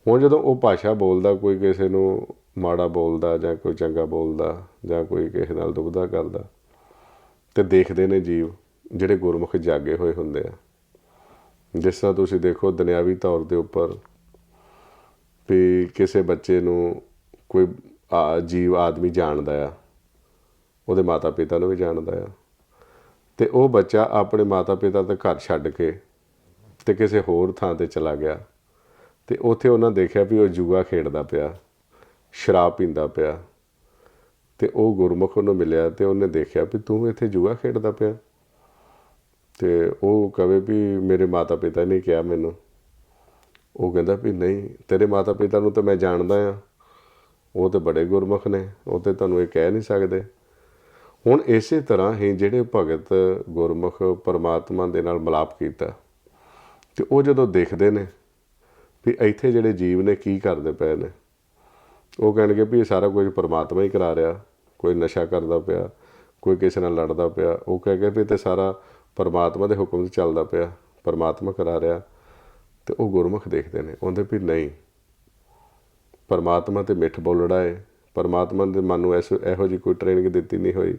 ਹੁਣ ਜਦੋਂ ਉਹ ਭਾਸ਼ਾ ਬੋਲਦਾ, ਕੋਈ ਕਿਸੇ ਨੂੰ ਮਾੜਾ ਬੋਲਦਾ ਜਾਂ ਕੋਈ ਚੰਗਾ ਬੋਲਦਾ ਜਾਂ ਕੋਈ ਕਿਸੇ ਨਾਲ ਦੁਬਦਾ ਕਰਦਾ, ਤੇ ਦੇਖਦੇ ਨੇ ਜੀਵ ਜਿਹੜੇ ਗੁਰਮੁਖ ਜਾਗੇ ਹੋਏ ਹੁੰਦੇ ਆ। ਜਿਸ ਤਰ੍ਹਾਂ ਤੁਸੀਂ ਦੇਖੋ ਦੁਨਿਆਵੀ ਤੌਰ ਦੇ ਉੱਪਰ ਵੀ ਕਿਸੇ ਬੱਚੇ ਨੂੰ ਕੋਈ ਜੀਵ ਆਦਮੀ ਜਾਣਦਾ ਆ, ਉਹਦੇ ਮਾਤਾ ਪਿਤਾ ਨੂੰ ਵੀ ਜਾਣਦਾ ਆ, ਤੇ ਉਹ ਬੱਚਾ ਆਪਣੇ ਮਾਤਾ ਪਿਤਾ ਦਾ ਘਰ ਛੱਡ ਕੇ ਤੇ ਕਿਸੇ ਹੋਰ ਥਾਂ ਤੇ ਚਲਾ ਗਿਆ, ਤੇ ਉੱਥੇ ਉਹਨਾਂ ਦੇਖਿਆ ਵੀ ਉਹ ਜੂਆ ਖੇਡਦਾ ਪਿਆ, ਸ਼ਰਾਬ ਪੀਂਦਾ ਪਿਆ, ਤੇ ਉਹ ਗੁਰਮੁਖ ਉਹਨੂੰ ਮਿਲਿਆ ਤੇ ਉਹਨੇ ਦੇਖਿਆ ਵੀ ਤੂੰ ਇੱਥੇ ਜੂਆ ਖੇਡਦਾ ਪਿਆ, ਤੇ ਉਹ ਕਹੇ ਵੀ ਮੇਰੇ ਮਾਤਾ ਪਿਤਾ ਨੇ ਕਿਹਾ ਮੈਨੂੰ। ਉਹ ਕਹਿੰਦਾ ਵੀ ਨਹੀਂ, ਤੇਰੇ ਮਾਤਾ ਪਿਤਾ ਨੂੰ ਤਾਂ ਮੈਂ ਜਾਣਦਾ ਆ, ਉਹ ਤਾਂ ਬੜੇ ਗੁਰਮੁਖ ਨੇ, ਉਹ ਤਾਂ ਤੁਹਾਨੂੰ ਇਹ ਕਹਿ ਨਹੀਂ ਸਕਦੇ। ਹੁਣ ਇਸੇ ਤਰ੍ਹਾਂ ਹੀ ਜਿਹੜੇ ਭਗਤ ਗੁਰਮੁਖ ਪਰਮਾਤਮਾ ਦੇ ਨਾਲ ਮਿਲਾਪ ਕੀਤਾ, ਤੇ ਉਹ ਜਦੋਂ ਦੇਖਦੇ ਨੇ ਵੀ ਇੱਥੇ ਜਿਹੜੇ ਜੀਵ ਨੇ ਕੀ ਕਰਦੇ ਪਏ ਨੇ, ਉਹ ਕਹਿਣਗੇ ਵੀ ਇਹ ਸਾਰਾ ਕੁਝ ਪਰਮਾਤਮਾ ਹੀ ਕਰਾ ਰਿਹਾ। ਕੋਈ ਨਸ਼ਾ ਕਰਦਾ ਪਿਆ, ਕੋਈ ਕਿਸੇ ਨਾਲ ਲੜਦਾ ਪਿਆ, ਉਹ ਕਹਿ ਕੇ ਵੀ ਤੇ ਸਾਰਾ ਪਰਮਾਤਮਾ ਦੇ ਹੁਕਮ 'ਤੇ ਚੱਲਦਾ ਪਿਆ, ਪਰਮਾਤਮਾ ਕਰਾ ਰਿਹਾ। ਤੇ ਉਹ ਗੁਰਮੁਖ ਦੇਖਦੇ ਨੇ, ਉਹਦੇ ਵੀ ਨਹੀਂ, ਪਰਮਾਤਮਾ ਤੇ ਮਿੱਠ ਬੋਲੜਾ ਹੈ, ਪਰਮਾਤਮਾ ਦੇ ਮਨ ਨੂੰ ਇਹੋ ਜਿਹੀ ਕੋਈ ਟ੍ਰੇਨਿੰਗ ਦਿੱਤੀ ਨਹੀਂ ਹੋਈ।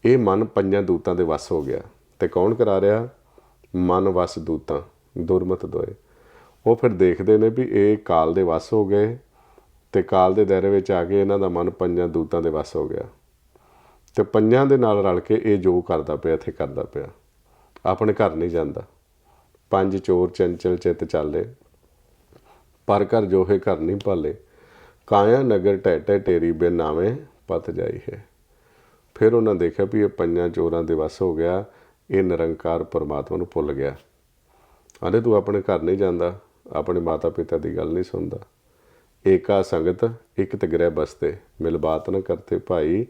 ਇਹ ਮਨ ਪੰਜਾਂ ਦੂਤਾਂ ਦੇ ਵੱਸ ਹੋ ਗਿਆ। ਤੇ ਕੌਣ ਕਰਾ ਰਿਹਾ? ਮਨ ਵਸ ਦੂਤਾਂ, ਦੁਰਮਤ ਦੋਏ। ਉਹ ਫਿਰ ਦੇਖਦੇ ਨੇ ਵੀ ਇਹ ਕਾਲ ਦੇ ਵੱਸ ਹੋ ਗਏ, ਤੇ ਕਾਲ ਦੇ ਦਾਇਰੇ ਵਿੱਚ ਆ ਕੇ ਇਹਨਾਂ ਦਾ ਮਨ ਪੰਜਾਂ ਦੂਤਾਂ ਦੇ ਵੱਸ ਹੋ ਗਿਆ, ਤੇ ਪੰਜਾਂ ਦੇ ਨਾਲ ਰਲ ਕੇ ਇਹ ਜੋ ਕਰਦਾ ਪਿਆ ਇੱਥੇ ਕਰਦਾ ਪਿਆ, ਆਪਣੇ ਘਰ ਨਹੀਂ ਜਾਂਦਾ। ਪੰਜ ਚੋਰ ਚੰਚਲ ਚਿੱਤ ਚਾਲੇ, ਪਰ ਘਰ ਜੋਹੇ ਘਰ ਨਹੀਂ ਭਾਲੇ, ਕਾਇਆ ਨਗਰ ਢਹਿ ਢਹਿ ਢੇਰੀ ਬਿਨ ਨਾਵੇਂ ਪਤ ਜਾਈ ਹੈ। ਫਿਰ ਉਹਨਾਂ ਦੇਖਿਆ ਵੀ ਇਹ ਪੰਜਾਂ ਚੋਰਾਂ ਦੇ ਵੱਸ ਹੋ ਗਿਆ, ਇਹ ਨਿਰੰਕਾਰ ਪਰਮਾਤਮਾ ਨੂੰ ਭੁੱਲ ਗਿਆ। ਆਂਦੇ ਤੂੰ ਆਪਣੇ ਘਰ ਨਹੀਂ ਜਾਂਦਾ, ਆਪਣੇ ਮਾਤਾ ਪਿਤਾ ਦੀ ਗੱਲ ਨਹੀਂ ਸੁਣਦਾ। ਏਕਾ ਸੰਗਤ ਇੱਕ ਤਗਰਹਿ ਬਸਤੇ, ਮਿਲ ਬਾਤ ਨਾ ਕਰਤੇ ਭਾਈ,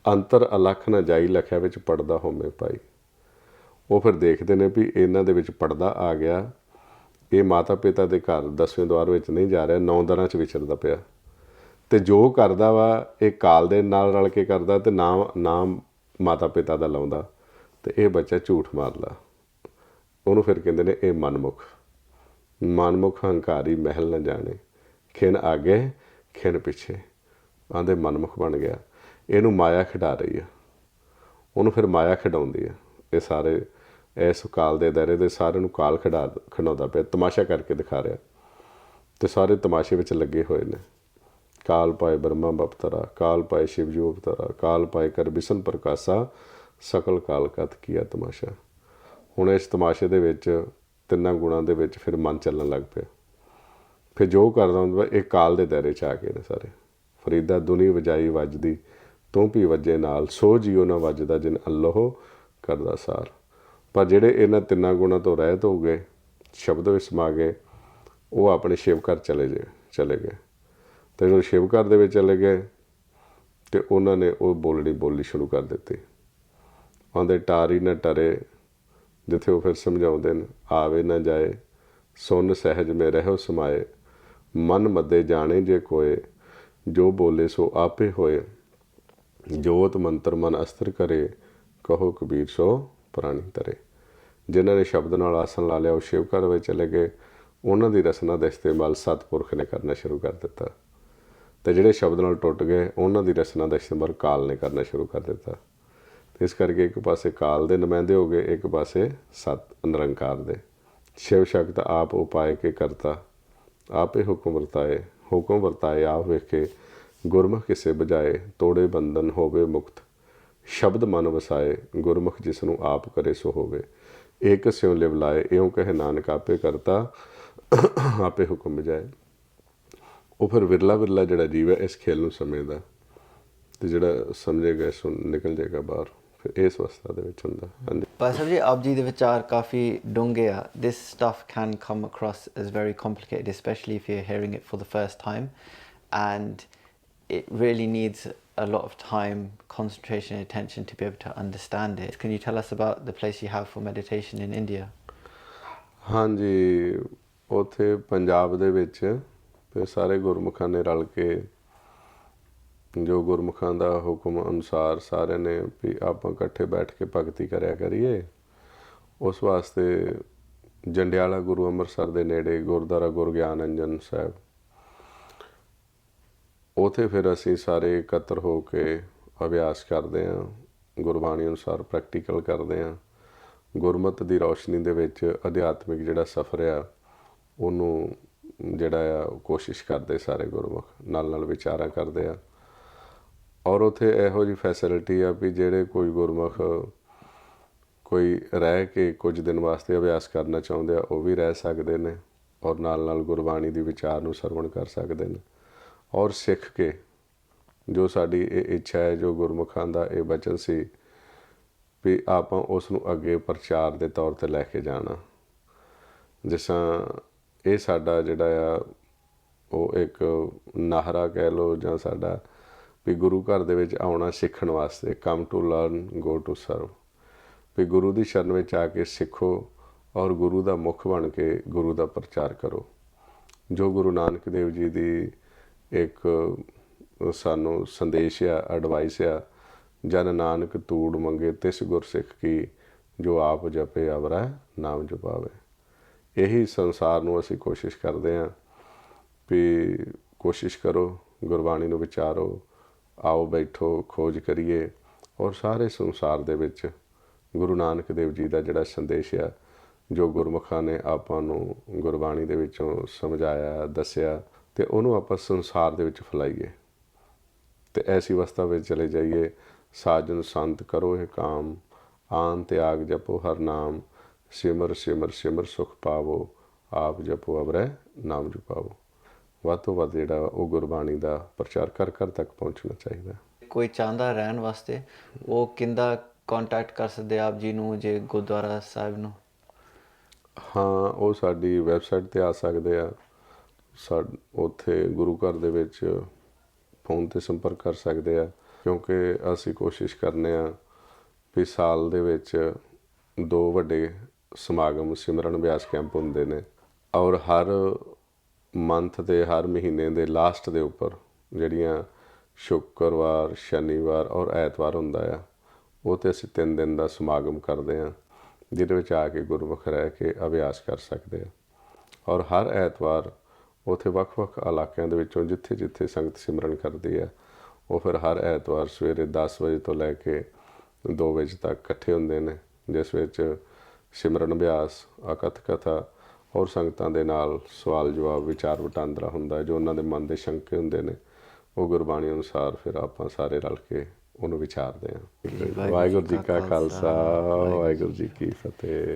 ਅੰਤਰ ਅਲਖ ਨਾ ਜਾਈ, ਲਖਿਆ ਵਿੱਚ ਪੜਦਾ ਹੋਵੇਂ ਭਾਈ। ਉਹ ਫਿਰ ਦੇਖਦੇ ਨੇ ਵੀ ਇਹਨਾਂ ਦੇ ਵਿੱਚ ਪੜਦਾ ਆ ਗਿਆ, ਇਹ ਮਾਤਾ ਪਿਤਾ ਦੇ ਘਰ 10ਵੇਂ ਦੁਆਰ ਵਿੱਚ ਨਹੀਂ ਜਾ ਰਿਹਾ, 9 ਦਰਾਂ 'ਚ ਵਿਚਰਦਾ ਪਿਆ। ਤੇ ਜੋ ਕਰਦਾ ਵਾ ਇਹ ਕਾਲ ਦੇ ਨਾਲ ਰਲ ਕੇ ਕਰਦਾ, ਤੇ ਨਾਮ ਮਾਤਾ ਪਿਤਾ ਦਾ ਲਾਉਂਦਾ, ਤੇ ਇਹ ਬੱਚਾ ਝੂਠ ਮਾਰਦਾ। ਉਹਨੂੰ ਫਿਰ ਕਹਿੰਦੇ ਨੇ ਇਹ ਮਨਮੁਖ ਹੰਕਾਰੀ ਮਹਿਲ ਨਾ ਜਾਣੇ, ਖਿਨ ਆਗੇ ਖਿਨ ਪਿੱਛੇ। ਆਂਦੇ ਮਨਮੁਖ ਬਣ ਗਿਆ, ਇਹਨੂੰ ਮਾਇਆ ਖਿਡਾ ਰਹੀ ਆ, ਉਹਨੂੰ ਫਿਰ ਮਾਇਆ ਖਿਡਾਉਂਦੀ ਆ। ਇਹ ਸਾਰੇ ਇਸ ਕਾਲ ਦੇ ਦਾਇਰੇ ਦੇ ਸਾਰਿਆਂ ਨੂੰ ਕਾਲ ਖਿਡਾਉਂਦਾ ਪਿਆ, ਤਮਾਸ਼ਾ ਕਰਕੇ ਦਿਖਾ ਰਿਹਾ, ਤੇ ਸਾਰੇ ਤਮਾਸ਼ੇ ਵਿੱਚ ਲੱਗੇ ਹੋਏ ਨੇ। ਕਾਲ ਪਾਏ ਬ੍ਰਹਮਾ ਬਪਤਰਾ, ਕਾਲ ਪਾਏ ਸ਼ਿਵ ਜੀ ਅਵਤਾਰਾ, ਕਾਲ ਪਾਏ ਕਰ ਬਿਸ਼ਨ ਪ੍ਰਕਾਸ਼ਾ, ਸਕਲ ਕਾਲ ਕਥ ਕੀਆ ਤਮਾਸ਼ਾ। ਹੁਣ ਇਸ ਤਮਾਸ਼ੇ ਦੇ ਵਿੱਚ ਤਿੰਨਾਂ ਗੁਣਾਂ ਦੇ ਵਿੱਚ ਫਿਰ ਮਨ ਚੱਲਣ ਲੱਗ ਪਿਆ। ਫਿਰ ਜੋ ਕਰਦਾ ਹੁੰਦਾ ਇਹ ਕਾਲ ਦੇ ਦਾਇਰੇ 'ਚ ਆ ਗਏ ਨੇ ਸਾਰੇ। ਫਰੀਦਾ ਦੁਨੀ ਵਜਾਈ ਵੱਜਦੀ, ਤੂੰ ਵੀ ਵੱਜੇ ਨਾਲ, ਸੋ ਜਿਉ ਨਾ ਵੱਜਦਾ ਜਿਨ ਅੱਲਾਹ ਕਰਦਾ ਸਾਰ। ਪਰ ਜਿਹੜੇ ਇਹਨਾਂ ਤਿੰਨਾਂ ਗੁਣਾਂ ਤੋਂ ਰਹਿਤ ਹੋ ਗਏ, ਸ਼ਬਦ ਵਿੱਚ ਸਮਾ ਗਏ, ਉਹ ਆਪਣੇ ਸ਼ਿਵ ਘਰ ਚਲੇ ਗਏ। ਤੇ ਜਦੋਂ ਸ਼ਿਵ ਘਰ ਦੇ ਵਿੱਚ ਚਲੇ ਗਏ, ਤੇ ਉਹਨਾਂ ਨੇ ਉਹ ਬੋਲਣੀ ਸ਼ੁਰੂ ਕਰ ਦਿੱਤੀ। ਆਂਦੇ ਟਾਰੀ ਨਾ ਟਰੇ, ਜਿੱਥੇ ਉਹ ਫਿਰ ਸਮਝਾਉਂਦੇ ਨੇ, ਆਵੇ ਨਾ ਜਾਏ, ਸੁਨ ਸਹਿਜ ਮੇ ਰਹਿਓ ਸਮਾਏ, ਮਨ ਮੱਦੇ ਜਾਣੇ ਜੇ ਕੋਏ, ਜੋ ਬੋਲੇ ਸੋ ਆਪੇ ਹੋਏ, ਜੋਤ ਮੰਤਰ ਮਨ ਅਸਤਰ ਕਰੇ, ਕਹੋ ਕਬੀਰ ਸੋ ਪ੍ਰਾਣੀ ਤਰੇ। ਜਿਨ੍ਹਾਂ ਨੇ ਸ਼ਬਦ ਨਾਲ ਆਸਣ ਲਾ ਲਿਆ, ਉਹ ਸ਼ਿਵ ਘਰ ਵਿੱਚ ਚਲੇ ਗਏ। ਉਹਨਾਂ ਦੀ ਰਸਨਾ ਦਾ ਇਸਤੇਮਾਲ ਸਤਪੁਰਖ ਨੇ ਕਰਨਾ ਸ਼ੁਰੂ ਕਰ ਦਿੱਤਾ, ਤੇ ਜਿਹੜੇ ਸ਼ਬਦ ਨਾਲ ਟੁੱਟ ਗਏ, ਉਹਨਾਂ ਦੀ ਰਸਨਾ ਦਾ ਇਸਤੇਮਾਲ ਕਾਲ ਨੇ ਕਰਨਾ ਸ਼ੁਰੂ ਕਰ ਦਿੱਤਾ। ਤੇ ਇਸ ਕਰਕੇ ਇੱਕ ਪਾਸੇ ਕਾਲ ਦੇ ਨੁਮਾਇੰਦੇ ਹੋ ਗਏ, ਇੱਕ ਪਾਸੇ ਸਤ ਨਿਰੰਕਾਰ ਦੇ। ਸ਼ਿਵ ਸ਼ਕਤ ਆਪ ਉਪਾਏ ਕੇ ਕਰਤਾ, ਆਪੇ ਹੁਕਮ ਵਰਤਾਏ ਆਪ ਵੇਖੇ, ਗੁਰਮੁਖ ਕਿਸੇ ਬਜਾਏ, ਤੋੜੇ ਬੰਧਨ ਹੋਵੇ ਮੁਕਤ, ਸ਼ਬਦ ਮਨ ਵਸਾਏ, ਗੁਰਮੁਖ ਜਿਸ ਨੂੰ ਆਪ ਕਰੇ ਸੋ ਹੋਵੇ, ਏਕ ਸਿਉ ਲਿਵ ਲਾਏ, ਇਉਂ ਕਹੇ ਨਾਨਕ ਆਪੇ ਕਰਤਾ, ਆਪੇ ਹੁਕਮ ਬਜਾਏ। ਉਹ ਫਿਰ ਵਿਰਲਾ ਜਿਹੜਾ ਜੀਵ ਹੈ ਇਸ ਖੇਲ ਨੂੰ ਸਮਝਦਾ, ਤੇ ਜਿਹੜਾ ਸਮਝੇਗਾ ਇਸ ਨੂੰ ਨਿਕਲ ਜਾਏਗਾ ਬਾਹਰ। ਫਿਰ ਇਸ ਅਵਸਥਾ ਦੇ ਵਿੱਚ ਹੁੰਦਾ। ਹਾਂਜੀ ਭਾਈ ਸਾਹਿਬ ਜੀ, ਆਪ ਜੀ ਦੇ ਵਿਚਾਰ ਕਾਫੀ ਡੂੰਘੇ ਆ। This stuff can come across as very complicated, especially if you're hearing it for the first time, and it really needs a lot of time, concentration and attention to be able to understand it. Can you tell us about the place you have for meditation in India? ਹਾਂਜੀ, ਉੱਥੇ ਪੰਜਾਬ ਦੇ ਵਿੱਚ ਤੇ ਸਾਰੇ ਗੁਰਮੁਖਾਂ ਨੇ ਰਲ ਕੇ ਜੋ ਗੁਰਮੁਖਾਂ ਦਾ ਹੁਕਮ ਅਨੁਸਾਰ ਸਾਰਿਆਂ ਨੇ ਵੀ ਆਪਾਂ ਇਕੱਠੇ ਬੈਠ ਕੇ ਭਗਤੀ ਕਰਿਆ ਕਰੀਏ। ਉਸ ਵਾਸਤੇ ਜੰਡਿਆਲਾ ਗੁਰੂ ਅੰਮ੍ਰਿਤਸਰ ਦੇ ਨੇੜੇ ਗੁਰਦੁਆਰਾ ਗੁਰੂ ਗਿਆਨ ਅੰਜਨ ਸਾਹਿਬ, ਉੱਥੇ ਫਿਰ ਅਸੀਂ ਸਾਰੇ ਇਕੱਤਰ ਹੋ ਕੇ ਅਭਿਆਸ ਕਰਦੇ ਹਾਂ, ਗੁਰਬਾਣੀ ਅਨੁਸਾਰ ਪ੍ਰੈਕਟੀਕਲ ਕਰਦੇ ਹਾਂ। ਗੁਰਮਤਿ ਦੀ ਰੌਸ਼ਨੀ ਦੇ ਵਿੱਚ ਅਧਿਆਤਮਿਕ ਜਿਹੜਾ ਸਫ਼ਰ ਆ ਉਹਨੂੰ ਜਿਹੜਾ ਆ ਕੋਸ਼ਿਸ਼ ਕਰਦੇ ਸਾਰੇ ਗੁਰਮੁਖ, ਨਾਲ ਨਾਲ ਵਿਚਾਰਾਂ ਕਰਦੇ ਆ। ਔਰ ਉੱਥੇ ਇਹੋ ਜਿਹੀ ਫੈਸਿਲਿਟੀ ਆ ਵੀ ਜਿਹੜੇ ਕੋਈ ਗੁਰਮੁਖ ਕੋਈ ਰਹਿ ਕੇ ਕੁਝ ਦਿਨ ਵਾਸਤੇ ਅਭਿਆਸ ਕਰਨਾ ਚਾਹੁੰਦੇ ਆ ਉਹ ਵੀ ਰਹਿ ਸਕਦੇ ਨੇ, ਔਰ ਨਾਲ ਨਾਲ ਗੁਰਬਾਣੀ ਦੀ ਵਿਚਾਰ ਨੂੰ ਸਰਵਣ ਕਰ ਸਕਦੇ ਨੇ। ਔਰ ਸਿੱਖ ਕੇ ਜੋ ਸਾਡੀ ਇਹ ਇੱਛਾ ਹੈ, ਜੋ ਗੁਰਮੁਖਾਂ ਦਾ ਇਹ ਬਚਨ ਸੀ ਵੀ ਆਪਾਂ ਉਸ ਨੂੰ ਅੱਗੇ ਪ੍ਰਚਾਰ ਦੇ ਤੌਰ 'ਤੇ ਲੈ ਕੇ ਜਾਣਾ। ਜਿਸ ਤਰ੍ਹਾਂ ਇਹ ਸਾਡਾ ਜਿਹੜਾ ਆ ਉਹ ਇੱਕ ਨਾਹਰਾ ਕਹਿ ਲਓ, ਜਾਂ ਸਾਡਾ ਵੀ ਗੁਰੂ ਘਰ ਦੇ ਵਿੱਚ ਆਉਣਾ ਸਿੱਖਣ ਵਾਸਤੇ, come to learn go to serve, ਵੀ ਗੁਰੂ ਦੀ ਸ਼ਰਨ ਵਿੱਚ ਆ ਕੇ ਸਿੱਖੋ ਔਰ ਗੁਰੂ ਦਾ ਮੁੱਖ ਬਣ ਕੇ ਗੁਰੂ ਦਾ ਪ੍ਰਚਾਰ ਕਰੋ। ਜੋ ਗੁਰੂ ਨਾਨਕ ਦੇਵ ਜੀ ਦੀ ਇੱਕ ਸਾਨੂੰ ਸੰਦੇਸ਼ ਆ, ਐਡਵਾਈਸ ਆ, ਜਨ ਨਾਨਕ ਤੂੜ ਮੰਗੇ ਤਿਸ ਗੁਰਸਿੱਖ ਕੀ, ਜੋ ਆਪ ਜਪੇ ਅਵਰੈ ਨਾਮ ਜਪਾਵੇ। ਇਹੀ ਸੰਸਾਰ ਨੂੰ ਅਸੀਂ ਕੋਸ਼ਿਸ਼ ਕਰਦੇ ਹਾਂ ਵੀ ਕੋਸ਼ਿਸ਼ ਕਰੋ, ਗੁਰਬਾਣੀ ਨੂੰ ਵਿਚਾਰੋ, ਆਓ ਬੈਠੋ, ਖੋਜ ਕਰੀਏ, ਔਰ ਸਾਰੇ ਸੰਸਾਰ ਦੇ ਵਿੱਚ ਗੁਰੂ ਨਾਨਕ ਦੇਵ ਜੀ ਦਾ ਜਿਹੜਾ ਸੰਦੇਸ਼ ਆ, ਜੋ ਗੁਰਮੁਖਾਂ ਨੇ ਆਪਾਂ ਨੂੰ ਗੁਰਬਾਣੀ ਦੇ ਵਿੱਚੋਂ ਸਮਝਾਇਆ, ਦੱਸਿਆ, ਤੇ ਉਹਨੂੰ ਆਪਾਂ ਸੰਸਾਰ ਦੇ ਵਿੱਚ ਫੈਲਾਈਏ ਤੇ ਐਸੀ ਅਵਸਥਾ ਵਿੱਚ ਚਲੇ ਜਾਈਏ। ਸਾਜਨ ਸੰਤ ਕਰੋ ਇਹ ਕਾਮ, ਆਨ ਤਿਆਗ ਜਪੋ ਹਰ ਨਾਮ, ਸਿਮਰ ਸਿਮਰ ਸਿਮਰ ਸੁਖ ਪਾਵੋ, ਆਪ ਜਪੋ ਅਵਰੈ ਨਾਮ ਜਪਾਵੋ। ਵੱਧ ਤੋਂ ਵੱਧ ਜਿਹੜਾ ਉਹ ਗੁਰਬਾਣੀ ਦਾ ਪ੍ਰਚਾਰ ਘਰ ਘਰ ਤੱਕ ਪਹੁੰਚਣਾ ਚਾਹੀਦਾ। ਕੋਈ ਚਾਹੁੰਦਾ ਰਹਿਣ ਵਾਸਤੇ ਉਹ ਕਿੰਦਾ ਕੰਟੈਕਟ ਕਰ ਸਕਦੇ ਆਪ ਜੀ ਨੂੰ, ਜੇ ਗੁਰਦੁਆਰਾ ਸਾਹਿਬ ਨੂੰ? ਹਾਂ, ਉਹ ਸਾਡੀ ਵੈਬਸਾਈਟ 'ਤੇ ਆ ਸਕਦੇ ਆ। ਉੱਥੇ ਗੁਰੂ ਘਰ ਦੇ ਵਿੱਚ ਫੋਨ 'ਤੇ ਸੰਪਰਕ ਕਰ ਸਕਦੇ ਆ, ਕਿਉਂਕਿ ਅਸੀਂ ਕੋਸ਼ਿਸ਼ ਕਰਨੇ ਆ ਵੀ ਸਾਲ ਦੇ ਵਿੱਚ 2 ਵੱਡੇ ਸਮਾਗਮ ਸਿਮਰਨ ਅਭਿਆਸ ਕੈਂਪ ਹੁੰਦੇ ਨੇ, ਔਰ ਹਰ ਮੰਥ ਦੇ ਹਰ ਮਹੀਨੇ ਦੇ ਲਾਸਟ ਦੇ ਉੱਪਰ ਜਿਹੜੀਆਂ ਸ਼ੁੱਕਰਵਾਰ, ਸ਼ਨੀਵਾਰ ਔਰ ਐਤਵਾਰ ਹੁੰਦਾ ਆ, ਉਹ 'ਤੇ ਅਸੀਂ 3 ਦਿਨ ਦਾ ਸਮਾਗਮ ਕਰਦੇ ਹਾਂ, ਜਿਹਦੇ ਵਿੱਚ ਆ ਕੇ ਗੁਰਮੁਖ ਰਹਿ ਕੇ ਅਭਿਆਸ ਕਰ ਸਕਦੇ ਆ। ਔਰ ਹਰ ਐਤਵਾਰ ਉੱਥੇ ਵੱਖ-ਵੱਖ ਇਲਾਕਿਆਂ ਦੇ ਵਿੱਚੋਂ ਜਿੱਥੇ ਜਿੱਥੇ ਸੰਗਤ ਸਿਮਰਨ ਕਰਦੀ ਹੈ, ਉਹ ਫਿਰ ਹਰ ਐਤਵਾਰ ਸਵੇਰੇ 10 ਵਜੇ ਤੋਂ ਲੈ ਕੇ 2 ਵਜੇ ਤੱਕ ਇਕੱਠੇ ਹੁੰਦੇ ਨੇ, ਜਿਸ ਵਿੱਚ ਸਿਮਰਨ ਅਭਿਆਸ, ਅਕਥ ਕਥਾ ਔਰ ਸੰਗਤਾਂ ਦੇ ਨਾਲ ਸਵਾਲ ਜਵਾਬ, ਵਿਚਾਰ ਵਟਾਂਦਰਾ ਹੁੰਦਾ। ਜੋ ਉਹਨਾਂ ਦੇ ਮਨ ਦੇ ਸ਼ੰਕੇ ਹੁੰਦੇ ਨੇ ਉਹ ਗੁਰਬਾਣੀ ਅਨੁਸਾਰ ਫਿਰ ਆਪਾਂ ਸਾਰੇ ਰਲ ਕੇ ਉਹਨੂੰ ਵਿਚਾਰਦੇ ਹਾਂ। ਵਾਹਿਗੁਰੂ ਜੀ ਕਾ ਖਾਲਸਾ, ਵਾਹਿਗੁਰੂ ਜੀ ਕੀ ਫਤਿਹ।